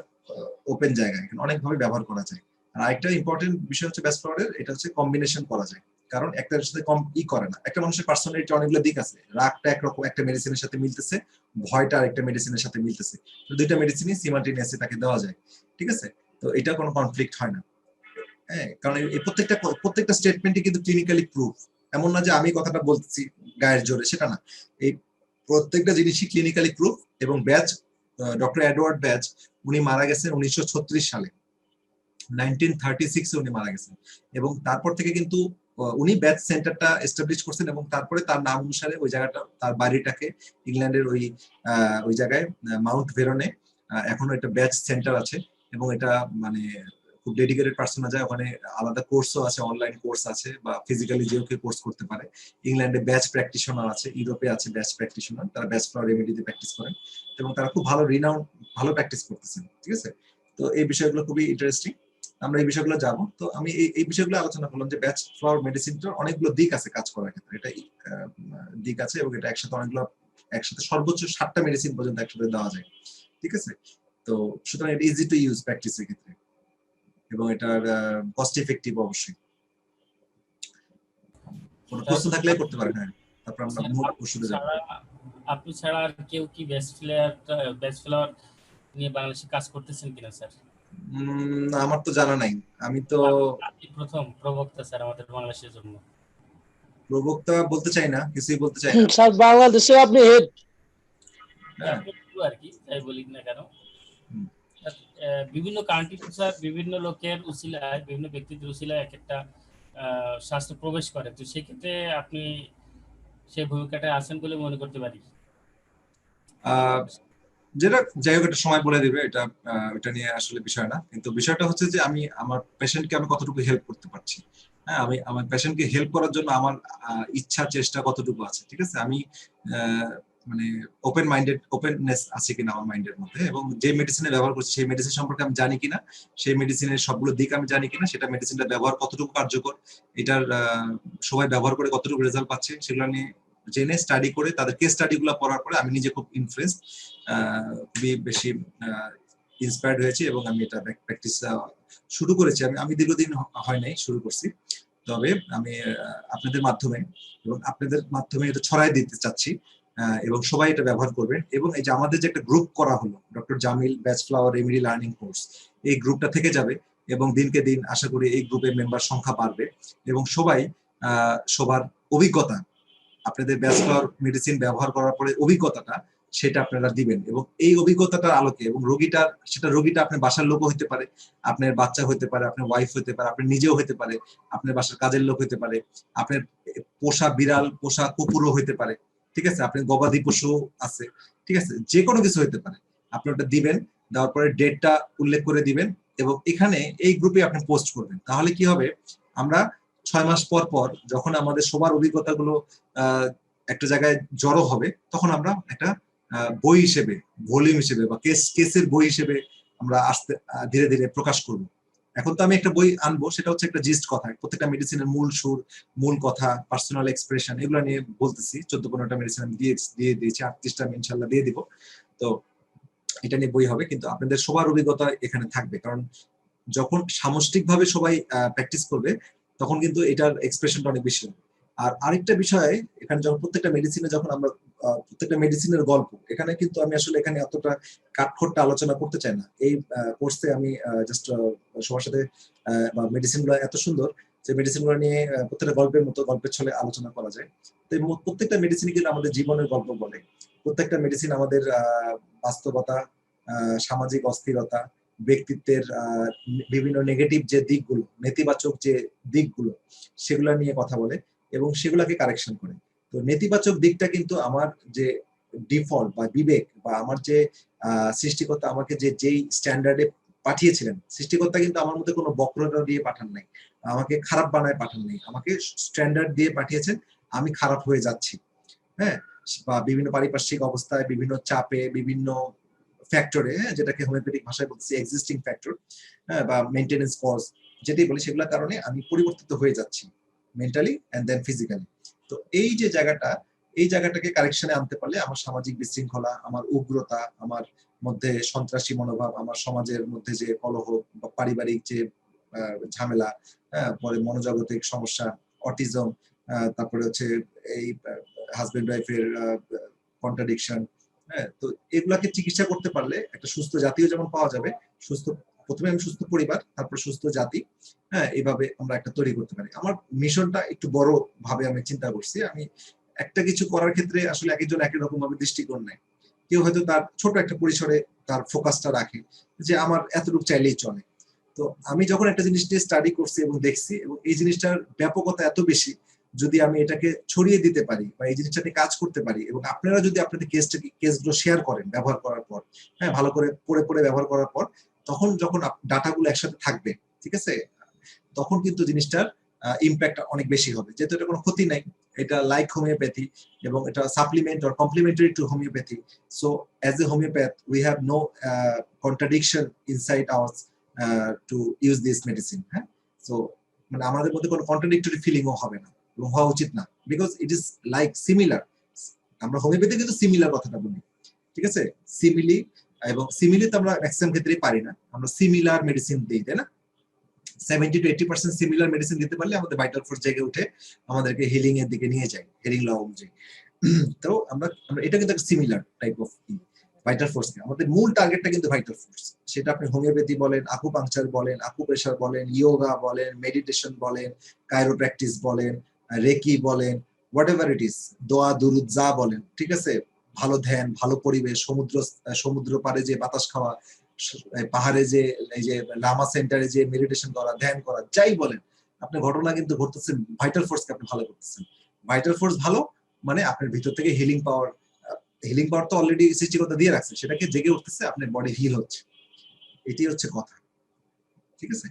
ওপেন জায়গা, এখানে অনেকভাবে ব্যবহার করা যায়। আর আরেকটা ইম্পর্টেন্ট বিষয় হচ্ছে বেস্ট ফ্লাওয়ারের, এটা হচ্ছে কম্বিনেশন করা যায়, কারণ একটার সাথে কম করে না। একটা মানুষের পার্সোনালিটি অনেকগুলো দিক আছে, রাগটা একরকম একটা মেডিসিনের সাথে মিলতেছে, ভয়টা আরেকটা মেডিসিনের সাথে মিলতেছে, তো দুইটা মেডিসিনই সিমাল্টেনিয়াসলি তাকে দেওয়া যায়, ঠিক আছে? তো এটা কোনো কনফ্লিক্ট হয় না, হ্যাঁ, কারণ এই প্রত্যেকটা স্টেটমেন্টই কিন্তু ক্লিনিক্যালি প্রুফ। এমন না যে আমি কথাটা বলতেছি গায়ের জোরে, সেটা না, এই প্রত্যেকটা জিনিসই ক্লিনিক্যালি প্রুফ। এবং ব্যাচ, ডক্টর এডওয়ার্ড ব্যাচ, উনি মারা গেছেন 1936 সালে, 1936 উনি মারা গেছেন, এবং তারপর থেকে কিন্তু উনি ব্যাচ সেন্টারটা এস্টাবলিশ করছেন, এবং তারপরে তার নাম অনুসারে ওই জায়গাটা, তার বাড়িটাকে ইংল্যান্ডের ওই জায়গায় মাউন্ট ভেরনে এখনো একটা ব্যাচ সেন্টার আছে, এবং এটা মানে খুব ডেডিকেটেড পার্সন যায় ওখানে, আলাদা কোর্সও আছে, অনলাইন কোর্স আছে, বা ফিজিক্যালি যেও কেউ কোর্স করতে পারে। ইংল্যান্ডে ব্যাচ প্র্যাকটিশনার আছে, ইউরোপে আছে ব্যাচ প্র্যাকটিশনার, তারা ব্যাচ ফ্লাওয়ার রেমেডিতে প্র্যাকটিস করেন, এবং তারা খুব ভালো রিনাউন্ড ভালো প্র্যাকটিস করতেছেন, ঠিক আছে? তো এই বিষয়গুলো খুবই ইন্টারেস্টিং, আমরা এই বিষয়গুলো যাবো। তো আমি এই বিষয়গুলো আলোচনা করলাম যে ব্যাচ ফ্লাওয়ার মেডিসিনটার অনেকগুলো দিক আছে কাজ করার ক্ষেত্রে, এটা দিক আছে, এবং এটা একসাথে সর্বোচ্চ 7টা মেডিসিন পর্যন্ত একসাথে দেওয়া যায়, ঠিক আছে? তো সুতরাং এটা ইজি টু ইউজ প্র্যাকটিসের ক্ষেত্রে, এবং এটার কস্ট এফেক্টিভ অবশ্যই। কোনো প্রশ্ন থাকলে করতে পারেন। হ্যাঁ, তারপর আমরা মূল ওষুধে যাব। আপনি ছাড়া আর কেউ কি বেস্ট ফ্লাওয়ার নিয়ে বাংলাদেশে কাজ করতেছেন কিনা স্যার? না, আমার তো জানা নাই, আমি তো আপনি প্রথম প্রবক্তা স্যার আমাদের বাংলাদেশের জন্য। প্রবক্তা বলতে চাই না, কিছুই বলতে চাই না স্যার, বাংলাদেশে আপনি হেড, আর কি যাই বলি না কেন, বিভিন্ন কান্ট্রি স্যার, বিভিন্ন লোকের উসিলায়, বিভিন্ন ব্যক্তিদের উসিলায় এক একটা শাস্ত্র প্রবেশ করে, তো সেক্ষেত্রে আপনি সেই ভূমিকাটা আছেন বলে মনে করতে পারি। যেটা যাই হোক, একটা সময় বলে দিবে, এটা নিয়ে আসলে বিষয় না, কিন্তু বিষয়টা হচ্ছে যে আমি আমার পেশেন্টকে আমি কতটুকু হেল্প করতে পারছি। হ্যাঁ, আমি আমার পেশেন্টকে হেল্প করার জন্য আমার ইচ্ছা চেষ্টা কতটুকু আছে, ঠিক আছে? আমি মানে ওপেননেস আছে কিনা আমার মাইন্ডের মধ্যে, এবং যে মেডিসিনে ব্যবহার করছি সেই মেডিসিন সম্পর্কে আমি জানি কিনা, সেই মেডিসিনের সবগুলো দিক আমি জানি কিনা, সেটা মেডিসিনটা ব্যবহার কতটুকু কার্যকর, এটার সবাই ব্যবহার করে কতটুকু রেজাল্ট পাচ্ছে, সেগুলো নিয়ে জেনে স্টাডি করে, তাদের কেস স্টাডি গুলো পড়ার পরে আমি নিজে খুব ইনফ্লুয়েন্স, খুবই বেশি ইন্সপায়ার্ড হয়েছি, এবং আমি এটা প্র্যাকটিস শুরু করেছি। আমি দীর্ঘদিন হয় নাই, শুরু করছি, তবে আমি আপনাদের মাধ্যমে এটা ছড়াই দিতে চাচ্ছি, এবং সবাই এটা ব্যবহার করবেন। এবং এই যে আমাদের যে একটা গ্রুপ করা হলো, doctor Jamil batch flower remedy learning course, এই গ্রুপটা থেকে যাবে, এবং দিনকে দিন আশা করি এই গ্রুপের মেম্বার সংখ্যা বাড়বে, এবং সবাই সবার অভিজ্ঞতা, আপনাদের ব্যাচ ফ্লাওয়ার মেডিসিন ব্যবহার করার পরে অভিজ্ঞতাটা, সেটা আপনারা দিবেন, এবং এই অভিজ্ঞতাটার আলোকে, এবং রোগীটা আপনার বাসার লোকও হতে পারে, আপনার বাচ্চা হতে পারে, আপনার ওয়াইফ হতে পারে, আপনি নিজেও হতে পারে, আপনার বাসার কাজের লোক হতে পারে, আপনার পোষা বিড়াল, পোষা কুকুরও হতে পারে, ঠিক আছে? আপনার গবাদি পশু আছে, ঠিক আছে? যে কোনো কিছু হতে পারে, আপনি ওটা দিবেন, দেওয়ার পরে ডেটটা উল্লেখ করে দিবেন, এবং এখানে এই গ্রুপে আপনি পোস্ট করবেন। তাহলে কি হবে, আমরা 6 মাস পর যখন আমাদের সবার অভিজ্ঞতাগুলো একটা জায়গায় জড়ো হবে, তখন আমরা একটা বই হিসেবে, ভলিউম হিসেবে, বা কেসের বই হিসেবে আমরা ধীরে ধীরে প্রকাশ করব। এখন তো আমি একটা বই আনবো, সেটা হচ্ছে একটা জিস্ট কথা, প্রত্যেকটা মেডিসিনের মূল সুর, মূল কথা, পার্সোনাল এক্সপ্রেশন, এগুলো নিয়ে বলতেছি। 14-15টা মেডিসিন আমি দিয়ে দিয়েছি, 38টা আমি ইনশাল্লাহ দিয়ে দিব। তো এটা নিয়ে বই হবে, কিন্তু আপনাদের সবার অভিজ্ঞতা এখানে থাকবে, কারণ যখন সামষ্টিকভাবে সবাই প্র্যাকটিস করবে, তখন কিন্তু এটার এক্সপ্রেশনটা অনেক বেশি হবে। আর আরেকটা বিষয়, এখানে যখন প্রত্যেকটা মেডিসিনে যখন আমরা প্রত্যেকটা মেডিসিনের গল্প, এখানে কিন্তু আমি আসলে এখানে এতটা কাঠখোট্টা আলোচনা করতে চাই না। এই কোর্সে আমি জাস্ট সবার সাথে মেডিসিন গুলো এত সুন্দর যে মেডিসিন গুলো নিয়ে প্রত্যেকটা গল্পের মতো গল্পের ছলে আলোচনা করা যায়। তো প্রত্যেকটা মেডিসিন কিন্তু আমাদের জীবনের গল্প বলে। প্রত্যেকটা মেডিসিন আমাদের বাস্তবতা, সামাজিক অস্থিরতা, ব্যক্তিত্বের বিভিন্ন নেগেটিভ যে দিকগুলো, নেতিবাচক যে দিকগুলো, সেগুলো নিয়ে কথা বলে এবং সেগুলাকে কারেকশন করে। তো নেতিবাচক দিকটা কিন্তু আমার যে ডিফল্ট বা বিবেক বা আমার যে সৃষ্টিকর্তা আমাকে যেই স্ট্যান্ডার্ডে পাঠিয়েছিলেন, সৃষ্টিকর্তা কিন্তু আমার মধ্যে কোনো বক্রতা দিয়ে পাঠান নাই, আমাকে খারাপ বানায় পাঠান নাই, আমাকে স্ট্যান্ডার্ড দিয়ে পাঠিয়েছেন। আমি খারাপ হয়ে যাচ্ছি, হ্যাঁ, বা বিভিন্ন পারিপার্শ্বিক অবস্থায়, বিভিন্ন চাপে, বিভিন্ন ফ্যাক্টরে, যেটাকে হোমিওপ্যাথিক ভাষায় বলছি এক্সিস্টিং ফ্যাক্টর, হ্যাঁ, বা মেইনটেনেন্স কজ যেটাই বলি, সেগুলোর কারণে আমি পরিবর্তিত হয়ে যাচ্ছি মেন্টালি এন্ড দেন ফিজিক্যালি। তো এই যে জায়গাটা, এই জায়গাটাকে কারেকশনে আনতে পারলে আমার সামাজিক বিশৃঙ্খলা, আমার উগ্রতা, আমার মধ্যে সন্ত্রাসী মনোভাব, আমার সমাজের মধ্যে যে কলহ বা পারিবারিক যে ঝামেলা, পরে মনোজাগতিক সমস্যা, অটিজম, তারপরে হচ্ছে এই হাজবেন্ড ওয়াইফের কন্ট্রাডিকশন, হ্যাঁ, তো এগুলাকে চিকিৎসা করতে পারলে একটা সুস্থ জাতীয় যেমন পাওয়া যাবে, সুস্থ প্রথমে আমি সুস্থ পরিবার, তারপর সুস্থ জাতি, হ্যাঁ, এইভাবে আমরা একটা তৈরি করতে পারি। আমার মিশনটা একটু বড় ভাবে আমি চিন্তা করছি। আমি একটা কিছু করার ক্ষেত্রে আসলে একজন একই রকম ভাবে দৃষ্টিকোণ নেয়। কেউ হয়তো তার ছোট একটা পরিসরে তার ফোকাসটা রাখে যে আমার এতটুকু চাইলেই চলে। তো আমি যখন একটা জিনিস নিয়ে স্টাডি করছি এবং দেখছি, এবং এই জিনিসটার ব্যাপকতা এত বেশি, যদি আমি এটাকে ছড়িয়ে দিতে পারি বা এই জিনিসটা নিয়ে কাজ করতে পারি, এবং আপনারা যদি আপনাদের কেসগুলো শেয়ার করেন ব্যবহার করার পর, হ্যাঁ, ভালো করে পড়ে ব্যবহার করার পর, তখন যখন ডাটাগুলো একসাথে থাকবে, ঠিক আছে, তখন কিন্তু জিনিসটার ইম্প্যাক্ট অনেক বেশি হবে। যেহেতু এটা কোনো ক্ষতি নাই, এটা লাইক হোমিওপ্যাথি এবং এটা supplement or complementary to homeopathy. So as a homoeopath we have no contradiction inside our to use this medicine. হ্যাঁ, সো মানে আমাদের মধ্যে কোনো কন্ট্রাডিক্টরি ফিলিংও হবে না এবং হওয়া উচিত না, because it is like similar. আমরা হোমিওপ্যাথি কিন্তু সিমিলার কথাটা বলি, ঠিক আছে, সিমিলি, এবং সিমিলি তো আমরা ম্যাক্সিমাম ক্ষেত্রেই পারি না, আমরা সিমিলার মেডিসিন দিই, তাই না? 70 to 80% সিমিলার মেডিসিন দিতে পারলে আমাদের ভাইটাল ফোর্স জেগে উঠে আমাদেরকে হিলিং এর দিকে নিয়ে যায়, হেরিং ল অনুযায়ী। তো আমরা এটা কিন্তু একটা similar type of vital force. আমাদের মূল টার্গেটটা কিন্তু ভাইটাল ফোর্স। সেটা আপনি হোমিওপ্যাথি বলেন, আকুপাংচার বলেন, আকুপ্রেশার বলেন, ইয়োগা বলেন, মেডিটেশন বলেন, কাইরোপ্র্যাকটিস বলেন, রেকি বলেন, হোয়াট এভার ইট ইজ, দোয়া দুরুদ যা বলেন, ঠিক আছে, ভালো ধ্যান, ভালো পরিবেশ, সমুদ্র পাড়ে যে বাতাস খাওয়া, পাহাড়ে যে এই যে লামা সেন্টারে যে মেডিটেশন করা, ধ্যান করা, যাই বলেন, আপনার ঘটনা কিন্তু ঘটতেছে ভাইটাল ফোর্সকে আপনি ভালো করতেছেন। ভাইটাল ফোর্স ভালো মানে আপনার ভিতর থেকে হিলিং পাওয়ার তো অলরেডি সৃষ্টিকর্তা দিয়ে রাখছে, সেটাকে জেগে উঠতেছে, আপনার বডি হিল হচ্ছে, এটি হচ্ছে কথা, ঠিক আছে।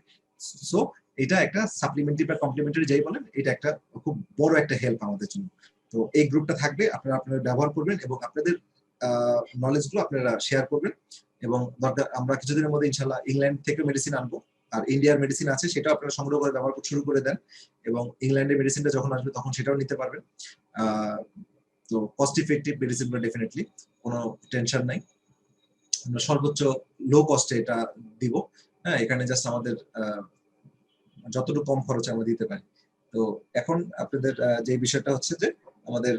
সো এটা একটা সাপ্লিমেন্টারি বা কমপ্লিমেন্টারি যাই বলেন, এটা একটা খুব বড় একটা হেল্প আমাদের জন্য। তো এই গ্রুপটা থাকবে, আপনারা ব্যবহার করবেন এবং আপনাদের নলেজ গুলো আপনারা শেয়ার করবেন। এবং দরকার আমরা কিছুদিনের মধ্যে ইনশাল্লাহ ইংল্যান্ড থেকে মেডিসিন আনবো, আর ইন্ডিয়ার মেডিসিন আছে সেটাও আপনারা সংগ্রহ করে ব্যবহার করতে শুরু করে দেন, এবং ইংল্যান্ডের মেডিসিনটা যখন আসবে তখন সেটাও নিতে পারবেন। তো কস্ট ইফেক্টিভ মেডিসিনগুলো ডেফিনেটলি, কোনো টেনশন নাই, আমরা সর্বোচ্চ লো কস্টে এটা দিব। হ্যাঁ, এখানে জাস্ট আমাদের যতটুকু কম খরচে আমরা দিতে পারি। তো এখন আপনাদের যে বিষয়টা হচ্ছে যে আমাদের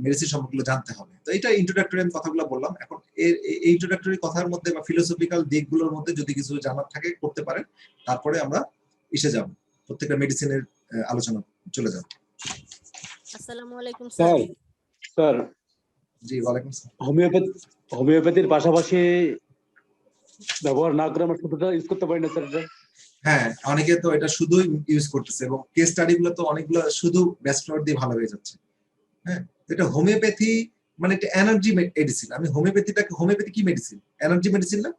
মেডিসিন সম্পর্কে জানতে হবে। তো এটা ইন্ট্রোডাক্টরি কথাগুলো বললাম। এখন এই ইন্ট্রোডাক্টরি কথার মধ্যে বা ফিলোসফিক্যাল দিকগুলোর মধ্যে যদি কিছু জানার থাকে করতে পারেন, তারপরে আমরা এসে যাব প্রত্যেকটা মেডিসিনের আলোচনা চলে যাব। আসসালামু আলাইকুম স্যার। স্যার জি, ওয়ালাইকুম আসসালাম। হোমিওপ্যাথির পাশাপাশি ব্যবহার না করে আমরা শুধুটা ইউজ করতে পারি না স্যার? হ্যাঁ, অনেকে তো এটা শুধুই ইউজ করতেছে এবং কেস স্টাডি গুলো তো অনেকগুলো শুধু বেস্ট ফ্লাওয়ার দিয়ে ভালো হয়ে যাচ্ছে। হ্যাঁ, এটা হোমিওপ্যাথি মানে একটা এনার্জি মেডিসিন। আমি হোমিওপ্যাথি কি মেডিসিন? এনার্জি মেডিসিন না?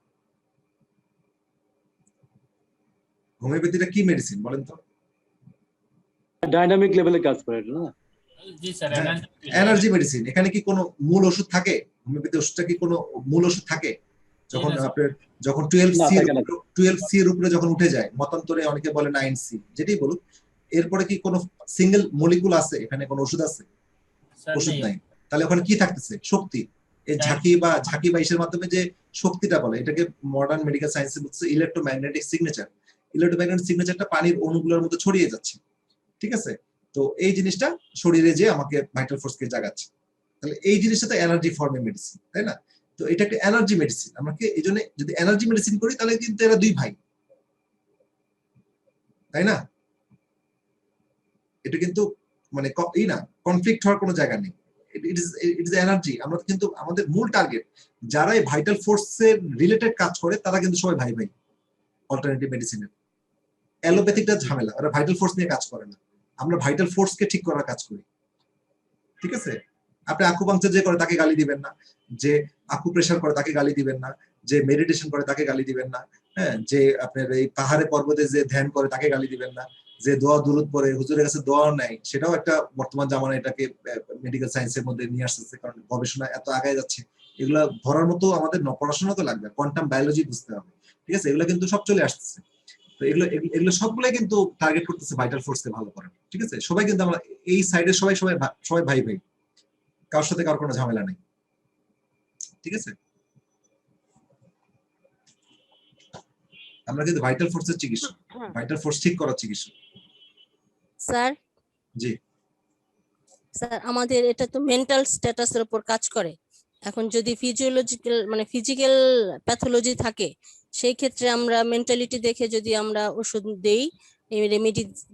হোমিওপ্যাথিটা কি মেডিসিন বলেন তো? ডাইনামিক লেভেলে কাজ করে না? জি স্যার, এনার্জি মেডিসিন। এখানে কি কোনো মূল ওষুধ থাকে? হোমিওপ্যাথি ওষুধটা কি কোনো মূল ওষুধ থাকে? যখন আপনার 12C এর উপরে যখন উঠে যায়, মতান্তরে অনেকে বলে 9C, যেটাই বলুক, এরপরে কি কোনো সিঙ্গেল মলিকুল আছে? এখানে কোনো ওষুধ আছে? ওষুধ নাই। তাহলে ওখানে কি থাকতেছে? শক্তি। এই ঝাঁকি বা ইসের মাধ্যমে যে শক্তিটা বলে, এটাকে মডার্ন মেডিকেল সায়েন্সে বলছে ইলেকট্রোম্যাগনেটিক সিগনেচার। ইলেকট্রোম্যাগনেটিক সিগনেচারটা পানির অণুগুলোর মধ্যে ছড়িয়ে যাচ্ছে, ঠিক আছে। তো এই জিনিসটা শরীরে যে আমাকে ভাইটাল ফোর্সকে জাগাচ্ছে। তাহলে এই জিনিসটা তো এনার্জি ফর্মে মেডিসিন, তাই না? তো এটা একটা এনার্জি মেডিসিন। আমাকে এই জন্য যদি এনার্জি মেডিসিন করি তাহলে কিন্তু এরা দুই ভাই, তাই না? এটা কিন্তু মানে না কনফ্লিক্ট হওয়ার কোনো জায়গা নেই। It is energy. আমরা কিন্তু আমাদের মূল টার্গেট যারা এই ভাইটাল ফোর্সের রিলেটেড কাজ করে তারা কিন্তু সবাই ভাই ভাই। অল্টারনেটিভ মেডিসিনের অ্যালোপ্যাথিকটা ঝামেলা, ওরা ভাইটাল ফোর্স নিয়ে কাজ করে না, আমরা ভাইটাল ফোর্সকে ঠিক করার কাজ করি। ঠিক আছে? আপনি আকুপাংচার যে করে তাকে গালি দিবেন না, যে আকুপ্রেশার করে তাকে গালি দিবেন না, যে মেডিটেশন করে তাকে গালি দিবেন না, হ্যাঁ, যে আপনার এই পাহাড়ে পর্বতে যে ধ্যান করে তাকে গালি দিবেন না, যে দোয়া দুরুদ পড়ে হুজুরের কাছে দোয়া নেয়, সেটাও একটা বর্তমান জামানায় এটাকে মেডিকেল সায়েন্সের মধ্যে নিয়ে আসতেছে, কারণ গবেষণা এত আগায় যাচ্ছে। এগুলা ধরার মতো আমাদের পড়াশোনা তো লাগবে, কোয়ান্টাম বায়োলজি বুঝতে হবে। ঠিক আছে? এগুলো কিন্তু সব চলে আসতেছে। তো এগুলো সবগুলাই কিন্তু টার্গেট করতেছে ভাইটাল ফোর্সকে ভালো করার। ঠিক আছে? সবাই কিন্তু আমরা এই সাইডে সবাই ভাই ভাই, কারোর সাথে কারোর কোনো ঝামেলা নেই। ঠিক আছে? আমরা কিন্তু ভাইটাল ফোর্সের চিকিৎসা, ভাইটাল ফোর্স ঠিক করার চিকিৎসা। স্যার, জি স্যার আমাদের এটা তো মেন্টাল স্ট্যাটাসের উপর কাজ করে। এখন যদি ফিজিওলজিক্যাল মানে ফিজিক্যাল প্যাথোলজি থাকে, সেই ক্ষেত্রে আমরা মেন্টালিটি দেখে যদি আমরা ওষুধ দেই, এই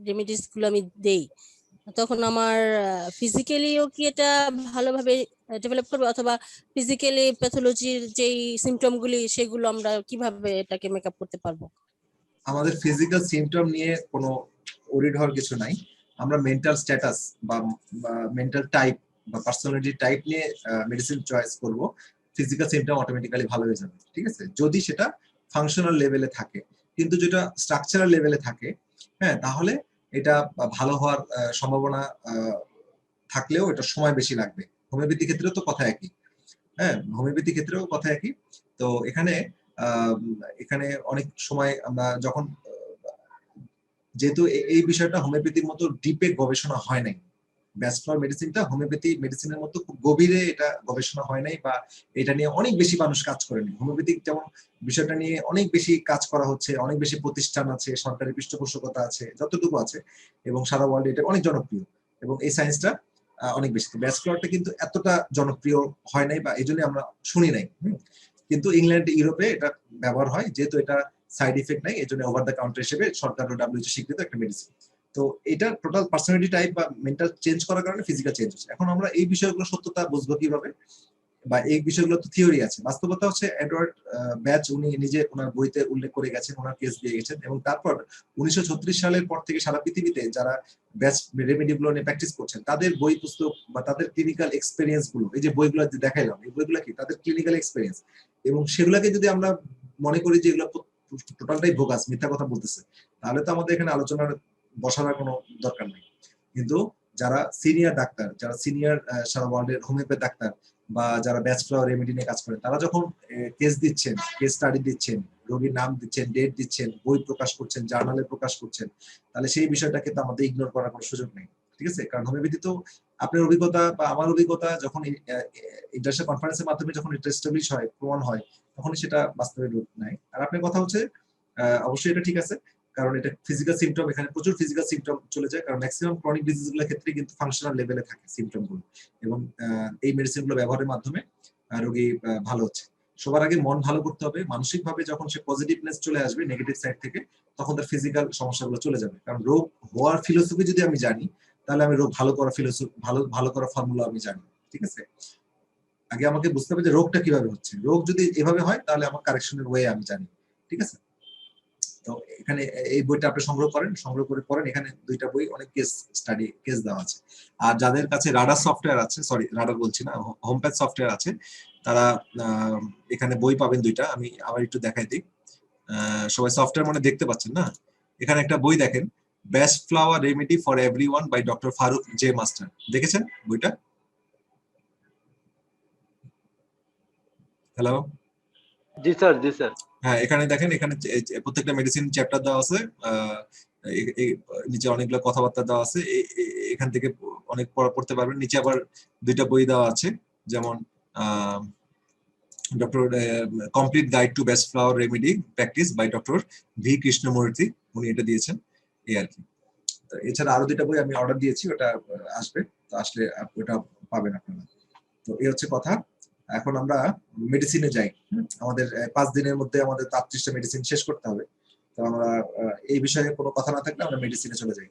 রেমিডিস গুলো আমি দেই, তখন আমার ফিজিক্যালিও কি এটা ভালোভাবে ডেভেলপ করবে, অথবা ফিজিক্যালি প্যাথোলজির যেই সিমটম গুলি সেগুলো আমরা কিভাবে এটাকে মেকআপ করতে পারবো? আমাদের ফিজিক্যাল সিমটম নিয়ে কোনো ওরিড হওয়ার কিছু নাই। আমরা মেন্টাল স্ট্যাটাস বা মেন্টাল টাইপ বা পার্সোনালিটি টাইপ নিয়ে মেডিসিন চয়েস করব। ফিজিক্যাল সিমটম অটোমেটিক্যালি ভালো হয়ে যাবে। ঠিক আছে? যদি সেটা ফাংশনাল লেভেলে থাকে। কিন্তু যেটা স্ট্রাকচারাল লেভেলে থাকে, হ্যাঁ, তাহলে এটা ভালো হওয়ার সম্ভাবনা থাকলেও এটা সময় বেশি লাগবে। হোমিওপ্যাথি ক্ষেত্রেও তো কথা একই। হ্যাঁ, হোমিওপ্যাথি ক্ষেত্রেও কথা একই। তো এখানে অনেক সময় আমরা যখন যেহেতু এই বিষয়টা হোমিওপ্যাথির মতো ডিপে গবেষণা হয় নাই, ব্যাচলার মেডিসিনটা হোমিওপ্যাথি মেডিসিনের মতো খুব গভীরে এটা গবেষণা হয় নাই, বা এটা নিয়ে অনেক বেশি মানুষ কাজ করেনি। হোমিওপ্যাথিক যেমন বিষয়টা নিয়ে অনেক বেশি কাজ করা হচ্ছে, অনেক বেশি প্রতিষ্ঠান আছে, সরকারি পৃষ্ঠপোষকতা আছে, যতটুকু আছে, এবং সারা ওয়ার্ল্ডে এটা অনেক জনপ্রিয়, এবং এই সায়েন্সটা অনেক বেশি। ব্যাচলারটা কিন্তু এতটা জনপ্রিয় হয় নাই, বা এই জন্য আমরা শুনি নাই। কিন্তু ইংল্যান্ড, ইউরোপে এটা ব্যবহার হয়, যেহেতু এটা সাইড ইফেক্ট নাই, এই জন্য ওভার দ্য কাউন্টার হিসেবে সরকার ও WHO স্বীকৃত একটা মেডিসিন। তো এটা টোটাল পার্সোনালিটি টাইপ বা মেন্টাল চেঞ্জ করার কারণে ফিজিক্যাল চেঞ্জ হচ্ছে। এখন আমরা এই বিষয়গুলো সত্যতা বুঝবো কিভাবে, বা এই বিষয়গুলো তো থিওরি আছে, বাস্তবতা হচ্ছে এডওয়ার্ড ব্যাচ উনি নিজে ওনার বইতে উল্লেখ করে গেছেন, ওনার কেস দিয়ে গেছেন, এবং তারপর 1936 সালের পর থেকে সারা পৃথিবীতে যারা ব্যাচ রেমেডি গুলো নিয়ে প্র্যাকটিস করছেন তাদের বই পুস্তক বা তাদের ক্লিনিক্যাল এক্সপেরিয়েন্স গুলো, এই যে বইগুলো দেখাইলাম, এই বইগুলো কি তাদের ক্লিনিক্যাল এক্সপেরিয়েন্স, এবং সেগুলোকে যদি আমরা মনে করি যে এগুলো টোটালটাই ভোগাস, মিথ্যা কথা বলতেছে, তাহলে তো আমাদের এখানে আলোচনার বসার কোনো দরকার নেই। কিন্তু যারা সিনিয়র ডাক্তার, যারা সিনিয়র সারা ওয়ার্ল্ডের হোমিওপ্যাথ ডাক্তার, বা যারা ব্যাচলার রেমেডি নিয়ে কাজ করেন, তারা যখন কেস দিচ্ছেন, কেস স্টাডি দিচ্ছেন, রোগীর নাম দিচ্ছেন, ডেট দিচ্ছেন, বই প্রকাশ করছেন, জার্নালে প্রকাশ করছেন, তাহলে সেই বিষয়টাকে তো আমাদের ইগনোর করার কোনো সুযোগ নেই। ঠিক আছে? কারণ হোমিওপ্যাথি তো আপনার অভিজ্ঞতা বা আমার অভিজ্ঞতা যখন ইন্টারন্যাশনাল কনফারেন্সের মাধ্যমে যখন এটা এস্টাবলিশ হয়, প্রমাণ হয়, তখনই সেটা বাস্তবে রূপ নেয়। আর আপনার কথা হচ্ছে অবশ্যই এটা ঠিক আছে, কারণ এটা ফিজিক্যাল সিমটম, এখানে প্রচুর ফিজিক্যাল সিমটম চলে যায়, কারণ ম্যাক্সিমাম ক্রনিক ডিজিজ গুলোর ক্ষেত্রে কিন্তু ফাংশনাল লেভেলে থাকে সিমটম গুলো, এবং এই মেডিসিন গুলো ব্যবহারের মাধ্যমে রোগী ভালো হচ্ছে। সবার আগে মন ভালো করতে হবে, মানসিক ভাবে যখন সে পজিটিভনেস চলে আসবে নেগেটিভ সাইড থেকে, তখন তার ফিজিক্যাল সমস্যাগুলো চলে যাবে। কারণ রোগ হওয়ার ফিলোসফি যদি আমি জানি, তাহলে আমি রোগ ভালো করার ফিলোসফি, ভালো করার ফর্মুলা আমি জানি। ঠিক আছে? আগে আমাকে বুঝতে হবে যে রোগটা কিভাবে হচ্ছে, রোগ যদি এভাবে হয় তাহলে আমার কারেকশনের ওয়ে আমি জানি। ঠিক আছে? তো এখানে এই বইটা আপনি সংগ্রহ করে পড়েন, এখানে দুইটা বই, অনেক কেস দেওয়া আছে। আর যাদের কাছে রাডার সফটওয়্যার আছে, সরি রাডার বলছি না, হোমপ্যাথ সফটওয়্যার আছে, তারা এখানে বই পাবেন দুইটা। আমি আবার একটু দেখাই দিই, সবাই সফটওয়্যার মানে দেখতে পাচ্ছেন না? এখানে একটা বই দেখেন, best flower remedy for everyone by doctor Farooq J Master. দেখেছেন বইটা? হ্যালো, জি স্যার, জি স্যার। হ্যাঁ, এখানে দেখেন, এখানে প্রত্যেকটা মেডিসিন চ্যাপ্টার দেওয়া আছে, নিচে অনেকগুলো কথাবার্তা দেওয়া আছে, এখান থেকে অনেক পড়তে পারবেন। নিচে আবার দুইটা বই দেওয়া আছে, যেমন doctor complete guide to best flower remedy practice by doctor V Krishnamurthy, উনি এটা দিয়েছেন, এই আর কি। তো এছাড়া আরো 2টা বই আমি অর্ডার দিয়েছি, ওটা আসবে, তো আসলে ওটা পাবেন আপনারা। তো এই হচ্ছে কথা। এখন আমরা মেডিসিনে যাই। আমাদের 5 দিনের মধ্যে আমাদের 38টা মেডিসিন শেষ করতে হবে। তো আমরা এই বিষয়ে কোনো কথা না থাকলে আমরা মেডিসিনে চলে যাই।